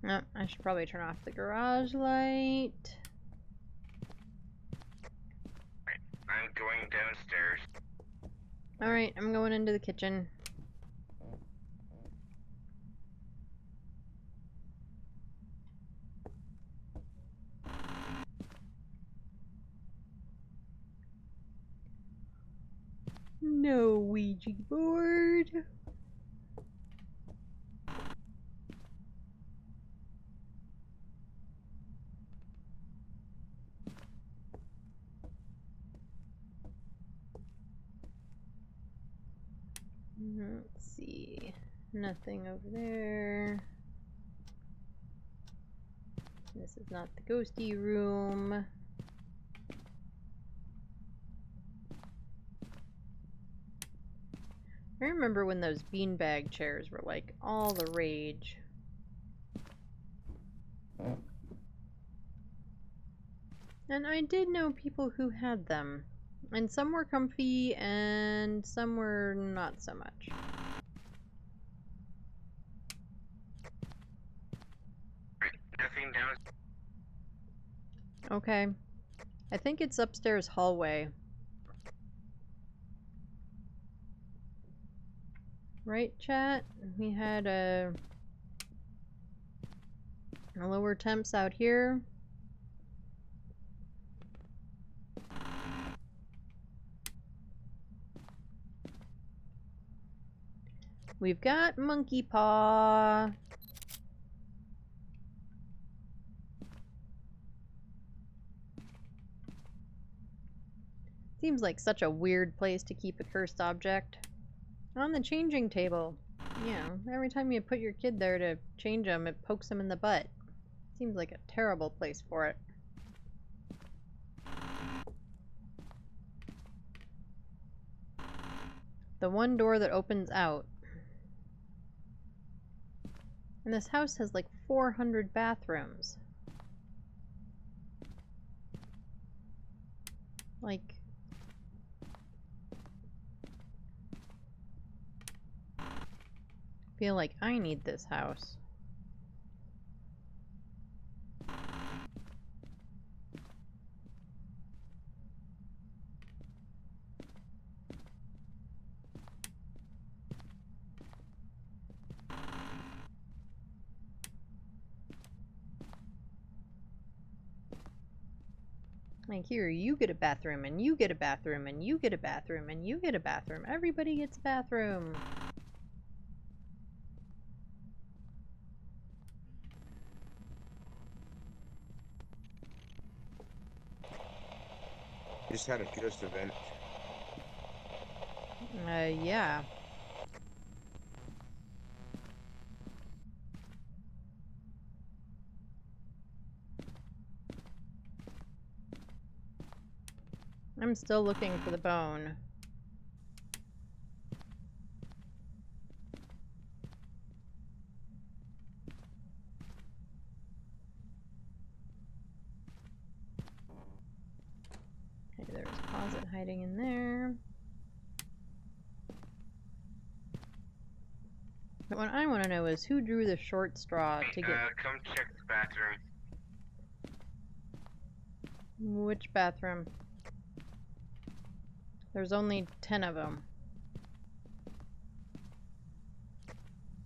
No, I should probably turn off the garage light. I'm going downstairs. Alright, I'm going into the kitchen. No Ouija board. Let's see. Nothing over there. This is not the ghosty room. I remember when those beanbag chairs were like all the rage. And I did know people who had them. And some were comfy and some were not so much. Nothing down. Okay. I think it's upstairs hallway. Right, chat? We had a lower temps out here. We've got monkey paw. Seems like such a weird place to keep a cursed object. On the changing table. Yeah, every time you put your kid there to change him, it pokes him in the butt. Seems like a terrible place for it. The one door that opens out. And this house has like 400 bathrooms. Like... feel like I need this house. Like here, you get a bathroom, and you get a bathroom, and you get a bathroom, and you get a bathroom. Everybody gets a bathroom. Just had a ghost event. Yeah. I'm still looking for the bone. Okay, there's a closet hiding in there. But what I want to know is who drew the short straw to get... Come check the bathroom. Which bathroom? There's only 10 of them.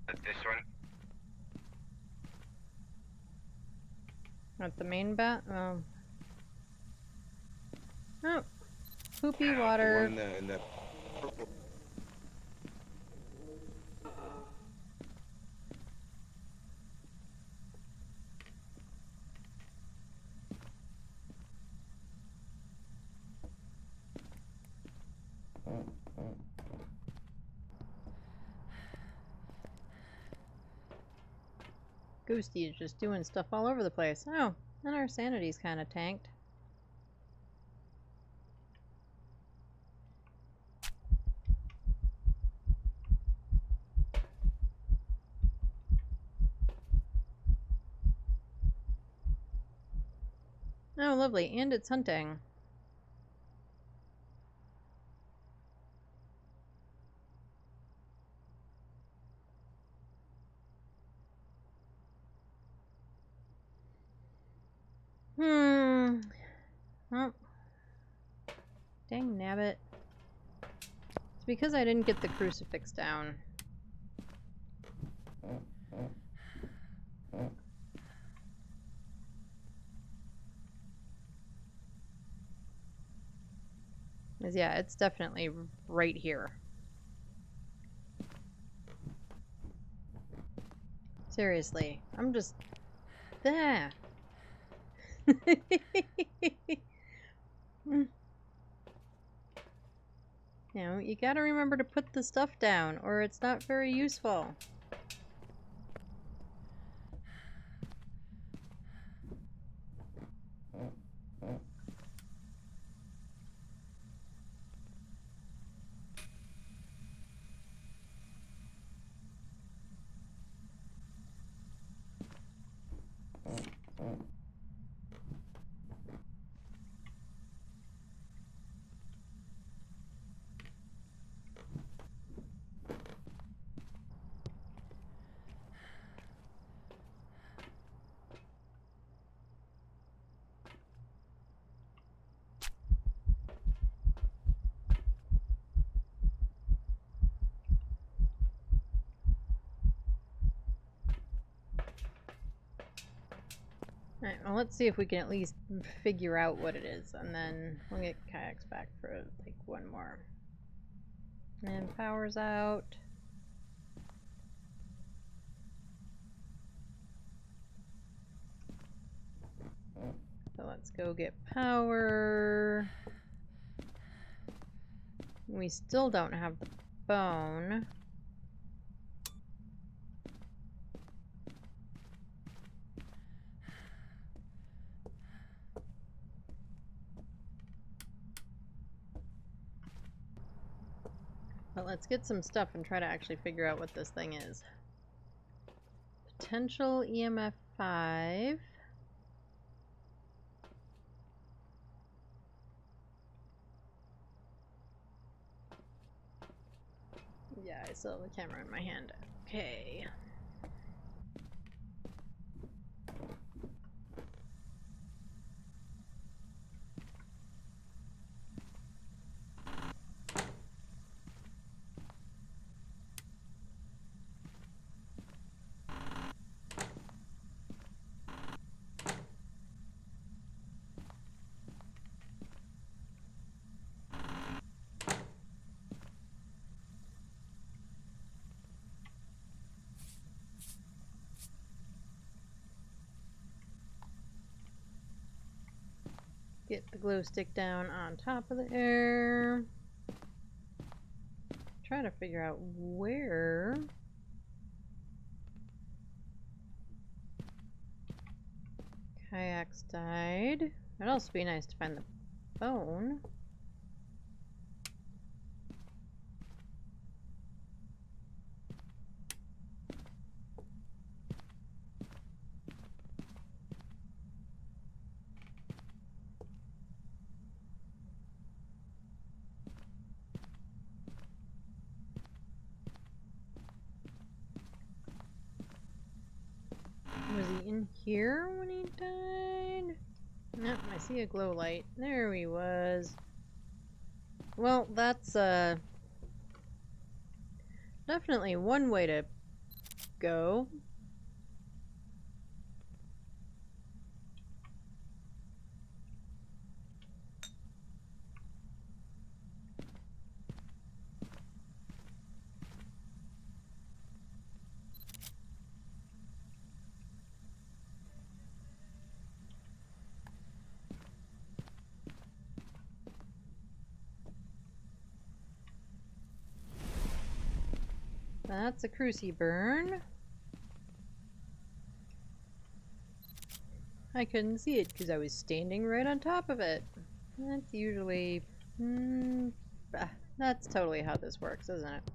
This one? At the main bat? Oh. Oh. Poopy Yeah, the The water. one in the purple. Ghosty is just doing stuff all over the place. Oh, and our sanity's kind of tanked. Oh, lovely. And it's hunting. Oh. Dang nabbit. It's because I didn't get the crucifix down. Yeah, it's definitely right here. Seriously, I'm just there. You know, you gotta remember to put the stuff down, or it's not very useful. Alright, well, let's see if we can at least figure out what it is, and then we'll get Kiacs back for, like, one more. And power's out. So let's go get power. We still don't have the bone. But let's get some stuff and try to actually figure out what this thing is. Potential EMF 5. Yeah, I still have the camera in my hand. Okay. Get the glow stick down on top of the air. Try to figure out where Kiacs died. It'd also be nice to find the bone. Was he in here when he died? Nope, I see a glow light. There he was. Well, that's definitely one way to go. That's a cruci burn. I couldn't see it because I was standing right on top of it. That's usually... that's totally how this works, isn't it?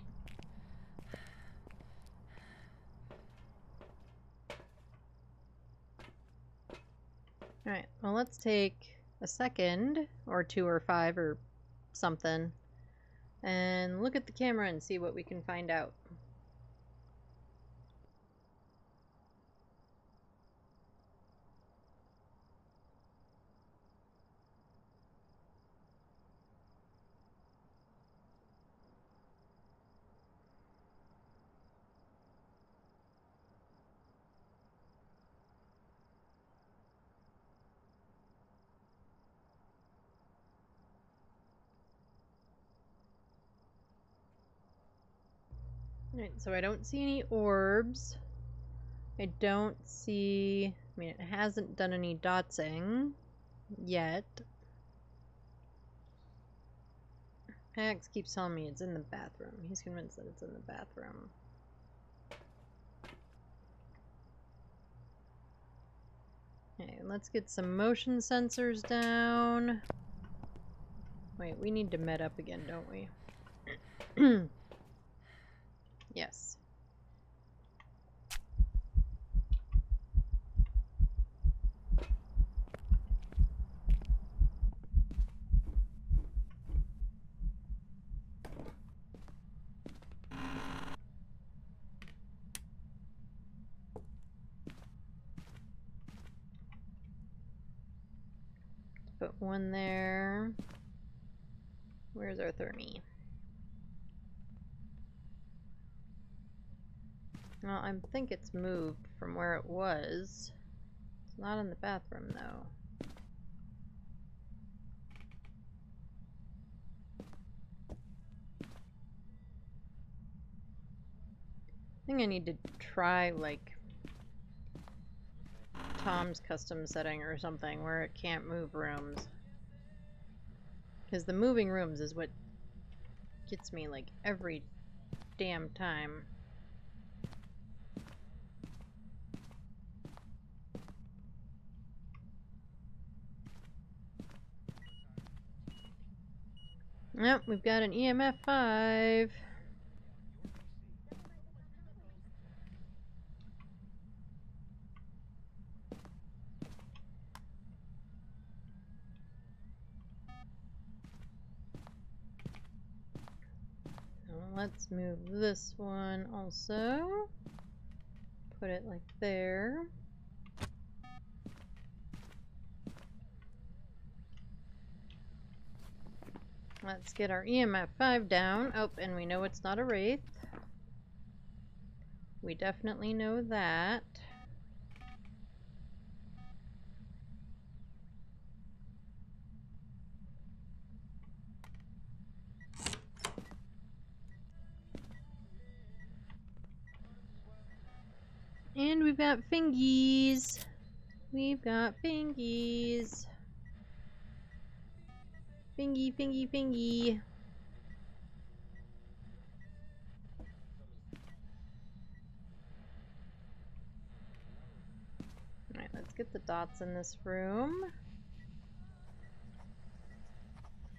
Alright, well let's take a second, or 2 or 5 or something, and look at the camera and see what we can find out. Alright, so I don't see any orbs. I don't see... I mean, it hasn't done any dotsing yet. Kiacs keeps telling me it's in the bathroom. He's convinced that it's in the bathroom. Okay, let's get some motion sensors down. Wait, we need to med up again, don't we? Yes. Put one there. Where's our thermi? Well, I think it's moved from where it was. It's not in the bathroom, though. I think I need to try, like, Tom's custom setting or something where it can't move rooms. Because the moving rooms is what gets me, like, every damn time. Yep, we've got an EMF 5. Let's move this one also. Put it like there. Let's get our EMF 5 down. Oh, and we know it's not a wraith. We definitely know that. And we've got fingies. We've got fingies. Fingy, fingy, fingy. Alright, let's get the dots in this room.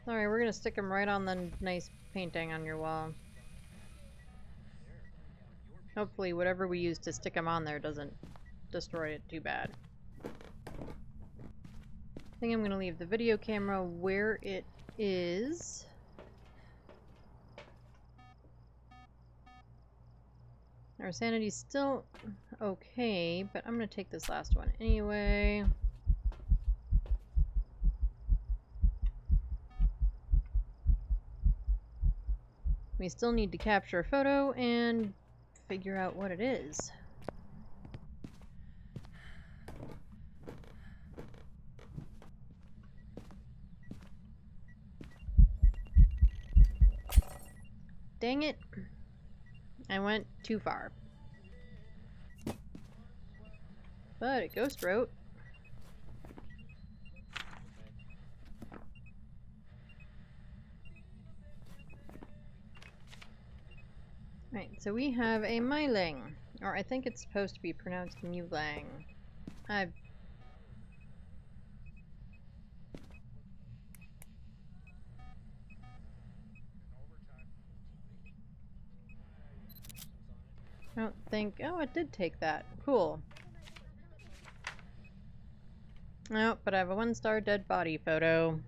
Sorry, we're gonna stick them right on the nice painting on your wall. Hopefully whatever we use to stick them on there doesn't destroy it too bad. I think I'm gonna leave the video camera where it is. Our sanity's still okay, but I'm gonna take this last one anyway. We still need to capture a photo and figure out what it is. Dang it. I went too far. But it ghost wrote. Right, so we have a myling. Or I think it's supposed to be pronounced mulang. I've... I don't think... Oh, it did take that. Cool. Oh, but I have a 1-star dead body photo.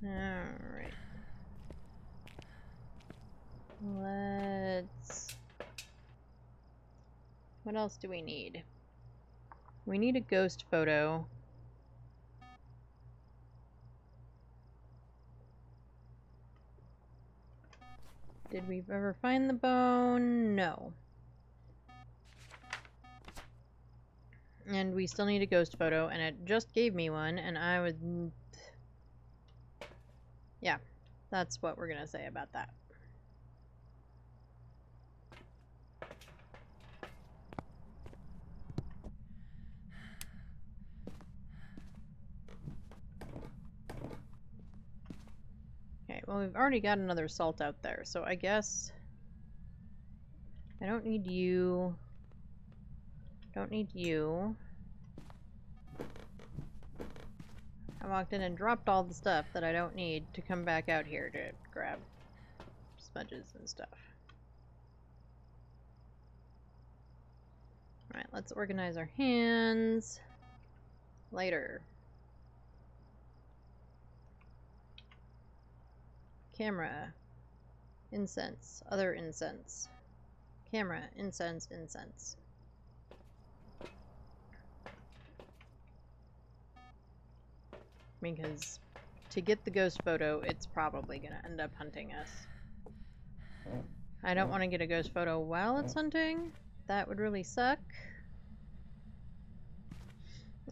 Alright. Let's... What else do we need? We need a ghost photo. Did we ever find the bone? No. And we still need a ghost photo, and it just gave me one, and I would... Yeah, that's what we're gonna say about that. Okay, well, we've already got another salt out there, so I guess I don't need you. Don't need you. I walked in and dropped all the stuff that I don't need to come back out here to grab smudges and stuff. Alright, let's organize our hands. Lighter. Camera. Incense. Other incense. Camera. Incense. Incense. Because to get the ghost photo, it's probably going to end up hunting us. I don't want to get a ghost photo while it's hunting. That would really suck.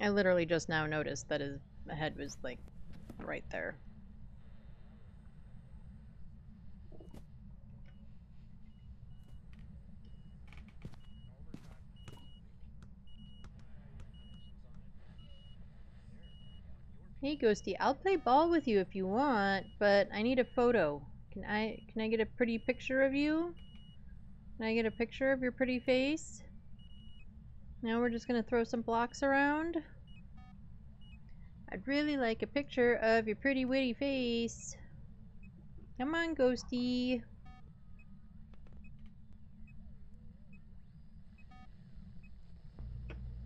I literally just now noticed that his head was, like, right there. Hey Ghosty, I'll play ball with you if you want, but I need a photo. Can I get a pretty picture of you? Can I get a picture of your pretty face? Now we're just gonna throw some blocks around. I'd really like a picture of your pretty witty face. Come on, Ghosty.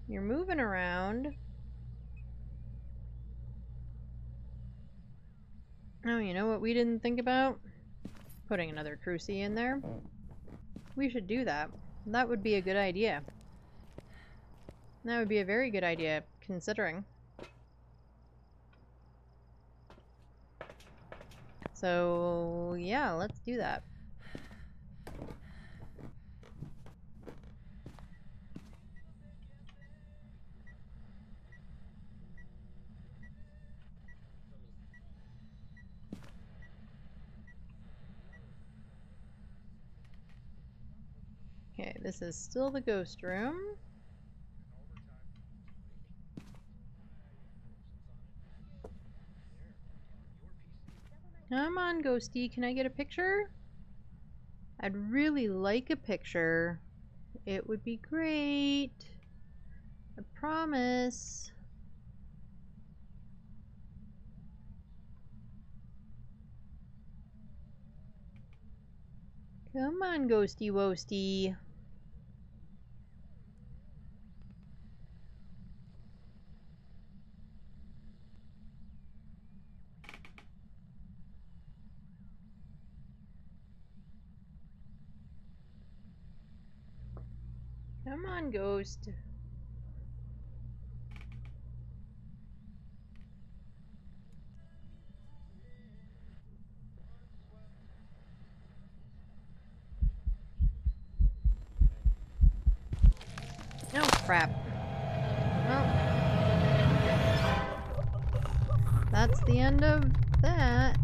You're moving around. Oh, you know what we didn't think about? Putting another crucie in there. We should do that. That would be a good idea. That would be a very good idea, considering. So, yeah, let's do that. Okay, this is still the ghost room. Come on, Ghosty, can I get a picture? I'd really like a picture. It would be great. I promise. Come on, ghosty woasty. Come on, ghost. Oh, crap. Well, that's the end of that.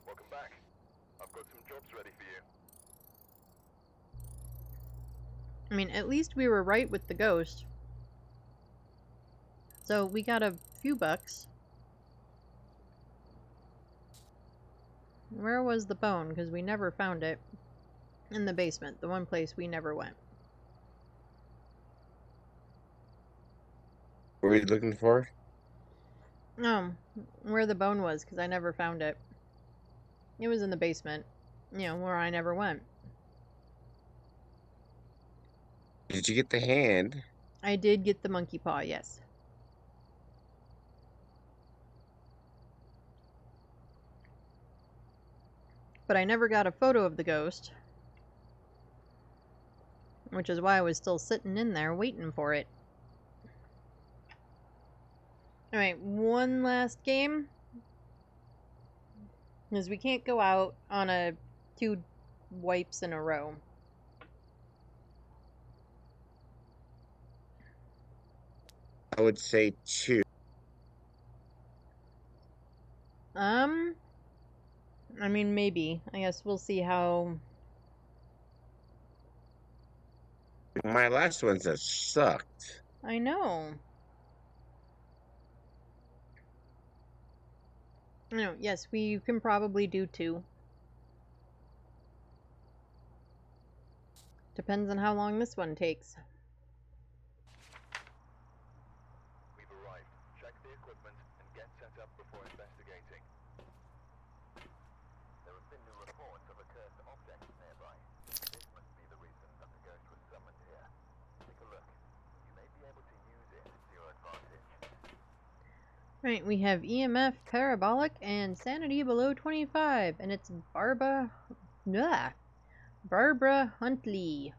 Welcome back. I've got some jobs ready for you. I mean, at least we were right with the ghost. So we got a few bucks. Where was the bone? Because we never found it. In the basement, the one place we never went. What were you looking for? Oh, where the bone was, because I never found it. It was in the basement, you know, where I never went. Did you get the hand? I did get the monkey paw, yes. But I never got a photo of the ghost. Which is why I was still sitting in there waiting for it. Alright, one last game. Because we can't go out on a 2 wipes in a row. I would say 2. I mean, maybe. I guess we'll see how... My last ones have sucked. I know. No, yes, we can probably do 2. Depends on how long this one takes. We've arrived. Check the equipment and get set up before investigating. There have been new reports of a cursed object nearby. This must be the reason that the ghost was summoned here. Take a look. You may be able to use it to your advantage. Right, we have EMF parabolic and sanity below 25, and it's Barbara Huntley.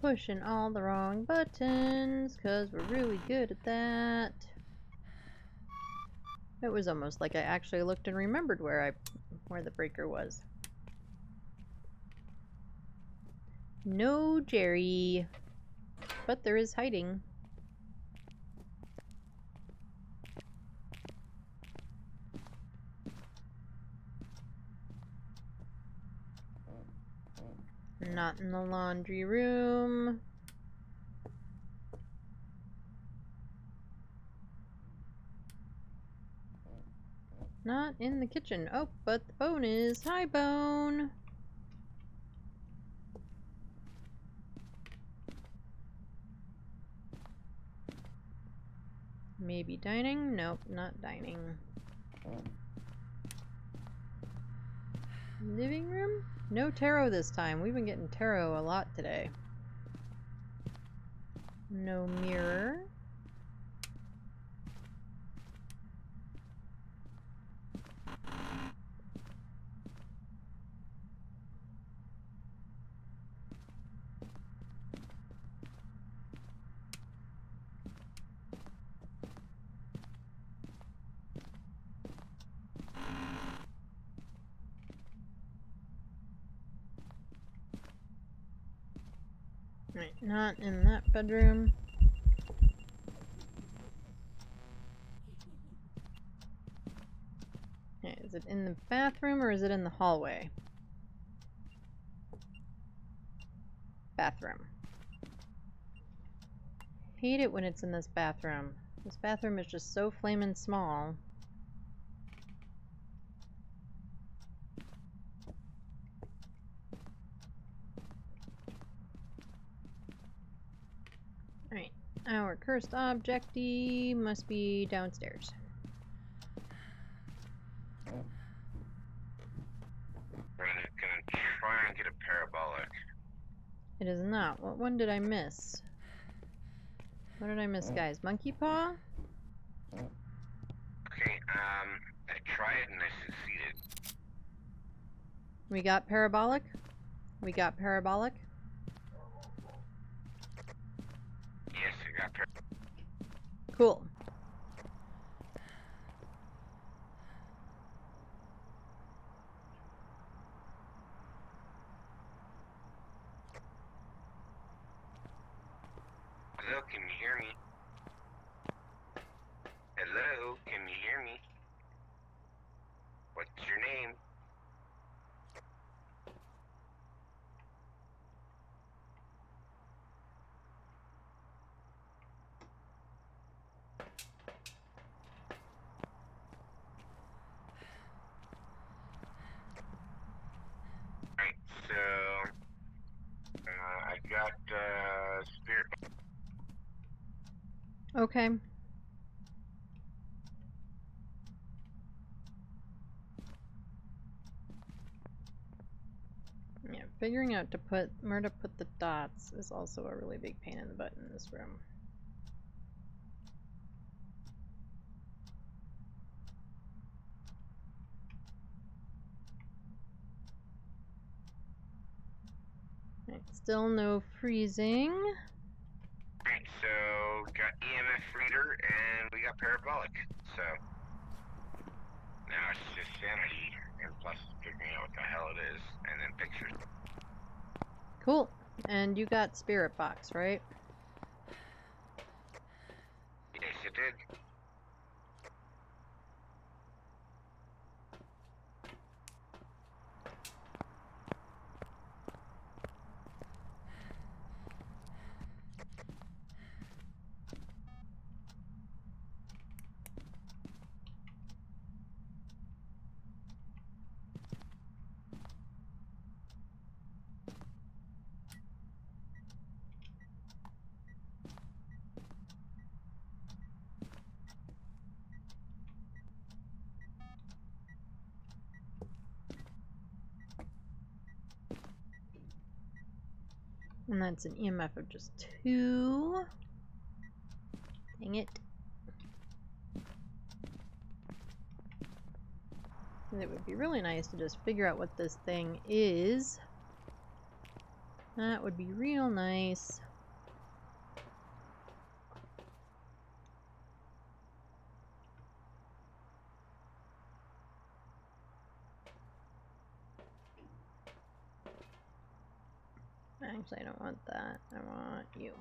Pushing all the wrong buttons, cause we're really good at that. It was almost like I actually looked and remembered where the breaker was. No Jerry. But there is hiding. Not in the laundry room. Not in the kitchen. Oh, but the bone is. Hi, Bone. Maybe dining? Nope, not dining. Living room? No tarot this time. We've been getting tarot a lot today. No mirror. Right, not in that bedroom. Okay, is it in the bathroom or is it in the hallway? Bathroom. Hate it when it's in this bathroom. This bathroom is just so flamin' small. Alright, our cursed objecty must be downstairs. We're gonna try and get a parabolic. It is not. What one did I miss? What did I miss, guys? Monkey paw? Okay, I tried and I succeeded. We got parabolic? We got parabolic? Yes, I got parabolic. Cool. Hello, can you hear me? Hello, can you hear me? What's your name? Alright, so I got spirit. Okay. Yeah, figuring out where to put the dots is also a really big pain in the butt in this room. Right, still no freezing. Alright, so got EMF reader and we got parabolic. So now it's just sanity and plus figuring out what the hell it is and then pictures. Cool. And you got spirit box, right? Yes, it did. And that's an EMF of just 2. Dang it. It would be really nice to just figure out what this thing is. That would be real nice. Actually, I don't want that. I want you.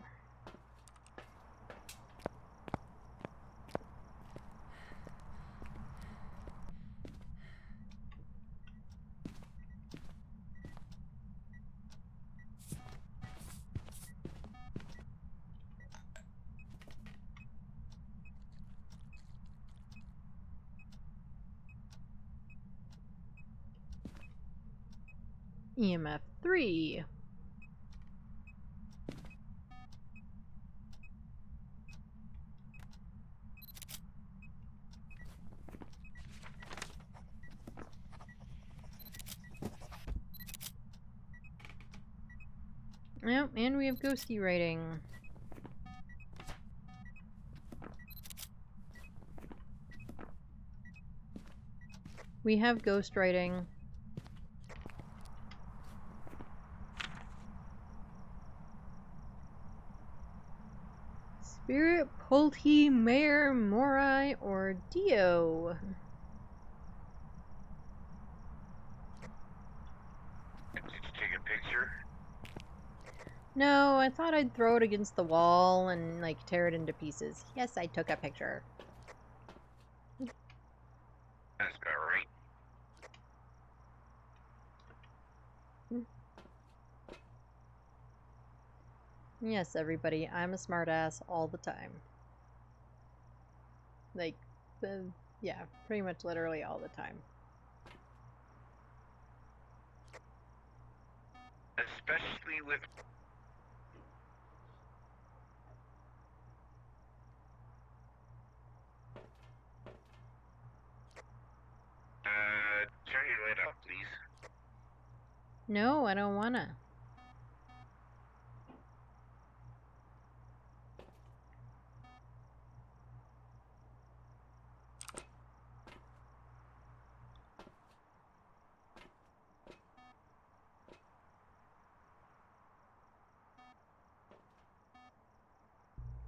EMF 3. Yep, and we have ghosty writing. We have ghost writing. Spirit, Polti, Mare, Morai, or Dio. Did you take a picture? No, I thought I'd throw it against the wall and like tear it into pieces. Yes, I took a picture. That's about right. Yes, everybody, I'm a smartass all the time. Like, yeah, pretty much literally all the time. Especially with turn your light up, please. No, I don't wanna.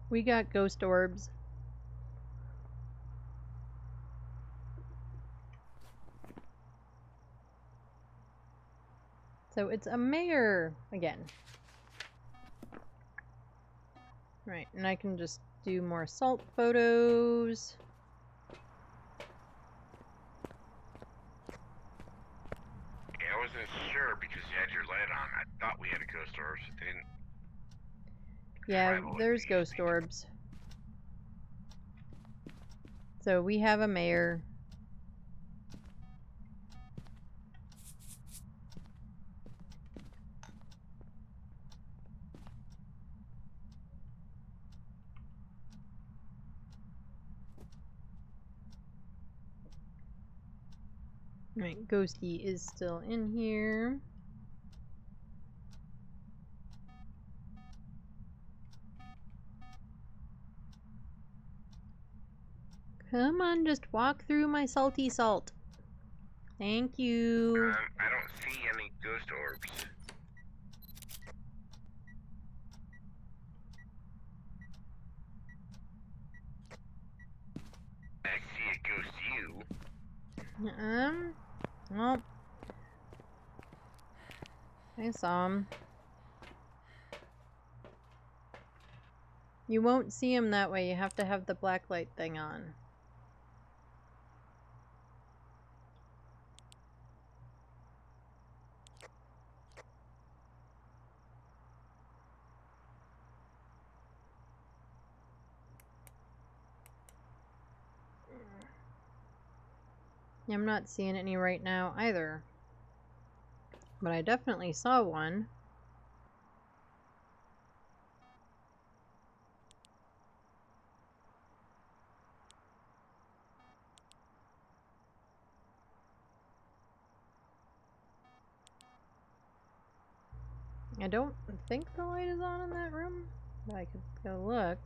We got ghost orbs. So it's a mayor again. Right, and I can just do more salt photos. Yeah, I wasn't sure because you had your light on. I thought we had a ghost orb, so it didn't. Yeah, Survival there's would be ghost orbs. So we have a mayor. Right, Ghosty is still in here. Come on, just walk through my salty salt. Thank you. I don't see any ghost orbs. I see a ghost you. Well, I saw him. You won't see him that way. You have to have the black light thing on. I'm not seeing any right now either. But I definitely saw one. I don't think the light is on in that room, but I could go look.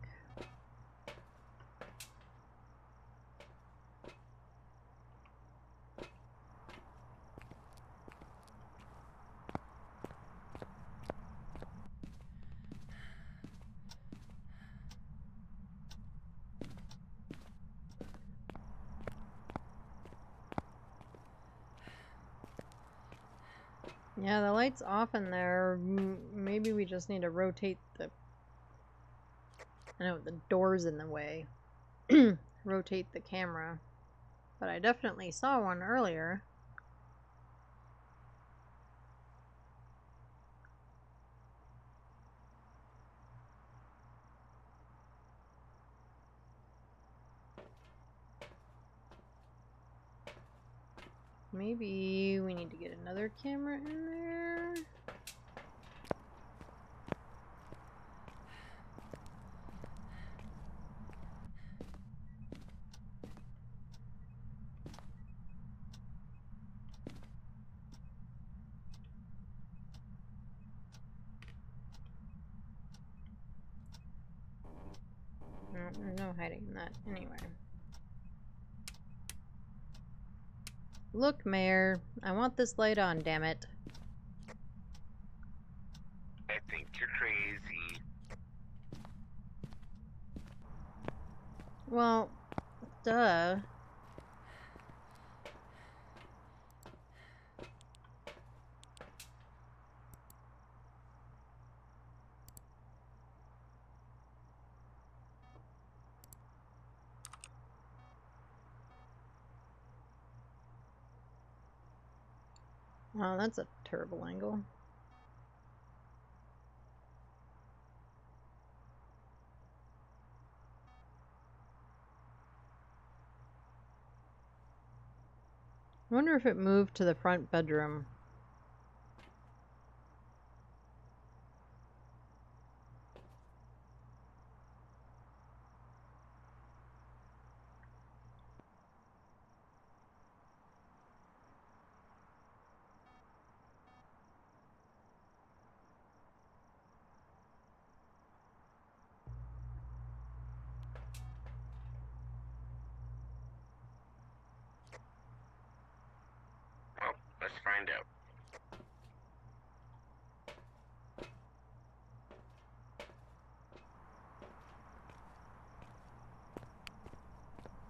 Yeah, the light's off in there. Maybe we just need to rotate the... I know, the door's in the way. Rotate the camera. But I definitely saw one earlier. Maybe we need to get another camera in there. No, there's no hiding in that anyway. Look, Mayor, I want this light on, damn it. I think you're crazy. Well, duh. Oh, that's a terrible angle. I wonder if it moved to the front bedroom. Well, let's find out.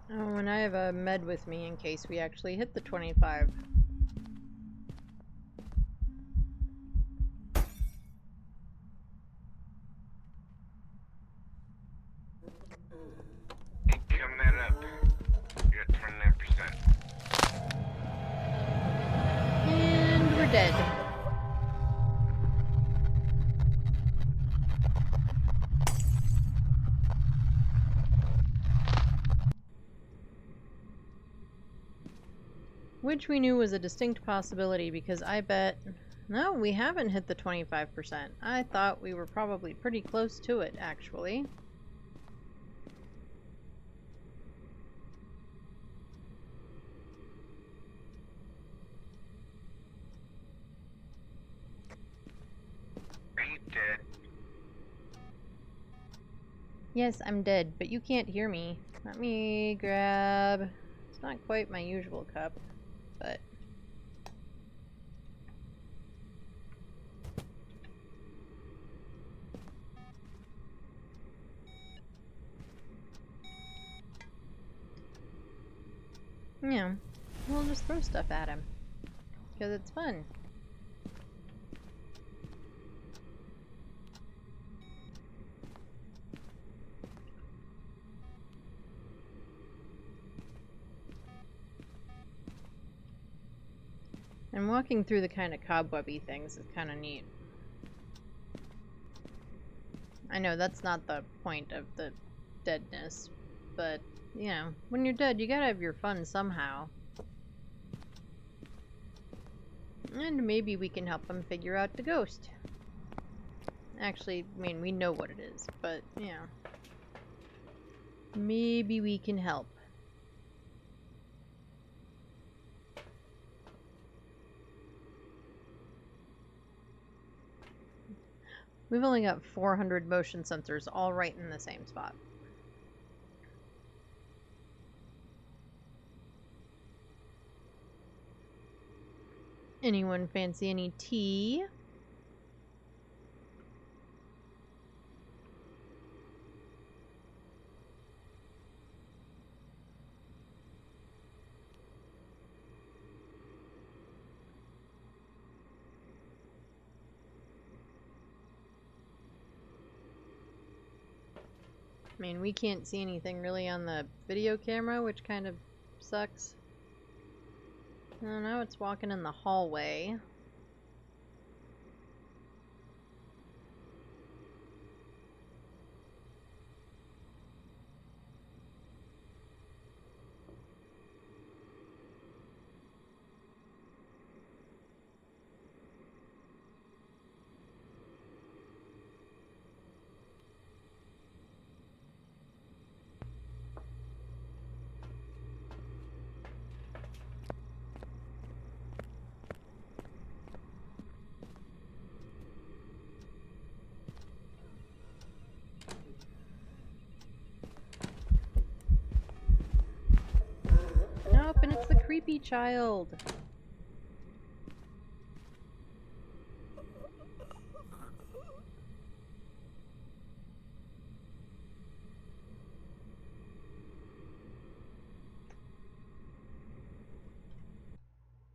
Oh, and I have a med with me in case we actually hit the 25. Hey, come that up. You're at 29%. And we're dead. Which we knew was a distinct possibility because I bet... No, we haven't hit the 25%. I thought we were probably pretty close to it, actually. Are you dead? Yes, I'm dead, but you can't hear me. Let me grab... It's not quite my usual cup, but... Yeah, we'll just throw stuff at him. Because it's fun. And walking through the kind of cobwebby things is kind of neat. I know that's not the point of the deadness, but, you know, when you're dead, you gotta have your fun somehow. And maybe we can help him figure out the ghost. Actually, I mean, we know what it is, but, you know. Maybe we can help. We've only got 400 motion sensors all right in the same spot. Anyone fancy any tea? I mean, we can't see anything really on the video camera, which kind of sucks. Oh, now it's walking in the hallway. Nope, and it's the creepy child.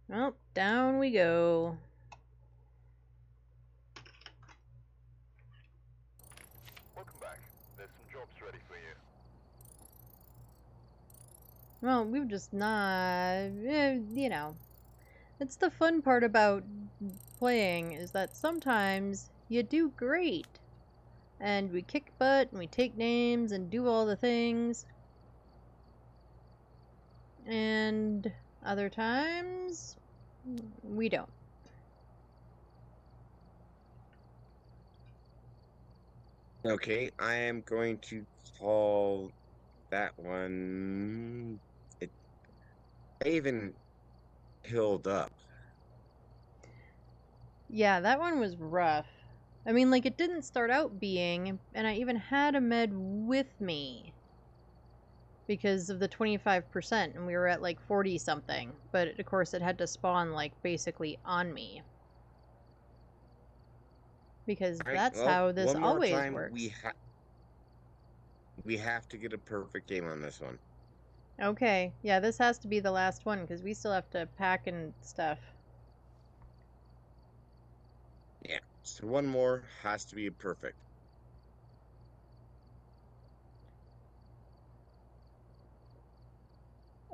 Well, down we go. Welcome back. There's some jobs ready for you. Well, we've just not, you know. It's the fun part about playing is that sometimes you do great. And we kick butt and we take names and do all the things. And Other times, we don't. Okay, I am going to call that one. I even healed up. Yeah, that one was rough. I mean, like, it didn't start out being, and I even had a med with me because of the 25%, and we were at like 40 something. But of course, it had to spawn, like, basically on me. Because All right, that's well, how this one more always time, works. we have to get a perfect game on this one. Okay, yeah, this has to be the last one because we still have to pack and stuff. Yeah, so one more has to be a perfect.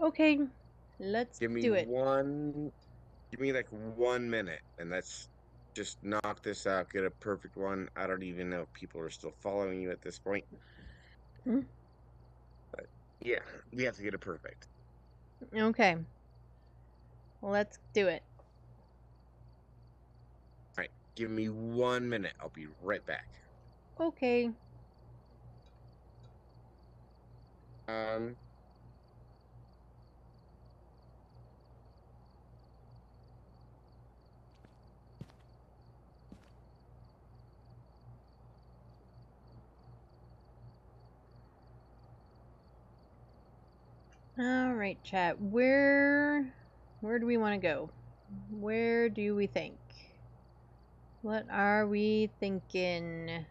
Okay, let's Give me do it. give me like 1 minute, and let's just knock this out, get a perfect one. I don't even know if people are still following you at this point. Hmm? But yeah, we have to get a perfect. Okay, let's do it. All right, give me 1 minute. I'll be right back. Okay. Um, All right, chat. Where do we want to go? Where do we think? What are we thinking?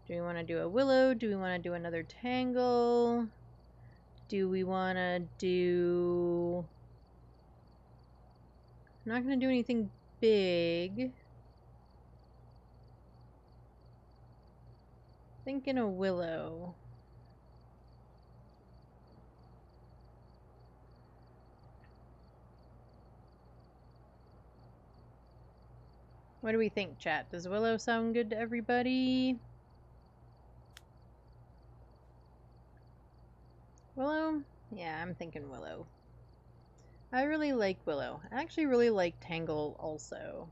Do we want to do a willow? Do we want to do another tangle? Do we want to do... I'm not going to do anything big. Thinking a willow. What do we think, chat? Does willow sound good to everybody? Willow? Yeah, I'm thinking willow. I really like willow. I actually really like tangle also.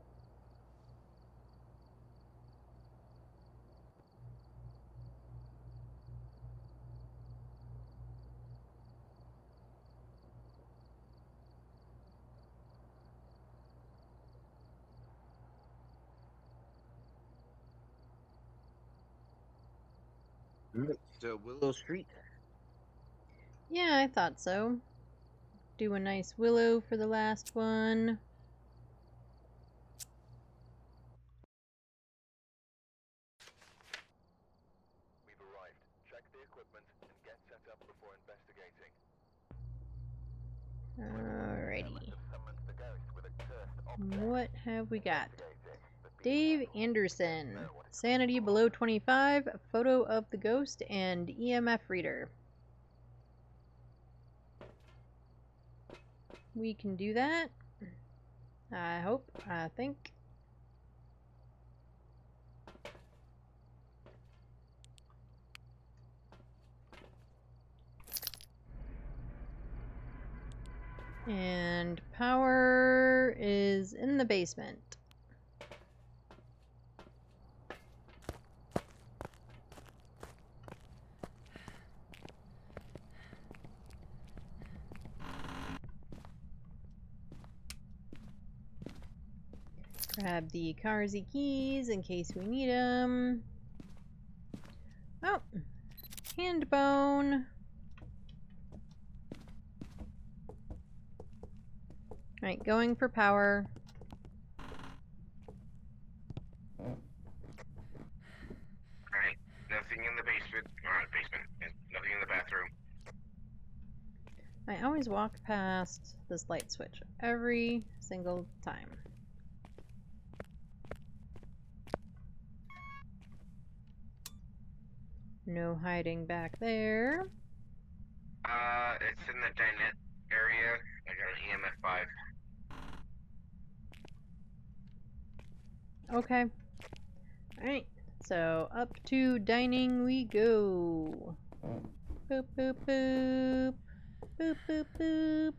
so Willow Street. Yeah, I thought so. Do a nice willow for the last one. We've arrived. Check the equipment and get set up before investigating. Alrighty. Have summoned the ghost with a cursed object. What have we got? Investigating, but be Dave careful. Anderson. Know what it Sanity below 25. Photo of the ghost and EMF reader. We can do that. I hope. I think. And power is in the basement. Grab the Carsy keys in case we need them. Oh, hand bone. Alright, going for power. Alright, nothing in the basement. Basement. Nothing in the bathroom. I always walk past this light switch every single time. No hiding back there. It's in the dinette area. I got an EMF 5. Okay. Alright, so up to dining we go. Boop, boop, boop. Boop, boop, boop.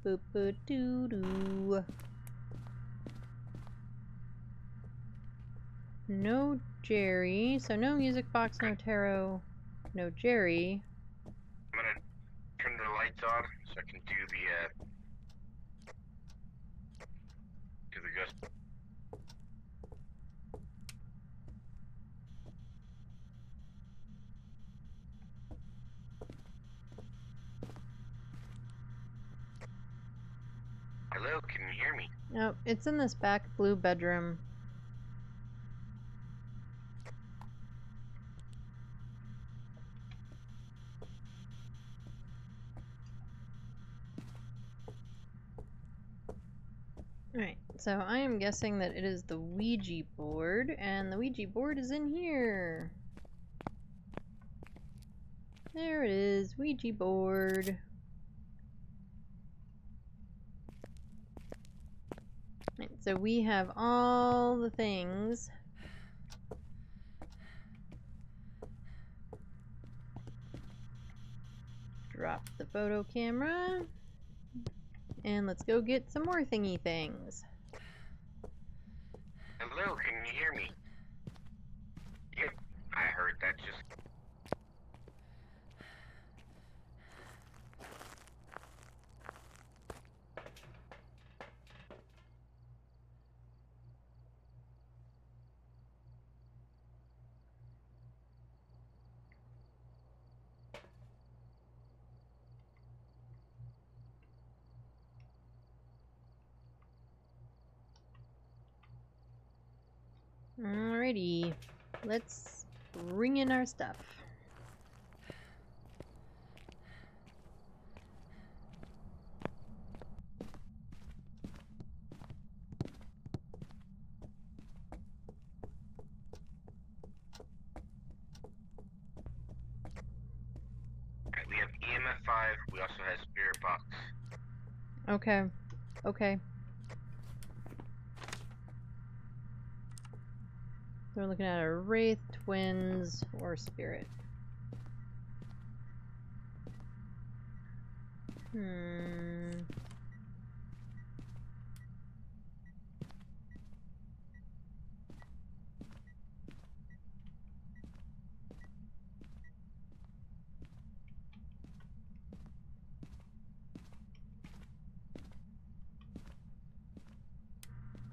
Boop boop doo doo. No Jerry. So no music box, no tarot, no Jerry. I'm gonna turn the lights on so I can do the ghost. Hello, can you hear me? No, it's in this back blue bedroom. Alright, so I am guessing that it is the Ouija board, and the Ouija board is in here. There it is, Ouija board. Right, so we have all the things. Drop the photo camera. And let's go get some more thingy things. Hello, can you hear me? Yep, I heard that just. Alrighty, let's bring in our stuff. Alright, we have EMF 5, we also have Spirit Box. Okay, okay. So we're looking at a Wraith, Twins, or Spirit.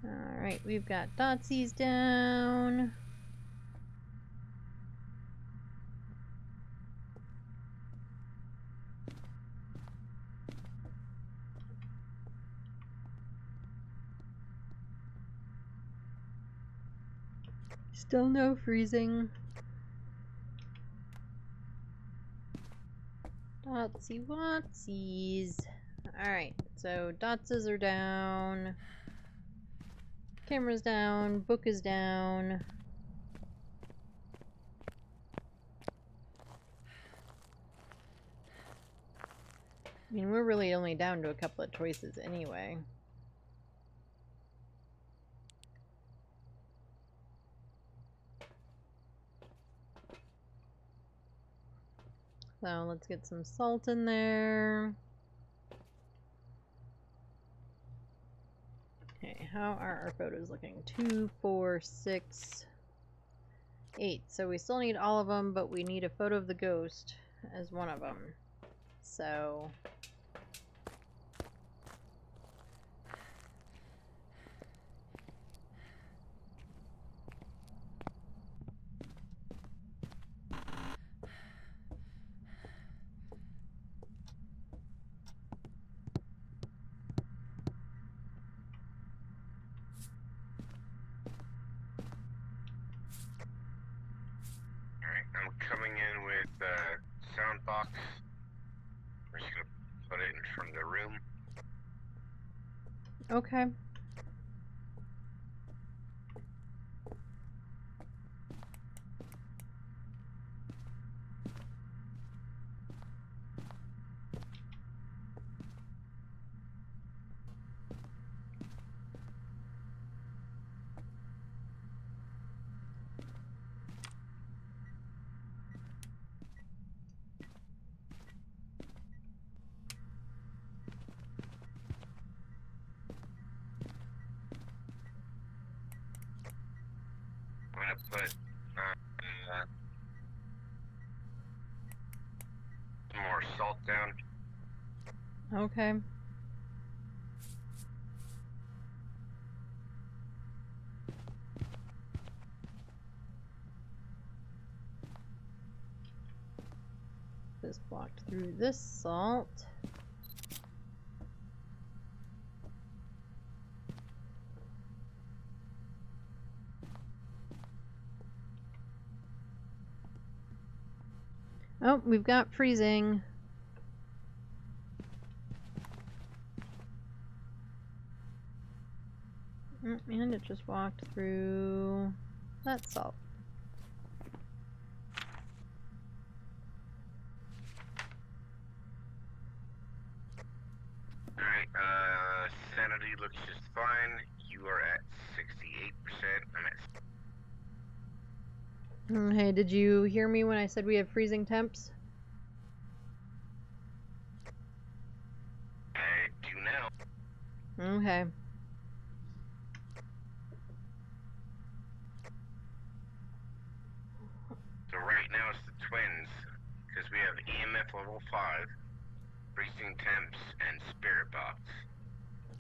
Alright, we've got Dotsies down. Still no freezing. Dotsy Watsies. Alright, so Dotses are down. Camera's down. Book is down. I mean, we're really only down to a couple of choices anyway. So let's get some salt in there. Okay, how are our photos looking? 2, 4, 6, 8. So we still need all of them, but we need a photo of the ghost as one of them. So Alright, I'm coming in with sound box. We're just gonna put it in front of the room. okay. gonna put some more salt down. Okay. Just walked through this salt. Oh, we've got freezing. And it just walked through that salt. Alright, sanity looks just fine. You are at 68%. I'm at... Hey, did you hear me when I said we have freezing temps? I do now. Okay. So right now it's the twins, because we have EMF level 5, freezing temps, and spirit box.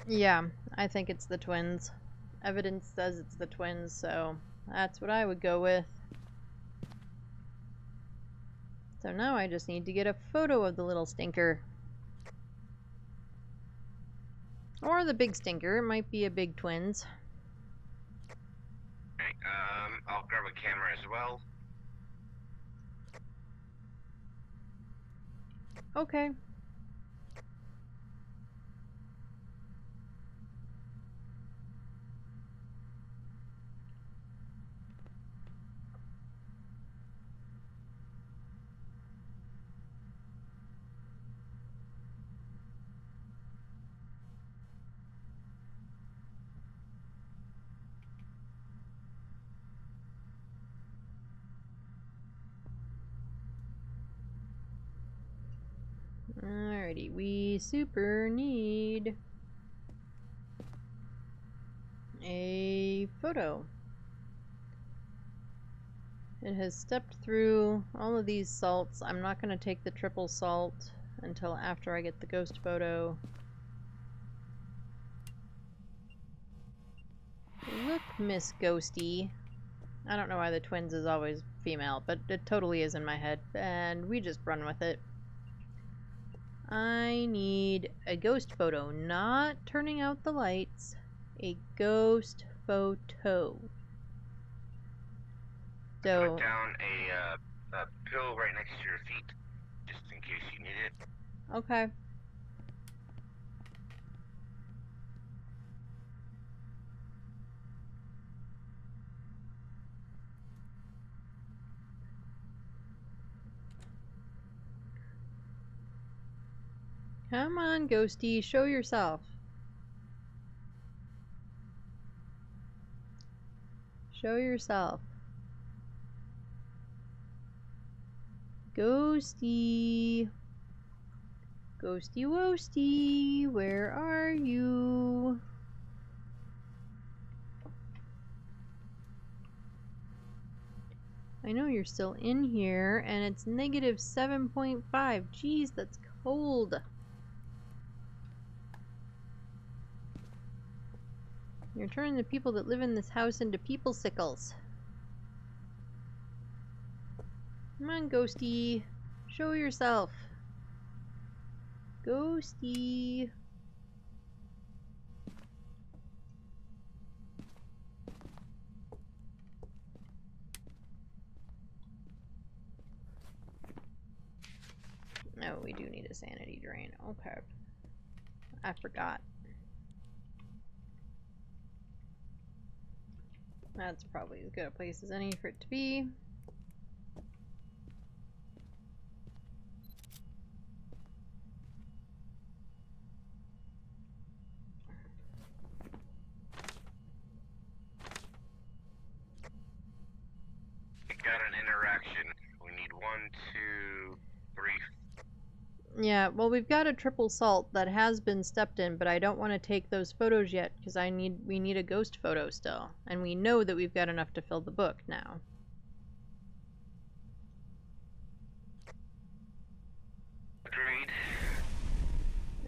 Yeah, I think it's the twins. Evidence says it's the twins, so that's what I would go with. So now I just need to get a photo of the little stinker. Or the big stinker. It might be a big twins. Right, I'll grab a camera as well. Okay. Alrighty, we super need a photo. It has stepped through all of these salts. I'm not going to take the triple salt until after I get the ghost photo. Look, Miss Ghosty. I don't know why the twins is always female, but it totally is in my head, and we just run with it. I need a ghost photo, not turning out the lights. A ghost photo. So, Put down a pill right next to your feet, just in case you need it. okay. Come on, Ghosty, show yourself. Show yourself. Ghosty. Ghosty Woasty, where are you? I know you're still in here, and it's negative 7.5. Jeez, that's cold. You're turning the people that live in this house into people sickles. Come on, Ghosty. Show yourself. Ghosty. No, we do need a sanity drain. Okay. I forgot. That's probably as good a place as any for it to be. We got an interaction. We need 1, 2, 3. Yeah, well, we've got a triple salt that has been stepped in, but I don't want to take those photos yet because we need a ghost photo still, and we know that we've got enough to fill the book now. Agreed.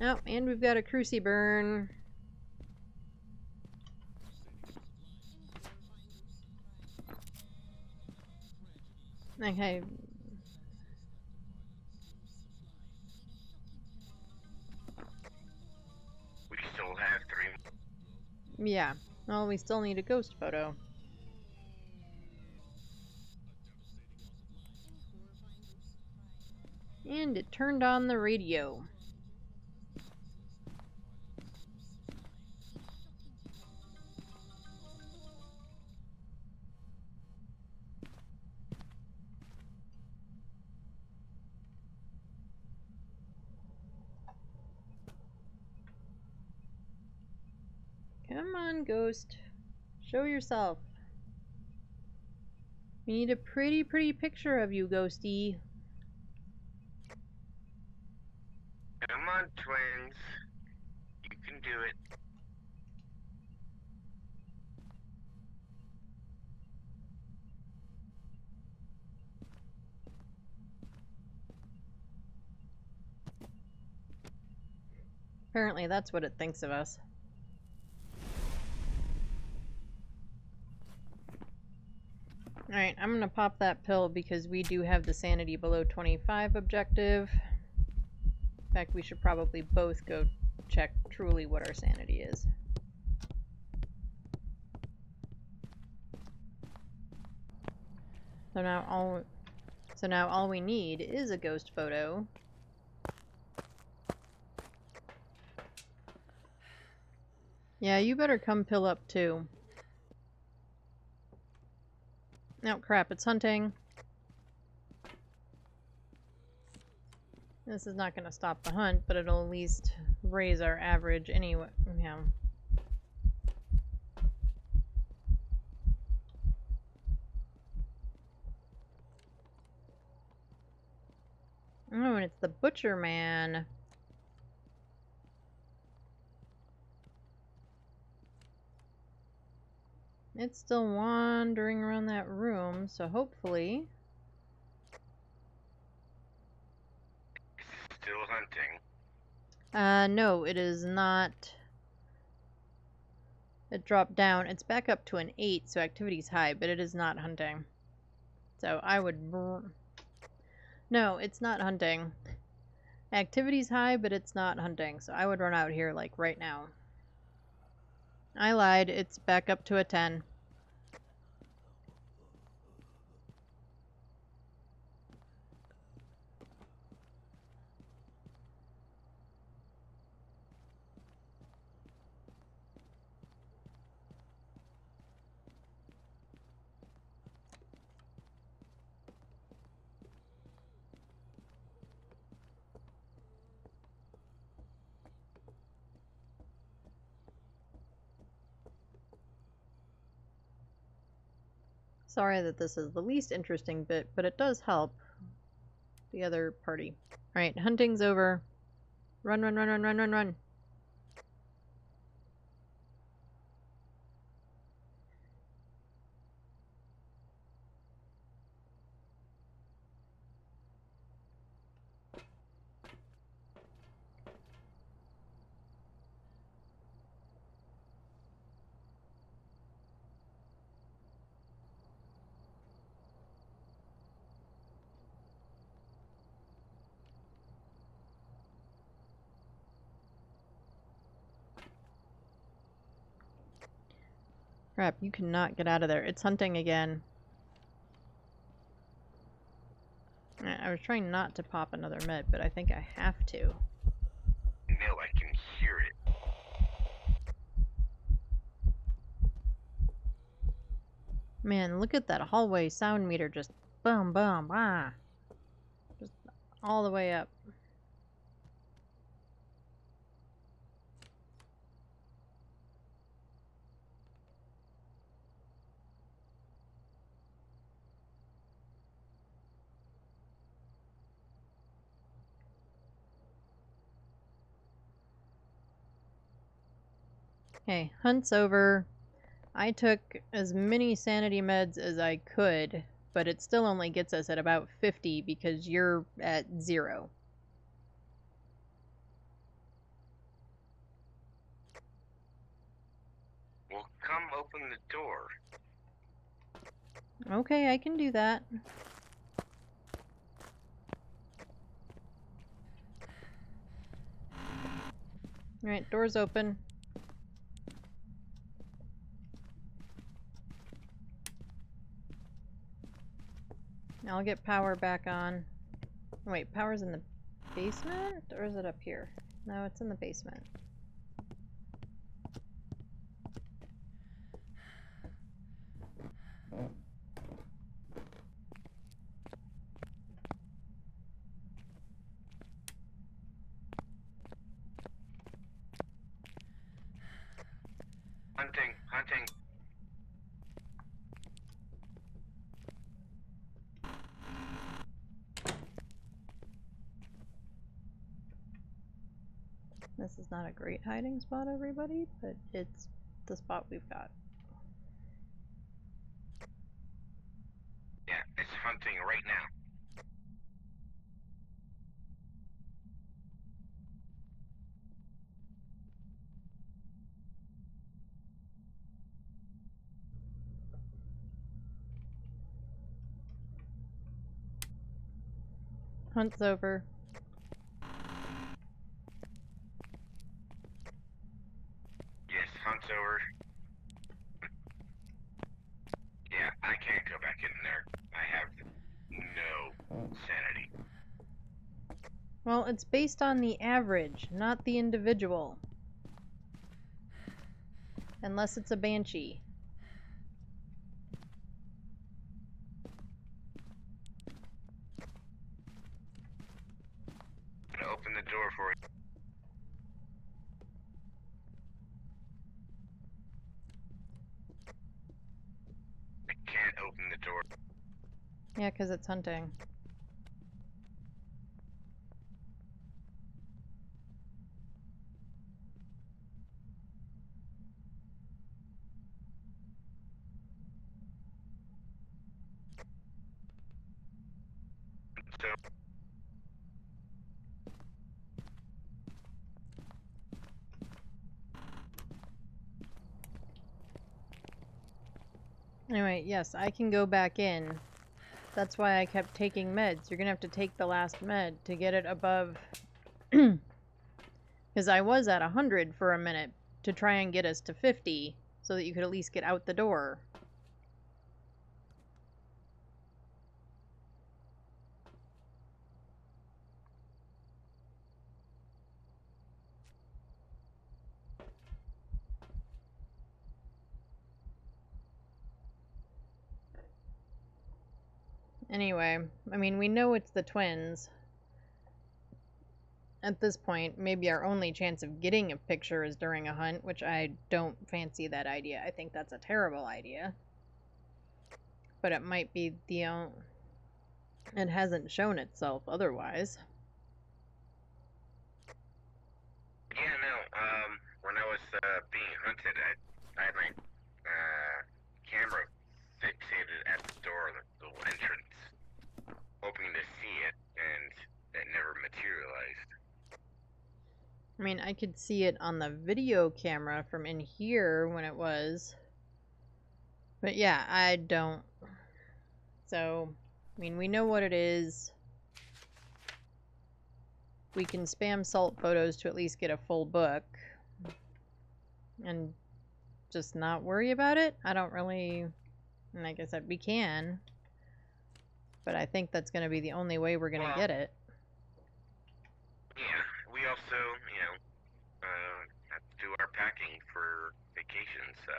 Oh, and we've got a cruci burn. Okay. We still have 3. Yeah. Well, we still need a ghost photo. And it turned on the radio. Come on, ghost. Show yourself. We need a pretty picture of you, ghosty. Come on, twins. You can do it. Apparently that's what it thinks of us. Alright, I'm gonna pop that pill because we do have the sanity below 25 objective. In fact, we should probably both go check truly what our sanity is. So now all we need is a ghost photo. Yeah, you better come pill up too. Oh crap, it's hunting. This is not going to stop the hunt, but it'll at least raise our average anyway. Yeah. Oh, and it's the Butcher Man. It's still wandering around that room, so hopefully... Still hunting. No, it is not. It dropped down. It's back up to an 8, so activity's high, but it is not hunting. So I would... No, it's not hunting. Activity's high, but it's not hunting, so I would run out here, like, right now. I lied. It's back up to a 10. Sorry that this is the least interesting bit, but it does help the other party. Alright, hunting's over. Run, run, run, run, run, run, run. Crap, you cannot get out of there. It's hunting again. I was trying not to pop another med, but I think I have to. No, I can hear it. Man, look at that hallway sound meter just boom, boom, ah. Just all the way up. Okay, hunt's over. I took as many sanity meds as I could, but it still only gets us at about 50 because you're at 0. Well, come open the door. Okay, I can do that. Alright, door's open. I'll get power back on. Wait, power's in the basement? Or is it up here? No, it's in the basement. Hunting, hunting. This is not a great hiding spot, everybody, but it's the spot we've got. Yeah, it's hunting right now. Hunt's over. Yes, hunt's over. Yeah, I can't go back in there. I have no sanity. Well, it's based on the average, not the individual. Unless it's a banshee. I'm gonna open the door for you. I can't open the door. Yeah, 'cause it's hunting. So, Anyway, yes, I can go back in. That's why I kept taking meds. You're gonna have to take the last med to get it above... Because I was at 100 for a minute to try and get us to 50 so that you could at least get out the door. Anyway, I mean, we know it's the twins. At this point, maybe our only chance of getting a picture is during a hunt, which I don't fancy that idea. I think that's a terrible idea. But it might be the it hasn't shown itself otherwise. yeah, no, when I was being hunted, I had my camera fixated at the door, the entrance, hoping to see it, and it never materialized. I mean, I could see it on the video camera from in here when it was. But yeah, I don't. So, I mean, we know what it is. We can spam salt photos to at least get a full book. And just not worry about it. I don't really... Like I said, we can. But I think that's going to be the only way we're going to get it. Yeah, we also, you know, have to do our packing for vacation, so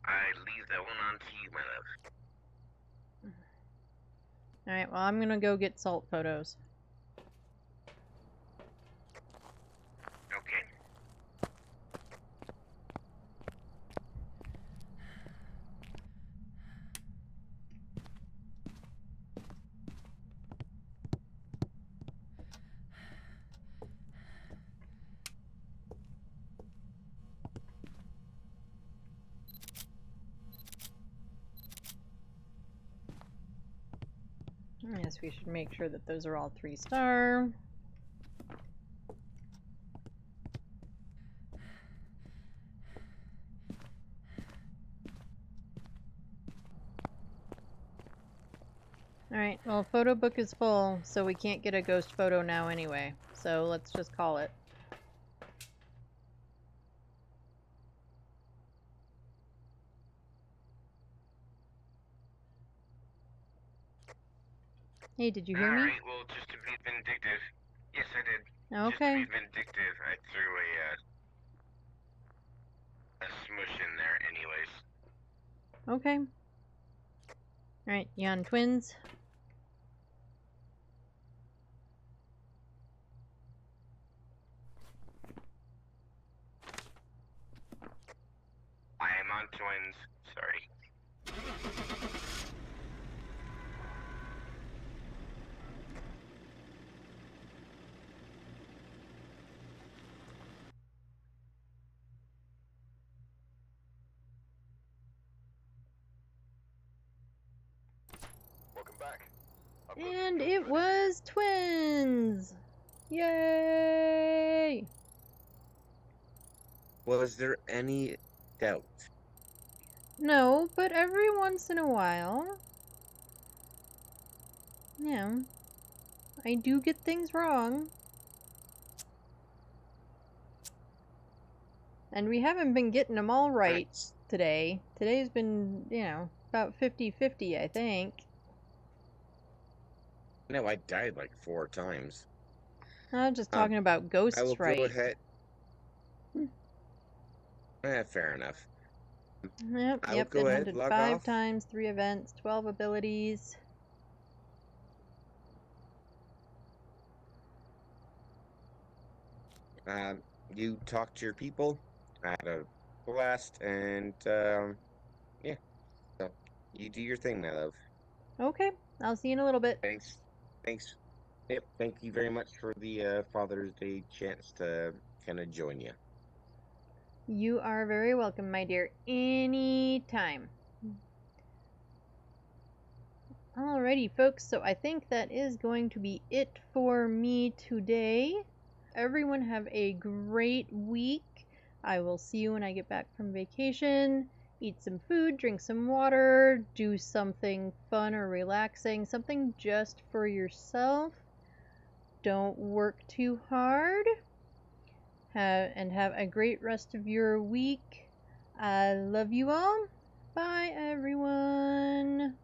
I leave that one on to you, my love. Alright, well, I'm going to go get salt photos. Okay. Yes, we should make sure that those are all 3-star. Alright, well, photo book is full, so we can't get a ghost photo now anyway. So let's just call it. Hey, did you hear me? Alright, well, just to be vindictive. Yes, I did. Just to Okay. be vindictive, I threw a smush in there anyways. Okay. Alright, you on twins? I am on twins. Sorry. Welcome back. I've got And some it good was twins! Yay! Was there any doubt? No, but every once in a while, yeah, I do get things wrong. And we haven't been getting them all right Nice. today. Today's been, about 50-50, I think. No, I died like 4 times. I'm just talking about ghosts I will go right. ahead. Fair enough. Yep, I will it go ahead, hunted log 5 off. times, 3 events, 12 abilities. You talk to your people. I had a blast, and yeah. So you do your thing, my love. Okay, I'll see you in a little bit. Thanks. Thanks. Yep. Thank you very much for the Father's Day chance to kind of join you. You are very welcome, my dear. Anytime. Alrighty, folks, so I think that is going to be it for me today. Everyone have a great week. I will see you when I get back from vacation. Eat some food, drink some water, do something fun or relaxing, something just for yourself. Don't work too hard. Have a great rest of your week. I love you all. Bye, everyone.